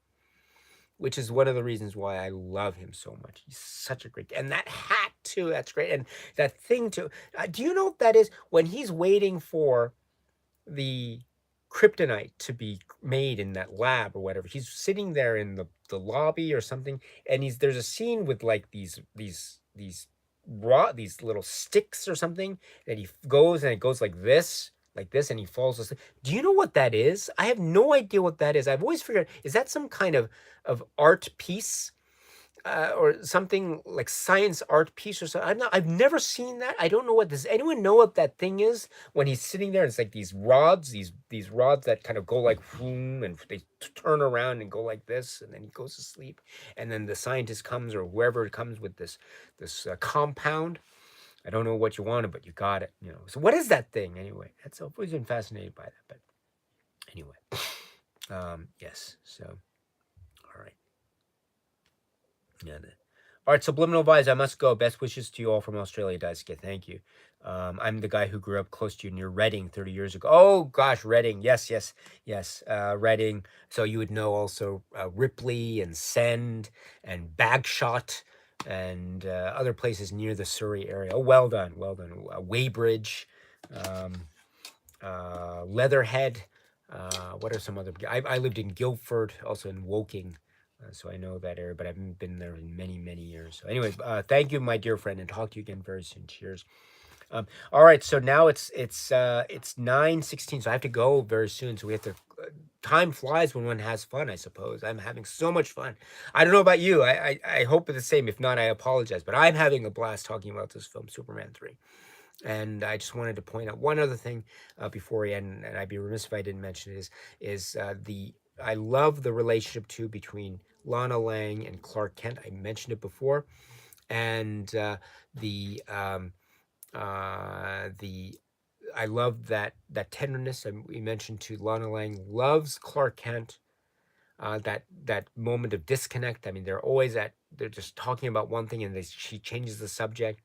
which is one of the reasons why I love him so much. He's such a great, and that hat too, that's great. And that thing too. Do you know what that is? When he's waiting for the kryptonite to be made in that lab or whatever, he's sitting there in the lobby or something, and there's a scene with like these little sticks or something that he goes, and it goes like this, and he falls asleep. Do you know what that is? I have no idea what that is. I've always figured, is that some kind of art piece, or something like science art piece or something? I've never seen that. I don't know what this. Anyone know what that thing is? When he's sitting there, it's like these rods, these rods that kind of go like boom, and they turn around and go like this, and then he goes to sleep, and then the scientist comes, or whoever comes with this compound. I don't know what you wanted, but you got it. So what is that thing anyway? I've always been fascinated by that. But anyway, yes. So all right. Yeah. All right, Subliminal Vibes, I must go. Best wishes to you all from Australia, Daisuke. Thank you. I'm the guy who grew up close to you near Reading 30 years ago. Oh, gosh, Reading. Yes, yes, yes. Reading. So you would know also Ripley and Send and Bagshot and other places near the Surrey area. Oh, well done. Well done. Weybridge, um, Leatherhead. What are some other? I lived in Guildford, also in Woking. So I know that area, but I haven't been there in many, many years. So anyway, thank you, my dear friend, and talk to you again very soon. Cheers. All right, so now it's 9:16, so I have to go very soon. So we have to. Time flies when one has fun, I suppose. I'm having so much fun. I don't know about you. I hope it's the same. If not, I apologize. But I'm having a blast talking about this film, Superman 3. And I just wanted to point out one other thing before we end, and I'd be remiss if I didn't mention it, is I love the relationship too between Lana Lang and Clark Kent. I mentioned it before, and the I love that tenderness. And we mentioned too, Lana Lang loves Clark Kent. That moment of disconnect. I mean, they're just talking about one thing, and she changes the subject,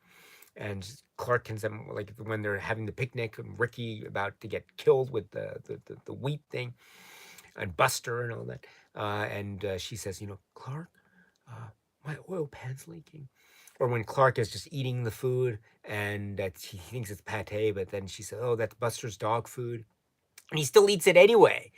and Clark Kent's like when they're having the picnic, and Ricky about to get killed with the wheat thing, and Buster and all that, and she says, Clark, my oil pan's leaking. Or when Clark is just eating the food, and that he thinks it's pate, but then she says, "Oh, that's Buster's dog food," and he still eats it anyway.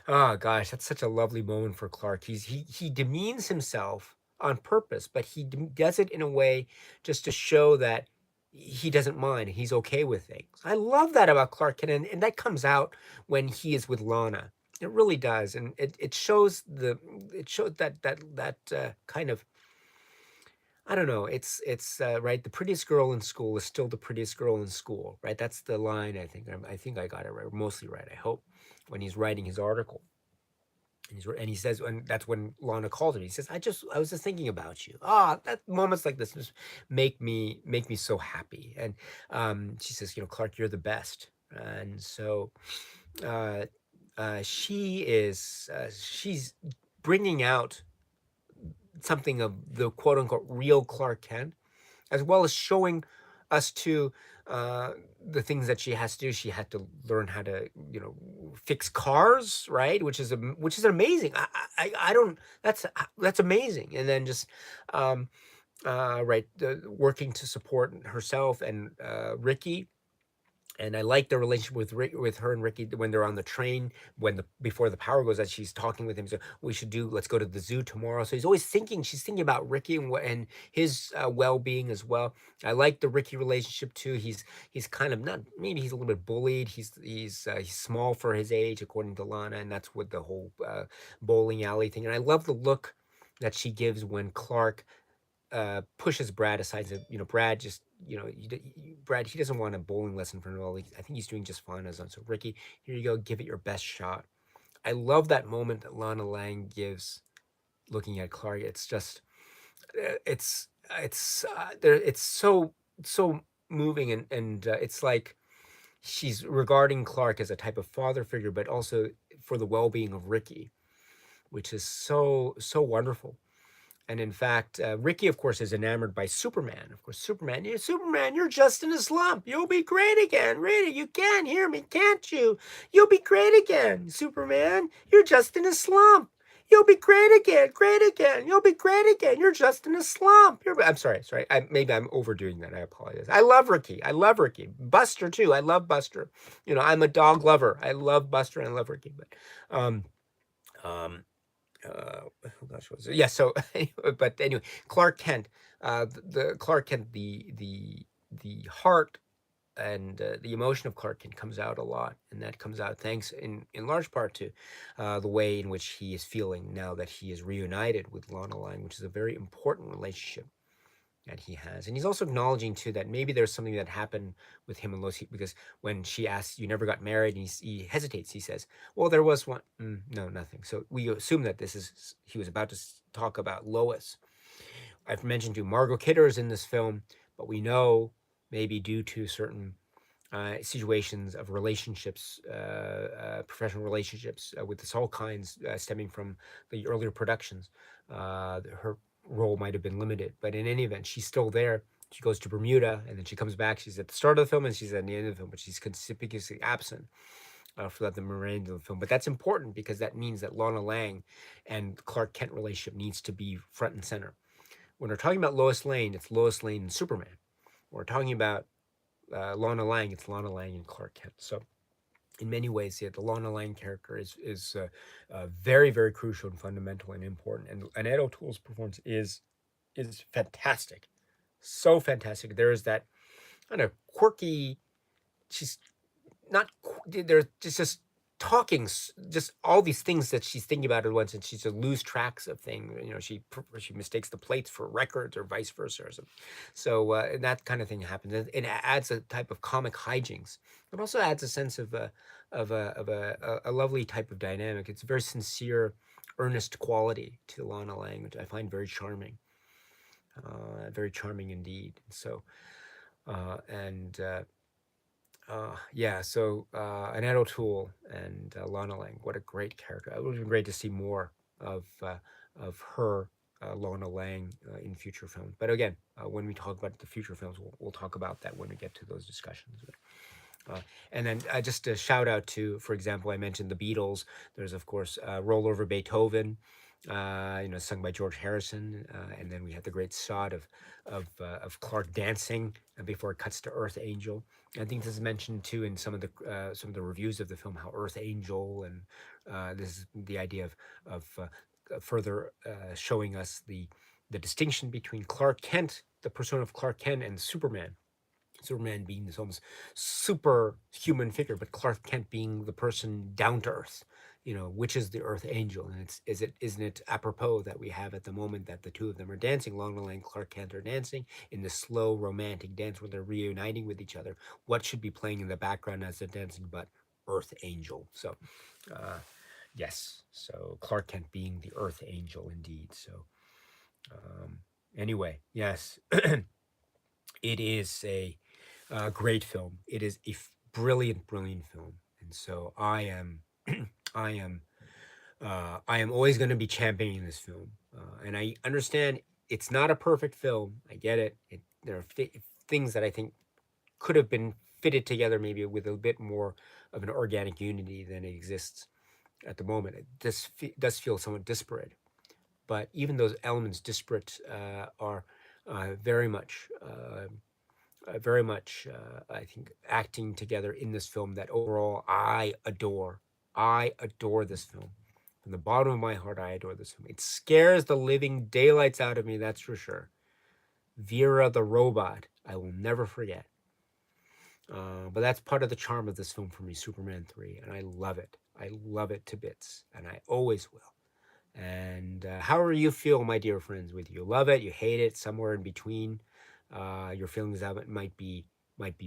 Oh gosh, that's such a lovely moment for Clark. He demeans himself on purpose, but he does it in a way just to show that he doesn't mind. He's okay with things. I love that about Clark Kent, and that comes out when he is with Lana. It really does, and it shows that kind of, I don't know. It's right. The prettiest girl in school is still the prettiest girl in school, right? That's the line. I think I got it right, mostly right. I hope, when he's writing his article, and he says, and that's when Lana called him. He says, I was just thinking about you. That moments like this just make me so happy. And she says, Clark, you're the best. And so uh, she's bringing out something of the quote unquote real Clark Kent, as well as showing us to the things that she has to do. She had to learn how to, fix cars, right? Which is amazing. I don't. That's amazing. And then just right, working to support herself and Ricky. And I like the relationship with her and Ricky when they're on the train, before the power goes out. She's talking with him. So let's go to the zoo tomorrow. So she's thinking about Ricky and his well-being as well. I like the Ricky relationship too. He's kind of not, maybe he's a little bit bullied. He's small for his age, according to Lana, and that's with the whole bowling alley thing. And I love the look that she gives when Clark pushes Brad aside. Said, Brad just, Brad, he doesn't want a bowling lesson from all. I think he's doing just fine as on. So Ricky, here you go, give it your best shot. I love that moment that Lana Lang gives, looking at Clark. It's just, it's so moving, and it's like she's regarding Clark as a type of father figure, but also for the well-being of Ricky, which is so wonderful. And in fact, Ricky, of course, is enamored by Superman. Of course, Superman, you're just in a slump. You'll be great again. Really, you can hear me, can't you? You'll be great again, Superman. You're just in a slump. You'll be great again, great again. You'll be great again. You're just in a slump. I'm sorry, sorry. Maybe I'm overdoing that. I apologize. I love Ricky. I love Ricky. Buster too. I love Buster. You know, I'm a dog lover. I love Buster and I love Ricky. But, um, oh gosh, what was it? Yeah. So, but anyway, Clark Kent. The Clark Kent. The heart and the emotion of Clark Kent comes out a lot, and that comes out thanks in large part to the way in which he is feeling now that he is reunited with Lana Lang, which is a very important relationship that he has. And he's also acknowledging too that maybe there's something that happened with him and Lois, because when she asks, "You never got married," and he hesitates. He says, "Well, there was one." No, nothing. So we assume that he was about to talk about Lois. I've mentioned to Margot Kidder is in this film, but we know maybe due to certain situations of relationships, professional relationships with the Soul Kinds stemming from the earlier productions, her role might have been limited. But in any event, she's still there. She goes to Bermuda and then she comes back. She's at the start of the film and she's at the end of the film, but she's conspicuously absent for the remainder of the film. But that's important because that means that Lana Lang and Clark Kent relationship needs to be front and center. When we're talking about Lois Lane, it's Lois Lane and Superman. When we're talking about Lana Lang, it's Lana Lang and Clark Kent. So in many ways, yeah, the Lana Lang character is very, very crucial and fundamental and important. And Ed O'Toole's performance is fantastic, so fantastic. There is that kind of quirky. She's not. There's just talking, just all these things that she's thinking about at once, and she's to lose tracks of things. You know, she mistakes the plates for records or vice versa or something. So that kind of thing happens. It adds a type of comic hijinks. It also adds a sense of a lovely type of dynamic. It's a very sincere, earnest quality to Lana Lang, which I find very charming indeed. So and yeah, so Annette O'Toole and Lana Lang, what a great character. It would have been great to see more of her, Lana Lang, in future films. But again, when we talk about the future films, we'll talk about that when we get to those discussions. And then just a shout out to, for example, I mentioned the Beatles. There's, of course, Roll Over Beethoven, sung by George Harrison. And then we had the great shot of Clark dancing before it cuts to Earth Angel. I think this is mentioned too in some of the reviews of the film, how Earth Angel, and this is the idea of further showing us the distinction between Clark Kent, the persona of Clark Kent, and Superman. Superman being this almost superhuman figure, but Clark Kent being the person down to earth. You know, which is the Earth Angel, and isn't it apropos that we have at the moment that the two of them are dancing, Lana Lang, Clark Kent are dancing in this slow romantic dance where they're reuniting with each other. What should be playing in the background as they're dancing but Earth Angel? So, yes, so Clark Kent being the Earth Angel indeed. So, anyway, yes, it is a great film. It is a brilliant, brilliant film, and so I am, I am always going to be championing this film. And I understand it's not a perfect film. I get it. There are things that I think could have been fitted together maybe with a bit more of an organic unity than exists at the moment. It does feel somewhat disparate, but even those elements disparate are very much. Very much, I think, acting together in this film that overall I adore. I adore this film. From the bottom of my heart, I adore this film. It scares the living daylights out of me, that's for sure. Vera the robot, I will never forget. But that's part of the charm of this film for me, Superman 3, and I love it. I love it to bits, and I always will. And however you feel, my dear friends, whether you love it, you hate it, somewhere in between, your feelings of it might be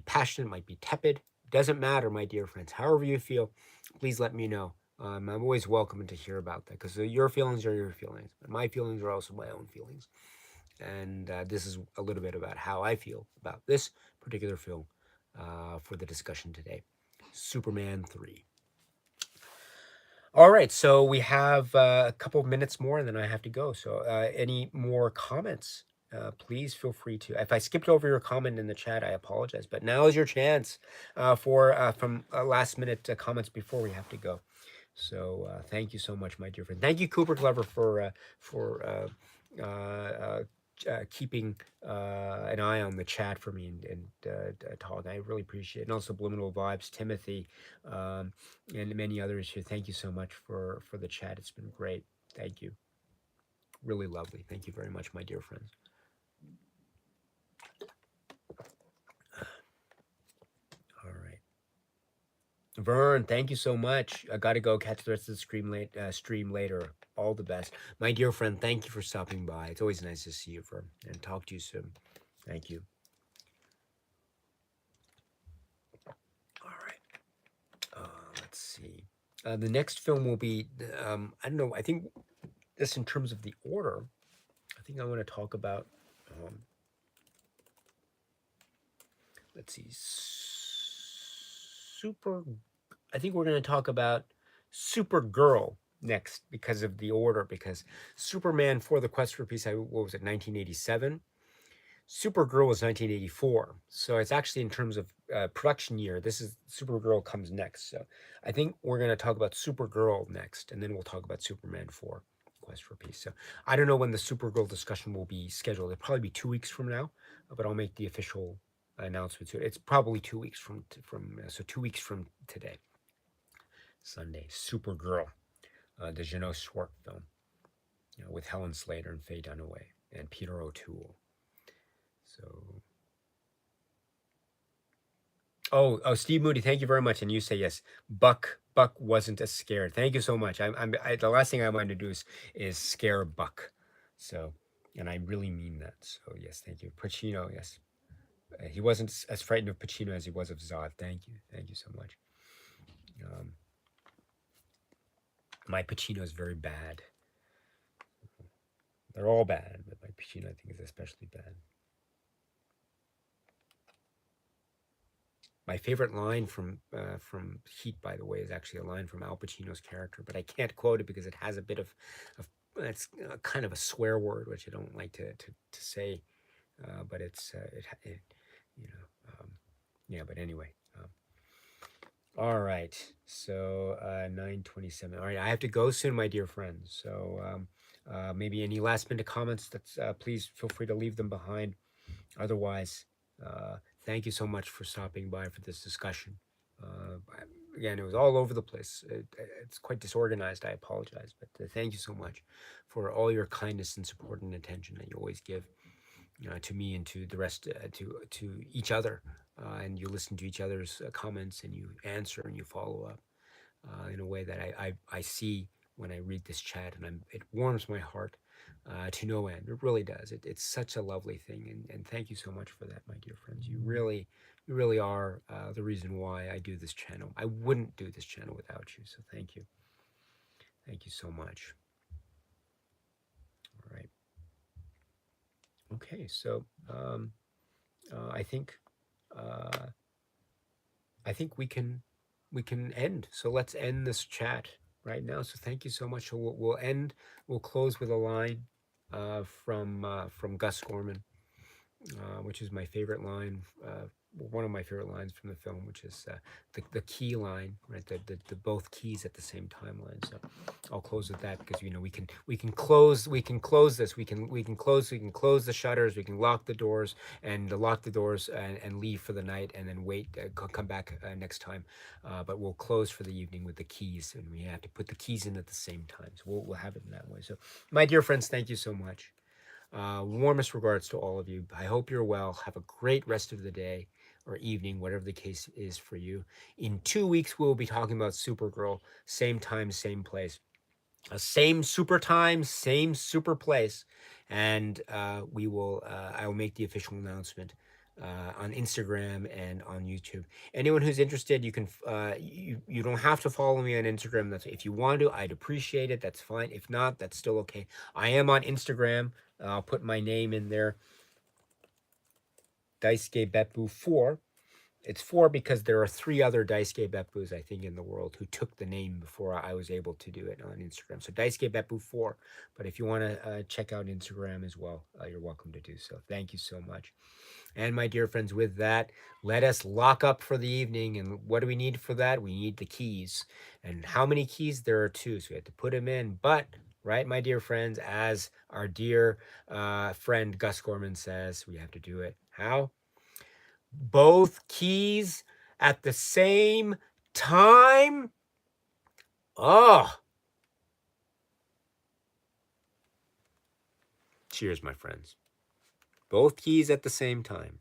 passionate, might be tepid. Doesn't matter, my dear friends. However you feel, please let me know. I'm always welcome to hear about that because your feelings are your feelings. My feelings are also my own feelings. And this is a little bit about how I feel about this particular film for the discussion today. Superman 3. All right, so we have a couple of minutes more, and then I have to go. So, any more comments? Please feel free to. If I skipped over your comment in the chat, I apologize. But now is your chance for from last minute comments before we have to go. So thank you so much, my dear friend. Thank you, Cooper Clever, for keeping an eye on the chat for me and talk. I really appreciate it. And also Subliminal Vibes, Timothy, um, and many others here. Thank you so much for the chat. It's been great. Thank you. Really lovely. Thank you very much, my dear friends. All right. Vern, thank you so much. I got to go catch the rest of the stream later. All the best. My dear friend, thank you for stopping by. It's always nice to see you, Vern, and talk to you soon. Thank you. All right. Let's see. The next film will be, I don't know, I think just in terms of the order, I think I want to talk about, let's see, I think we're going to talk about Supergirl next because of the order, because Superman for the Quest for Peace, what was it, 1987? Supergirl was 1984. So it's actually in terms of production year, this is Supergirl comes next. So I think we're going to talk about Supergirl next, and then we'll talk about Superman 4, Quest for Peace. So I don't know when the Supergirl discussion will be scheduled. It'll probably be 2 weeks from now, but I'll make the official announcement to it. It's probably 2 weeks so 2 weeks from today. Sunday, Supergirl, the Jeannot Swart film, with Helen Slater and Faye Dunaway and Peter O'Toole. So, oh, Steve Moody, thank you very much. And you say yes, Buck wasn't as scared. Thank you so much. The last thing I want to do is scare Buck. So, and I really mean that. So yes, thank you. Pacino, yes, he wasn't as frightened of Pacino as he was of Zod. Thank you so much. My Pacino is very bad. They're all bad, but my Pacino I think is especially bad. My favorite line from Heat, by the way, is actually a line from Al Pacino's character, but I can't quote it because it has a bit of it's kind of a swear word, which I don't like to say, but it's yeah. But anyway, all right. So 9:27. All right, I have to go soon, my dear friends. So maybe any last minute comments? That's please feel free to leave them behind. Otherwise, thank you so much for stopping by for this discussion. Again, it was all over the place. It's quite disorganized. I apologize, but thank you so much for all your kindness and support and attention that you always give to me and to the rest, to each other. And you listen to each other's comments and you answer and you follow up in a way that I see when I read this chat, and it warms my heart to no end. It really does. It's such a lovely thing, and thank you so much for that, my dear friends. You really are the reason why I do this channel. I wouldn't do this channel without you. So thank you so much. All right. Okay, so I think we can end. So let's end this chat right now. So thank you so much. So we'll close with a line from Gus Gorman, which is my favorite line, one of my favorite lines from the film, which is the key line, right? The both keys at the same time line. So I'll close with that because we can close this. We can close the shutters. We can lock the doors and leave for the night, and then wait, come back next time. But we'll close for the evening with the keys, and we have to put the keys in at the same time. So we'll have it in that way. So my dear friends, thank you so much. Warmest regards to all of you. I hope you're well. Have a great rest of the day or evening, whatever the case is for you. In 2 weeks, we'll be talking about Supergirl. Same time, same place. Same super time, same super place. And I will make the official announcement on Instagram and on YouTube. Anyone who's interested, you can you don't have to follow me on Instagram. That's if you want to. I'd appreciate it. That's fine. If not, that's still okay. I am on Instagram. I'll put my name in there. Daisuke Beppu 4. It's 4 because there are 3 other Daisuke Beppus, I think, in the world who took the name before I was able to do it on Instagram. So Daisuke Beppu 4. But if you want to check out Instagram as well, you're welcome to do so. Thank you so much. And my dear friends, with that, let us lock up for the evening. And what do we need for that? We need the keys. And how many keys? There are two, so we have to put them in. But, right, my dear friends, as our dear friend Gus Gorman says, we have to do it. How? Both keys at the same time? Oh, cheers, my friends. Both keys at the same time.